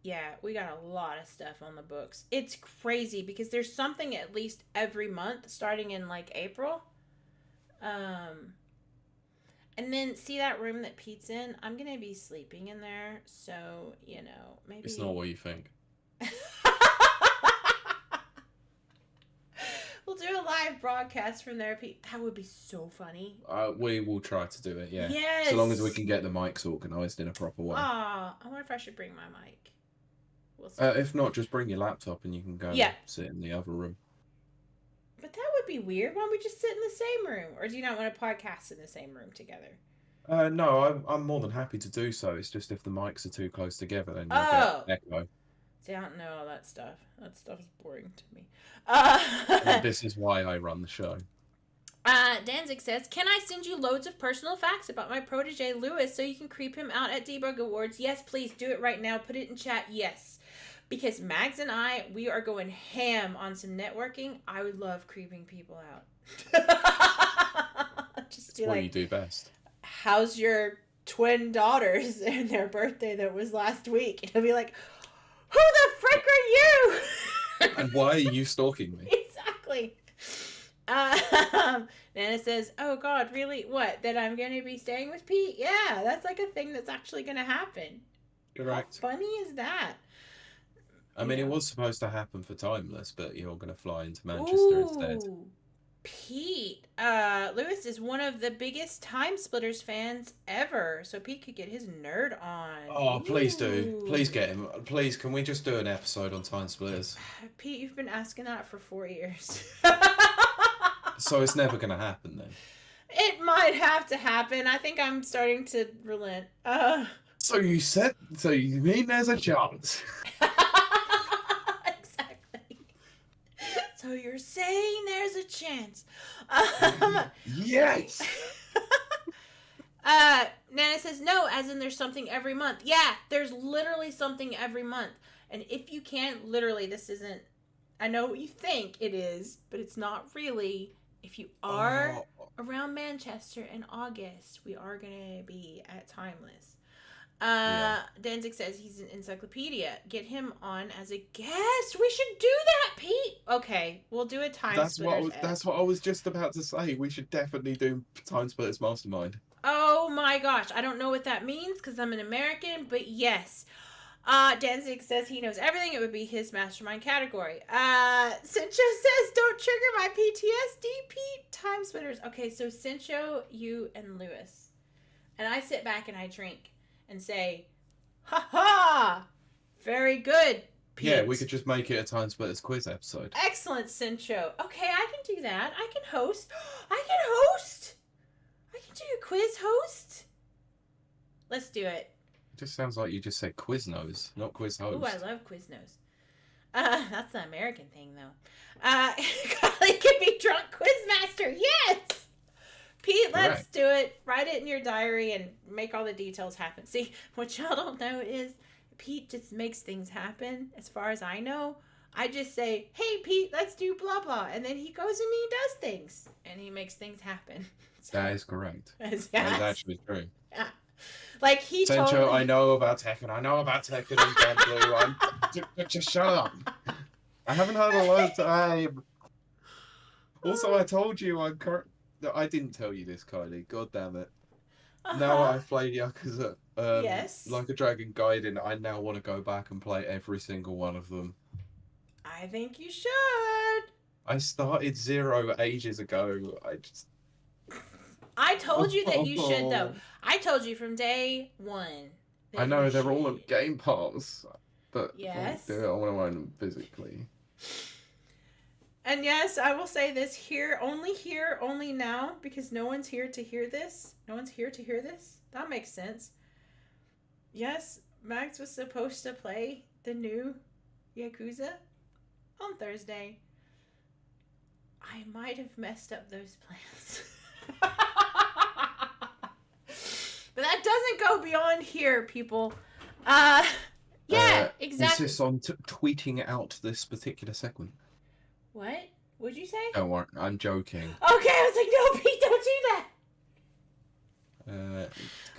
Yeah, we got a lot of stuff on the books. It's crazy because there's something at least every month starting in like April. And then see that room that Pete's in? I'm going to be sleeping in there. So, you know, maybe. It's not what you think. We'll do a live broadcast from there, Pete. That would be so funny. We will try to do it, yeah. Yes. So long as we can get the mics organised in a proper way. I wonder if I should bring my mic. We'll see. If not, just bring your laptop and you can go sit in the other room. But that would be weird. Why don't we just sit in the same room? Or do you not want to podcast in the same room together? No, I'm more than happy to do so. It's just if the mics are too close together, then you'll get echo. See, I don't know all that stuff. That stuff is boring to me. This is why I run the show. Danzig says, can I send you loads of personal facts about my protege, Lewis, so you can creep him out at Debug Awards? Yes, please. Do it right now. Put it in chat. Yes. Because Mags and I, we are going ham on some networking. I would love creeping people out. Just It's what you do best. How's your twin daughters and their birthday that was last week? And he'll be like, who the frick are you? And why are you stalking me? Exactly. Nana says, oh God, really? What? That I'm going to be staying with Pete? Yeah, that's like a thing that's actually going to happen. Correct. How funny is that? I mean, it was supposed to happen for Timeless, but you're going to fly into Manchester instead. Pete, Lewis is one of the biggest Time Splitters fans ever, so Pete could get his nerd on. Oh, please do. Please get him. Please, can we just do an episode on Time Splitters? Pete, you've been asking that for 4 years. So it's never going to happen then? It might have to happen. I think I'm starting to relent. So you mean there's a chance? So you're saying there's a chance. Yes! Nana says, no, as in there's something every month. Yeah, there's literally something every month. And if you can't, literally, this isn't, I know what you think it is, but it's not really. If you are around Manchester in August, we are going to be at Timeless. Danzig says he's an encyclopedia. Get him on as a guest. We should do that, Pete. Okay, we'll do a Time Splitters. That's what I was just about to say. We should definitely do Time Splitters Mastermind. Oh my gosh, I don't know what that means because I'm an American, but yes. Danzig says he knows everything. It would be his mastermind category. Cincho says, don't trigger my PTSD, Pete. Time Splitters. Okay, so Cincho, you, and Lewis. And I sit back and I drink and say, ha ha! Very good, Pete. Yeah, we could just make it a Time Splitters quiz episode. Excellent, Cincho. Okay, I can do that. I can host. I can do a quiz host. Let's do it. It just sounds like you just said Quiznos, not quiz host. Ooh, I love Quiznos. That's the American thing, though. Kiley can be drunk quizmaster. Yes! Pete, let's do it. Write it in your diary and make all the details happen. See, what y'all don't know is Pete just makes things happen. As far as I know, I just say, hey, Pete, let's do blah, blah. And then he goes and he does things. And he makes things happen. So, that is correct. Yes. That is actually true. Yeah. Like he told me... I know about Tekken. I know about Tekken and Blue. Just shut up. I haven't had a lot of time. Also, I told you I didn't tell you this, Kylie. God damn it. Now I've played Yakuza yes. Like a Dragon Gaiden. I now want to go back and play every single one of them. I think you should. I started 0 ages ago. I told you that you should, though. I told you from day one. I know they're all on Game Pass, but yes, if I want to own them physically. And yes, I will say this here, only now, because no one's here to hear this. No one's here to hear this. That makes sense. Yes, Max was supposed to play the new Yakuza on Thursday. I might have messed up those plans. But that doesn't go beyond here, people. Yeah, exactly. Insist on tweeting out this particular segment. What? What'd you say? Don't worry, I'm joking. Okay, I was like, no, Pete, don't do that.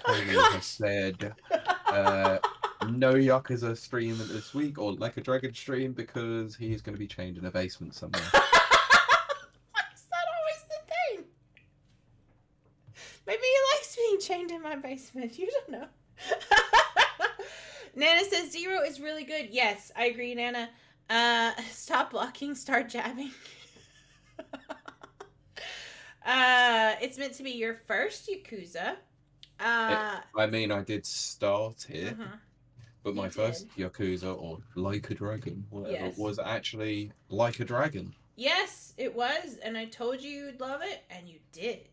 Kiley has said, no Yakuza stream this week, or like a dragon stream, because he's going to be chained in a basement somewhere. Why is that always the thing? Maybe he likes being chained in my basement. You don't know. Nana says 0 is really good. Yes, I agree, Nana. Stop blocking, start jabbing. It's meant to be your first Yakuza. I mean, I did start it, but my first Yakuza, or Like a Dragon, whatever, was actually Like a Dragon. Yes, it was, and I told you you'd love it, and you did.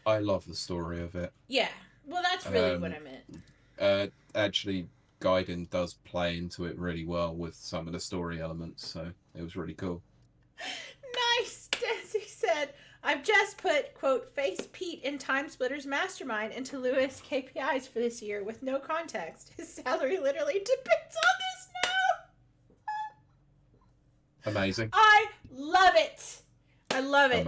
I love the story of it. Yeah, well, that's really what I meant. Actually, Gaiden does play into it really well with some of the story elements, so it was really cool. Nice, Desi said. I've just put, quote, face Pete in Time Splitters Mastermind into Lewis KPIs for this year with no context. His salary literally depends on this now. Amazing. I love it. I love it.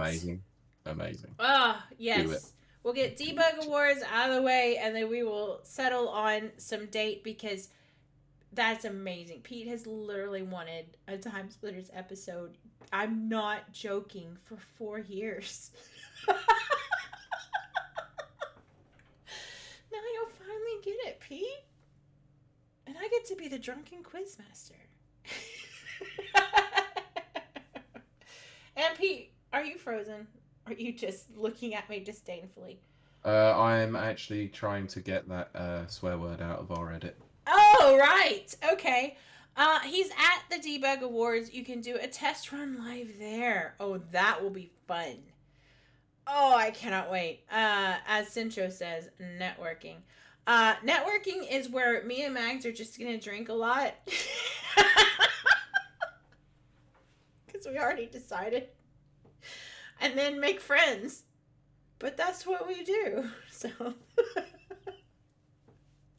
Amazing. Oh, yes. We'll get debug awards out of the way, and then we will settle on some date, because that's amazing. Pete has literally wanted a Time Splitters episode. I'm not joking, for 4 years. Now you'll finally get it, Pete. And I get to be the drunken quizmaster. And Pete, are you frozen? Or are you just looking at me disdainfully? I'm actually trying to get that swear word out of our edit. Oh, right. Okay. He's at the Debug Awards. You can do a test run live there. Oh, that will be fun. Oh, I cannot wait. As Cincho says, networking. Networking is where me and Mags are just going to drink a lot. Because we already decided. And then make friends. But that's what we do. So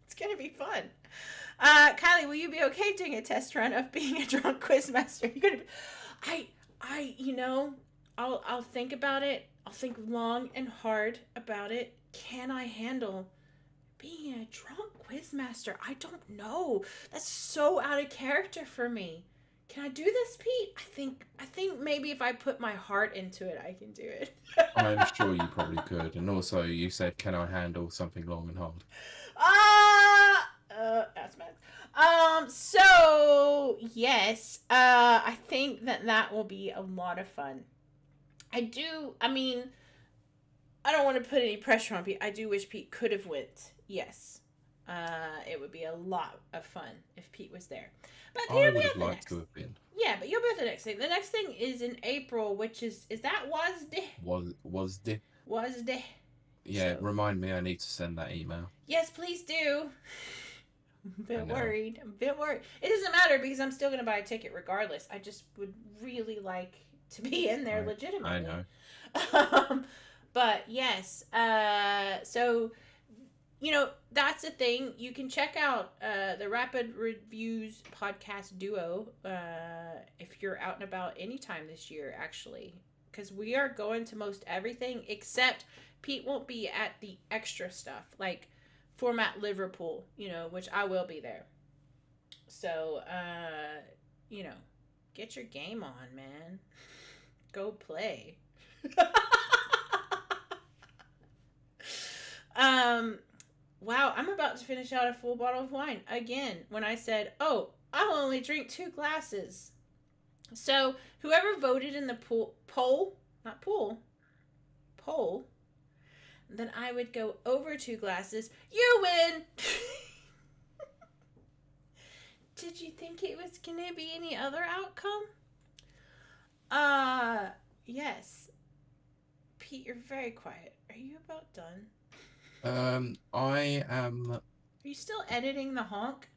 it's going to be fun. Kylie, will you be okay doing a test run of being a drunk quizmaster? You're going to be... I'll think about it. I'll think long and hard about it. Can I handle being a drunk quizmaster? I don't know. That's so out of character for me. Can I do this, Pete? I think maybe if I put my heart into it, I can do it. I'm sure you probably could. And also, you said, can I handle something long and hard? That's Max. So, yes, I think that will be a lot of fun. I don't want to put any pressure on Pete. I do wish Pete could have went. Yes. It would be a lot of fun if Pete was there. But I would have liked to have been. Yeah, but you'll be at the next thing. The next thing is in April, which is that Wasde? Wasde. Yeah, so, remind me, I need to send that email. Yes, please do. I'm a bit worried. It doesn't matter, because I'm still going to buy a ticket regardless. I just would really like to be in there legitimately. I know. But yes, so... that's the thing. You can check out the Rapid Reviews podcast duo if you're out and about anytime this year, actually. Because we are going to most everything, except Pete won't be at the extra stuff, like Format Liverpool, which I will be there. So, get your game on, man. Go play. Wow, I'm about to finish out a full bottle of wine again when I said, oh, I'll only drink 2 glasses. So whoever voted in the poll, then I would go over 2 glasses. You win! Did you think it was gonna be any other outcome? Yes. Pete, you're very quiet. Are you about done? I am. Are you still editing the honk?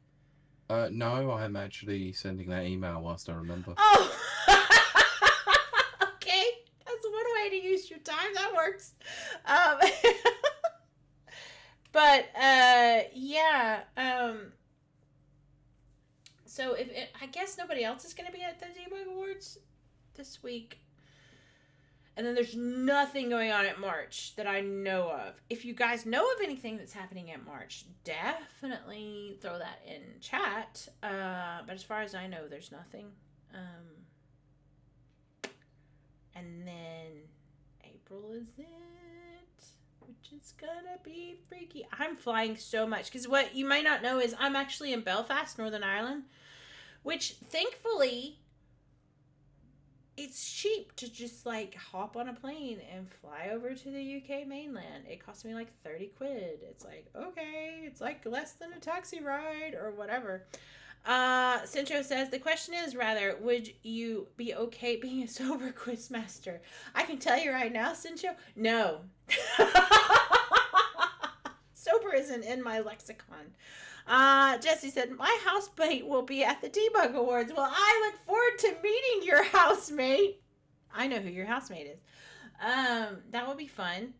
No, I'm actually sending that email whilst I remember. Oh! Okay. That's one way to use your time. That works. But, yeah. So, I guess nobody else is going to be at the Debug Awards this week. And then there's nothing going on at March that I know of. If you guys know of anything that's happening at March, definitely throw that in chat. But as far as I know, there's nothing. And then April is it, which is gonna be freaky. I'm flying so much because what you might not know is I'm actually in Belfast, Northern Ireland, which thankfully it's cheap to just like hop on a plane and fly over to the UK mainland. It cost me like 30 quid. It's like, okay, it's like less than a taxi ride or whatever. Cincho says, the question is rather, would you be okay being a sober quizmaster? I can tell you right now, Cincho, no. Sober isn't in my lexicon. Jesse said, my housemate will be at the Debug Awards. Well, I look forward to meeting your housemate. I know who your housemate is. That will be fun.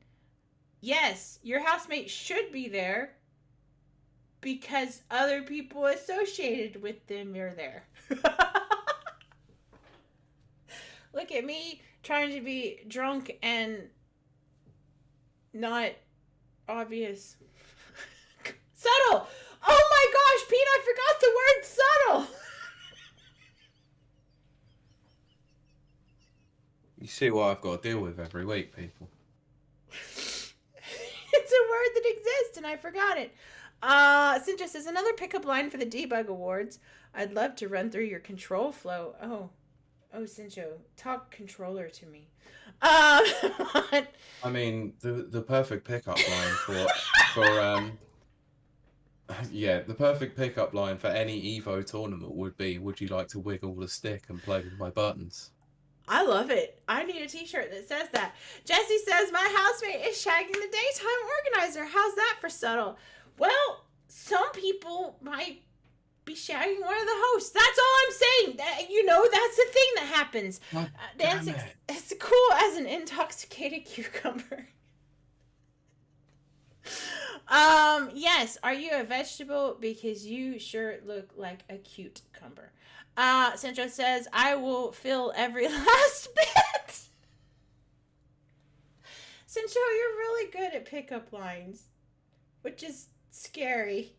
Yes, your housemate should be there because other people associated with them are there. Look at me trying to be drunk and not obvious. Subtle! Oh my gosh, Pete, I forgot the word subtle! You see what I've got to deal with every week, people. It's a word that exists and I forgot it. Cincha says, another pickup line for the Debug Awards. I'd love to run through your control flow. Oh, Cincho, talk controller to me. I mean, the perfect pickup line the perfect pickup line for any Evo tournament would be, would you like to wiggle the stick and play with my buttons? I love it. I need a t-shirt that says that. Jesse says, my housemate is shagging the daytime organizer. How's that for subtle? Well, some people might be shagging one of the hosts. That's all I'm saying. That's the thing that happens. It's cool as an intoxicated cucumber. Yes. Are you a vegetable? Because you sure look like a cute cumber. Centro says, I will fill every last bit. Centro, you're really good at pickup lines, which is scary.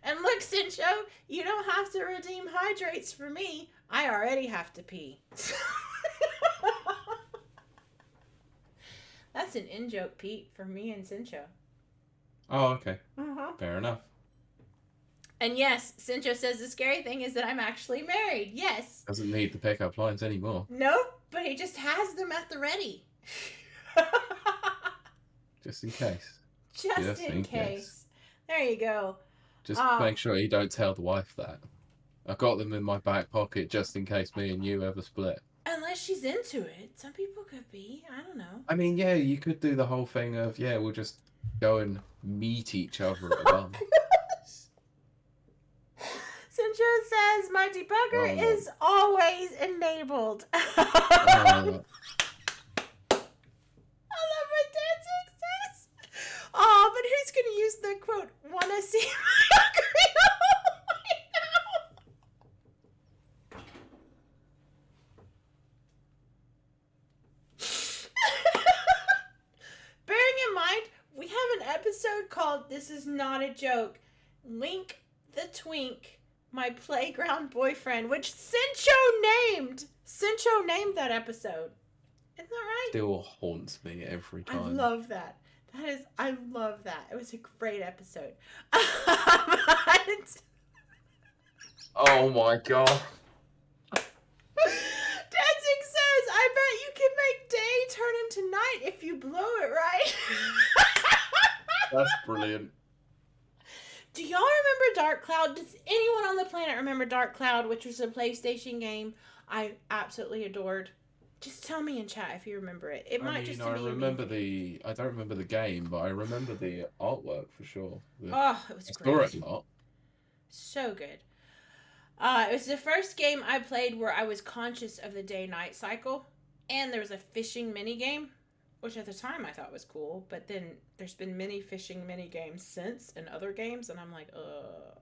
And look, Cincho, you don't have to redeem hydrates for me. I already have to pee. That's an in-joke, Pete, for me and Cincho. Oh, okay. Fair enough. And yes, Cincho says the scary thing is that I'm actually married. Yes. Doesn't need the pickup lines anymore. Nope, but he just has them at the ready. Just in case. Just in case. There you go. Just make sure you don't tell the wife that. I got them in my back pocket just in case me and you ever split. Unless she's into it. Some people could be. I don't know. I mean, yeah, you could do the whole thing of, we'll just go and meet each other at a bar. Cincho says, my debugger is always enabled. I love what Dancing says. Oh, but who's going to use the quote, wanna see my agreement right now? Bearing in mind, we have an episode called This Is Not a Joke. Link the Twink, my playground boyfriend, which Cincho named. Cincho named that episode. Isn't that right? Still haunts me every time. I love that. I love that. It was a great episode. Oh my god. Dancing says, I bet you can make That's brilliant. Do y'all remember Dark Cloud? Does anyone on the planet remember Dark Cloud, which was a PlayStation game I absolutely adored? Just tell me in chat if you remember it. It might just be I remember I don't remember the game, but I remember the artwork for sure. Oh, it was I great. saw it a lot. So good. It was the first game I played where I was conscious of the day-night cycle, and there was a fishing mini game, which at the time I thought was cool, but then there's been many fishing mini games since in other games, and I'm like, oh,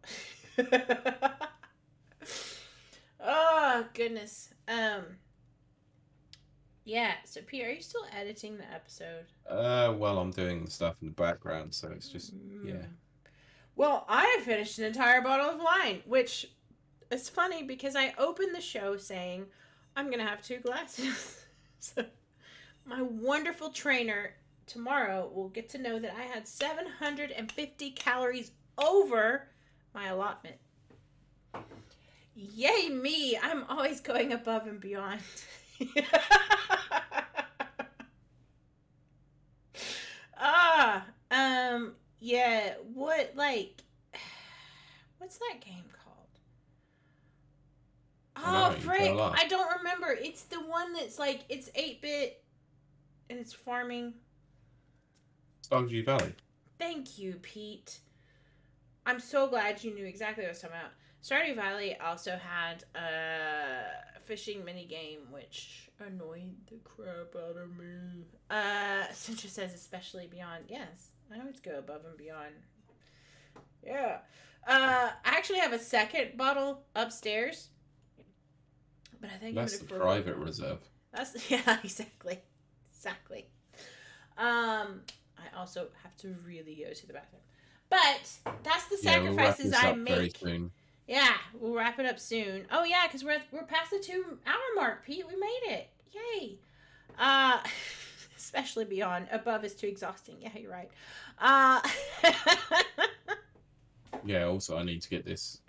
goodness. Yeah, so Pete, are you still editing the episode? Well, I'm doing stuff in the background, so it's just, yeah. Well, I finished an entire bottle of wine, which is funny because I opened the show saying, I'm going to have 2 glasses. So my wonderful trainer tomorrow will get to know that I had 750 calories over my allotment. Yay me! I'm always going above and beyond. Yeah, what's that game called? Oh, frick, I don't remember. It's the one that's like, it's 8-bit and it's farming. Stardew Valley. Thank you, Pete. I'm so glad you knew exactly what I was talking about. Stardew Valley also had a fishing minigame, which annoyed the crap out of me. Sintra says, especially beyond. Yes, I always go above and beyond. Yeah. I actually have a second bottle upstairs. But I think that's the private reserve. Yeah, exactly. I also have to really go to the bathroom. But that's the sacrifices I make. Very soon. Yeah, we'll wrap it up soon. Oh yeah, because we're past the 2-hour mark, Pete. We made it. Yay. Especially beyond. Above is too exhausting. Yeah, you're right. Yeah, also I need to get this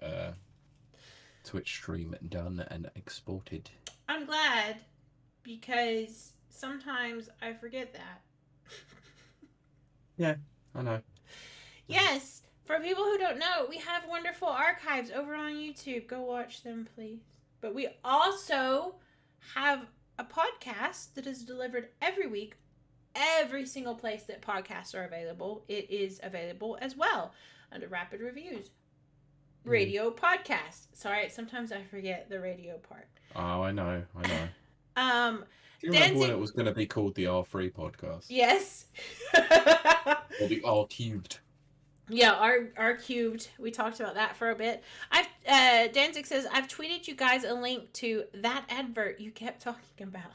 Twitch stream done and exported. I'm glad, because sometimes I forget that. Yeah, I know. Yes, for people who don't know, we have wonderful archives over on YouTube. Go watch them, please. But we also have a podcast that is delivered every week, every single place that podcasts are available. It is available as well under Rapid Reviews. Radio podcast. Sorry, sometimes I forget the radio part. Oh, I know. Do you remember when it was going to be called the R3 podcast? Yes. Or the R cubed. Yeah, R cubed. We talked about that for a bit. Danzig says, I've tweeted you guys a link to that advert you kept talking about.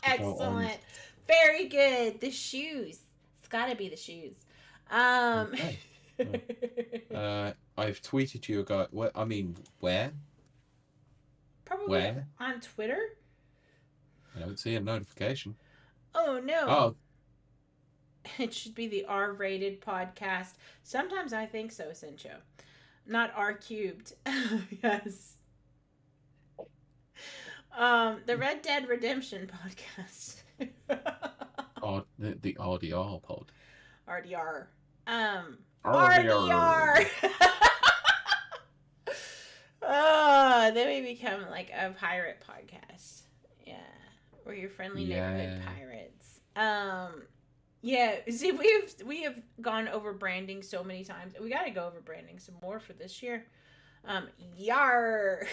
Excellent. Very good. The shoes. It's gotta be the shoes. Okay. I've tweeted you a guy. Where? Probably where? On Twitter. I don't see a notification. Oh no. Oh. It should be the R-rated podcast. Sometimes I think so, Cincho. Not R cubed. Yes. The Red Dead Redemption podcast. The RDR pod. RDR. RDR. Oh, then we become like a pirate podcast. Yeah. We're your friendly neighborhood pirates. Yeah, see, we have gone over branding so many times. We got to go over branding some more for this year. Yar.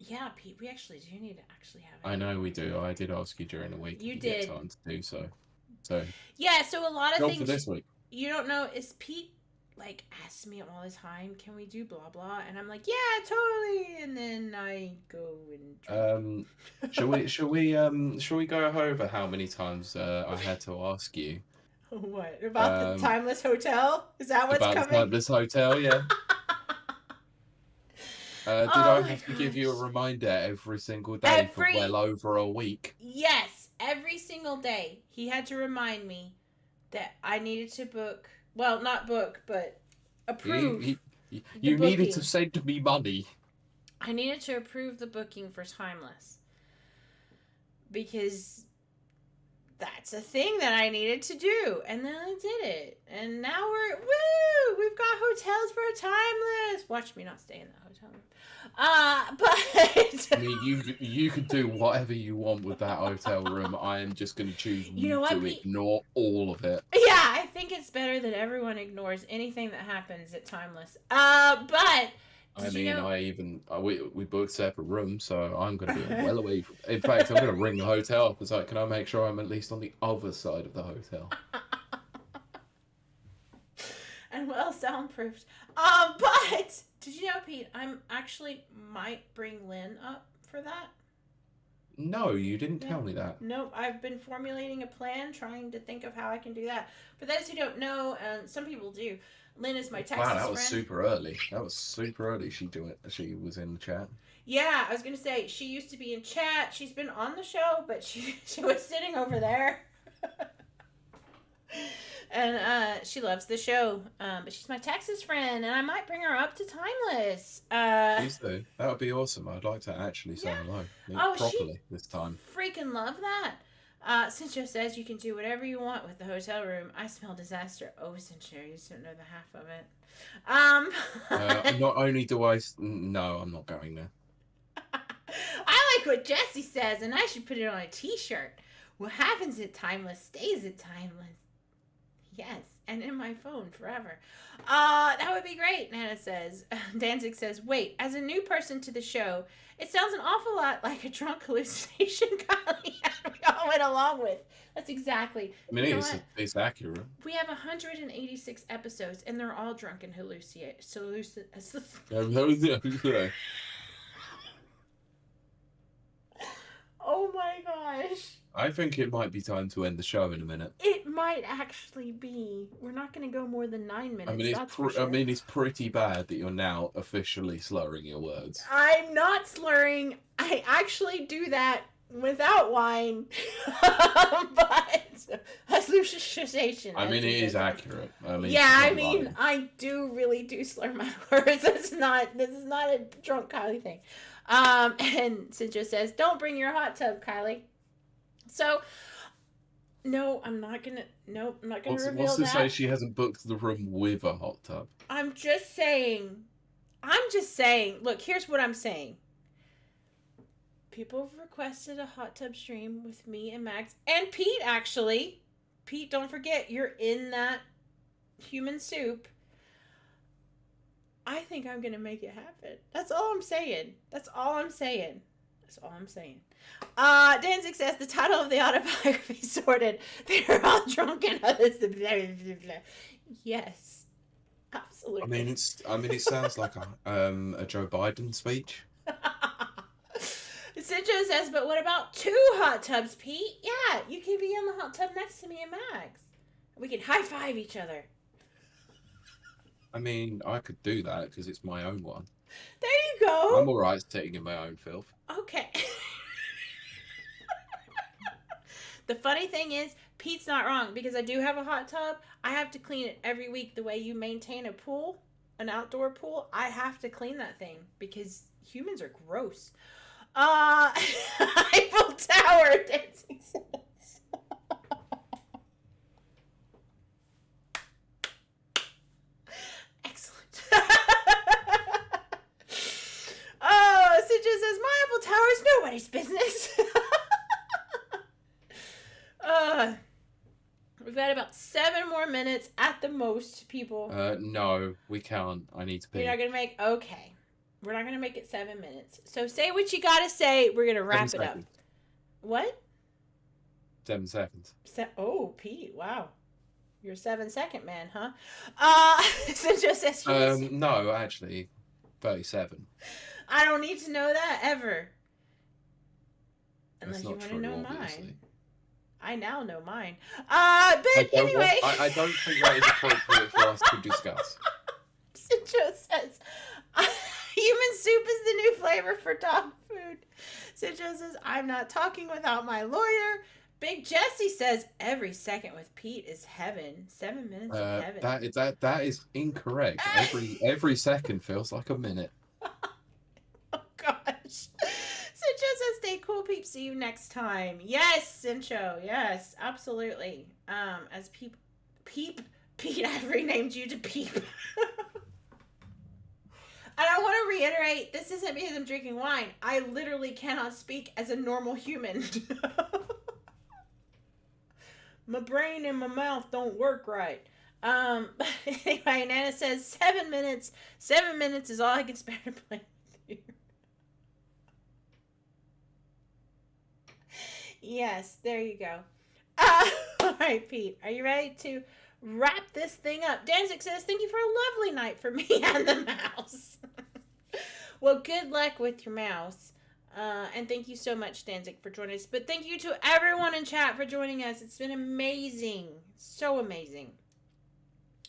Yeah, Pete, we actually do need to have it. I know we do. I did ask you during the week. You did. Get time to do so. So. Yeah, so a lot of things for this week. You don't know. Is Pete like asks me all the time, can we do blah blah, and I'm like, yeah, totally, and then I go and shall we go over how many times I had to ask you what about the timeless hotel? Is that what's about coming? The timeless hotel? Yeah. Did I have to give you a reminder every single day for well over a week? Yes, every single day he had to remind me that I needed to book. Well, not book, but approve. You needed to send me money. I needed to approve the booking for Timeless because that's a thing that I needed to do, and then I did it, and now we've got hotels for Timeless. Watch me not stay in that hotel room. But I mean, you could do whatever you want with that hotel room. I am just going to choose to ignore all of it. Yeah, I think it's better that everyone ignores anything that happens at Timeless. But I mean, we booked separate rooms, so I'm going to be well away from. In fact, I'm going to ring the hotel up and say, "Can I make sure I'm at least on the other side of the hotel?" And well soundproofed. But did you know, Pete? I'm actually might bring Lynn up for that. No, you didn't tell me that. Nope, I've been formulating a plan, trying to think of how I can do that. For those who don't know, and some people do, Lynn is my Texas friend. Wow, that was super early. She was in the chat. Yeah, I was going to say, she used to be in chat. She's been on the show, but she was sitting over there. And she loves the show. But she's my Texas friend, and I might bring her up to Timeless. Please do. That would be awesome. I'd like to actually say hello. Properly this time. Freaking love that. Cincho says you can do whatever you want with the hotel room. I smell disaster. Oh, Cincho, you just don't know the half of it. Not only do I... No, I'm not going there. I like what Jesse says, and I should put it on a t-shirt. What happens at Timeless stays at Timeless. Yes, and in my phone forever. That would be great, Nana says. Danzig says, wait, as a new person to the show, it sounds an awful lot like a drunk hallucination Kylie and we all went along with. That's exactly. I mean, it's accurate. We have 186 episodes, and they're all drunk and hallucinate. Oh my gosh. I think it might be time to end the show in a minute. It might actually be. We're not going to go more than 9 minutes. I mean, it's pretty bad that you're now officially slurring your words. I'm not slurring. I actually do that without wine. But hallucination. I mean, it is accurate. I do really do slur my words. This is not a drunk Kylie thing. And Cincho says, don't bring your hot tub, Kylie. So, no, I'm not gonna reveal that. What's to say she hasn't booked the room with a hot tub? I'm just saying, look, here's what I'm saying. People have requested a hot tub stream with me and Max and Pete, actually. Pete, don't forget, you're in that human soup. I think I'm gonna make it happen. That's all I'm saying. Danzig says the title of the autobiography sorted. They're all drunk and others. Blah, blah, blah, blah. Yes, absolutely. I mean, it sounds like a Joe Biden speech. Cincho says, but what about 2 hot tubs, Pete? Yeah, you can be in the hot tub next to me and Max. We can high five each other. I mean, I could do that because it's my own one. There you go. I'm alright sitting in my own filth. Okay. The funny thing is, Pete's not wrong, because I do have a hot tub. I have to clean it every week the way you maintain a pool, an outdoor pool. I have to clean that thing because humans are gross. Eiffel Tower dancing says. Excellent. Oh, Cincho says, my Eiffel Tower is nobody's business. We've got about 7 more minutes at the most, people. No, we can't. I need to pee. You're not gonna make... Okay. We're not gonna make it 7 minutes. So say what you gotta say. We're gonna wrap it up. What? 7 seconds. Oh, Pete, wow. You're a 7-second man, huh? Cincho says... No, actually, 37. I don't need to know that, ever. Unless you want to know obviously. mine. I now know mine. But anyway... I don't think that is appropriate for us to discuss. Cincho says, human soup is the new flavor for dog food. Cincho says, I'm not talking without my lawyer. Big Jesse says, every second with Pete is heaven. 7 minutes of heaven. That is incorrect. Every second feels like a minute. Oh, Cincho says, stay cool, peeps. See you next time. Yes, Cincho. Yes, absolutely. As Peep, Pete, I've renamed you to Peep. And I want to reiterate, this isn't because I'm drinking wine. I literally cannot speak as a normal human. My brain and my mouth don't work right. But anyway, Nana says 7 minutes. 7 minutes is all I can spare to play with you. Yes, there you go. All right, Pete, are you ready to wrap this thing up? Danzig says, thank you for a lovely night for me and the mouse. Well, good luck with your mouse. And thank you so much, Danzig, for joining us. But thank you to everyone in chat for joining us. It's been amazing. So amazing.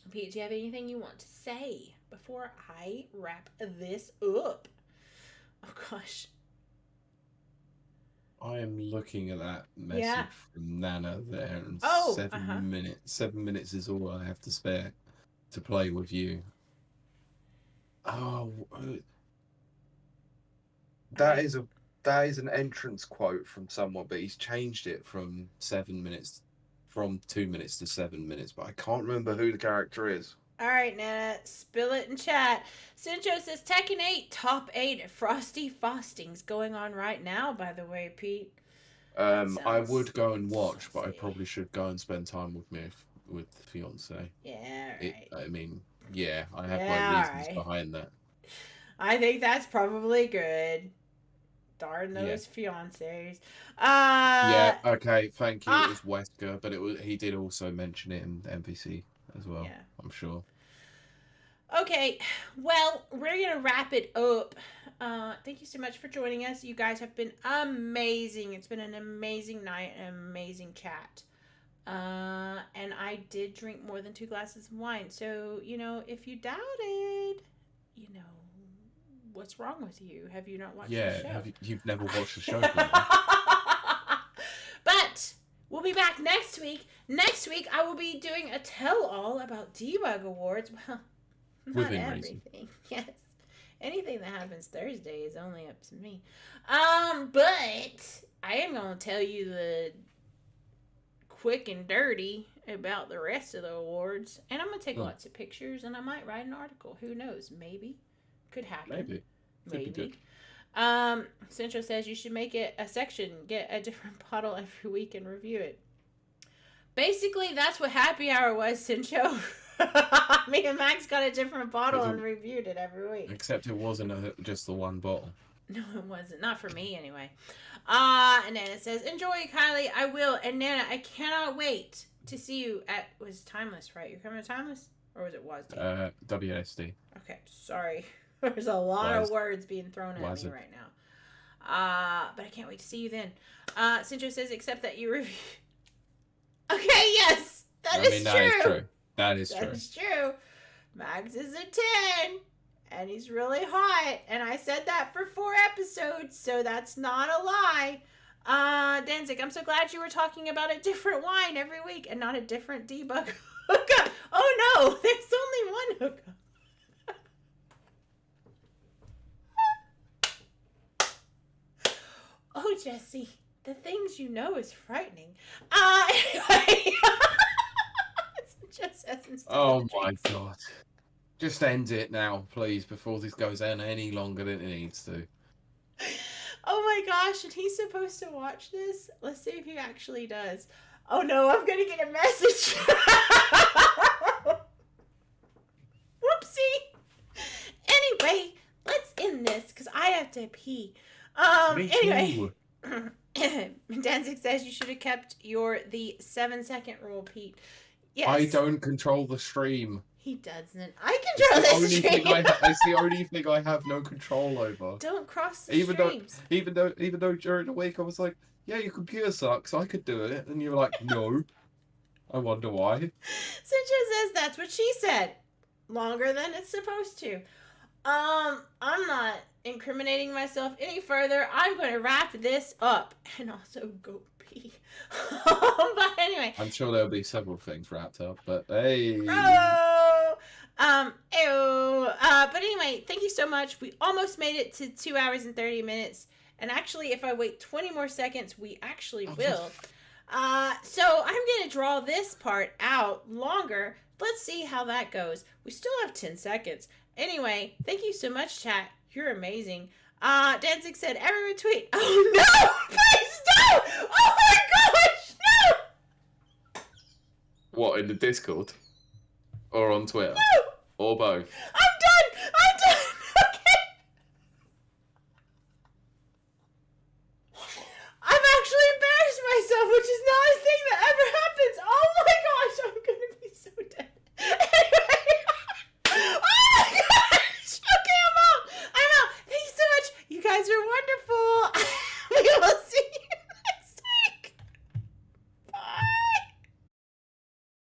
Pete, do you have anything you want to say before I wrap this up? Oh, gosh. I am looking at that message from Nana there, and 7 minutes. 7 minutes is all I have to spare to play with you. Oh, that is an entrance quote from someone, but he's changed it from 7 minutes, from 2 minutes to 7 minutes. But I can't remember who the character is. All right, Nana, spill it in chat. Cincho says Tekken 8 top 8 Frosty Faustings going on right now. By the way, Pete. I would go and watch, but I probably should go and spend time with the fiance. Yeah, right. I mean, yeah, I have my reasons behind that. I think that's probably good. Darn those fiancés. Yeah, okay, thank you. It was Wesker, but he did also mention it in MVC as well. Yeah, I'm sure. Okay, well, we're gonna wrap it up. Thank you so much for joining us. You guys have been amazing. It's been an amazing night, an amazing chat. And I did drink more than 2 glasses of wine. So, if you doubted, what's wrong with you? Have you not watched the show? Yeah, you've never watched the show. But we'll be back next week. Next week, I will be doing a tell-all about Debug Awards. Well, not within everything. reason. Yes. Anything that happens Thursday is only up to me. But I am going to tell you the quick and dirty about the rest of the awards. And I'm going to take lots of pictures, and I might write an article. Who knows? Maybe. Could happen. Maybe. Could be good. Central says you should make it a section. Get a different bottle every week and review it. Basically, that's what Happy Hour was, Central. Me and Max got a different bottle and reviewed it every week. Except it wasn't just the one bottle. No, it wasn't. Not for me, anyway. And Nana says, enjoy, Kylie. I will. And Nana, I cannot wait to see you at... Was Timeless, right? You're coming to Timeless? Or was it WASD? WSD. Okay, sorry. There's a lot of words being thrown at me right now. But I can't wait to see you then. Cincho says, except that you review... Okay, yes! That is true. That is true. Max is a 10, and he's really hot, and I said that for 4 episodes, so that's not a lie. Danzig, I'm so glad you were talking about a different wine every week and not a different debug hookup. Oh no, there's only one hookup. Oh, Jesse, the things you know is frightening. Anyway. Just oh my god. Just end it now, please, before this goes on any longer than it needs to. Oh my gosh, and he's supposed to watch this? Let's see if he actually does. Oh no, I'm gonna get a message. Whoopsie. Anyway, let's end this, because I have to pee. Anyway. Danzig says you should have kept the 7-second rule, Pete. Yes. I don't control the stream. He doesn't. I control the stream. It's the only thing I have no control over. Don't cross the streams. Even though during the week I was like, yeah, your computer sucks, I could do it. And you're like, no. I wonder why. Cincha says that's what she said. Longer than it's supposed to. I'm not incriminating myself any further. I'm going to wrap this up and also go pee. But anyway. I'm sure there'll be several things wrapped up, but hey. Oh! But anyway, thank you so much. We almost made it to 2 hours and 30 minutes. And actually, if I wait 20 more seconds, we actually will. So I'm going to draw this part out longer. Let's see how that goes. We still have 10 seconds. Anyway, thank you so much, chat. You're amazing. Danzig said, everyone tweet. Oh, no! Please, no! Oh, my gosh, no! What, in the Discord? Or on Twitter? No! Or both? I'm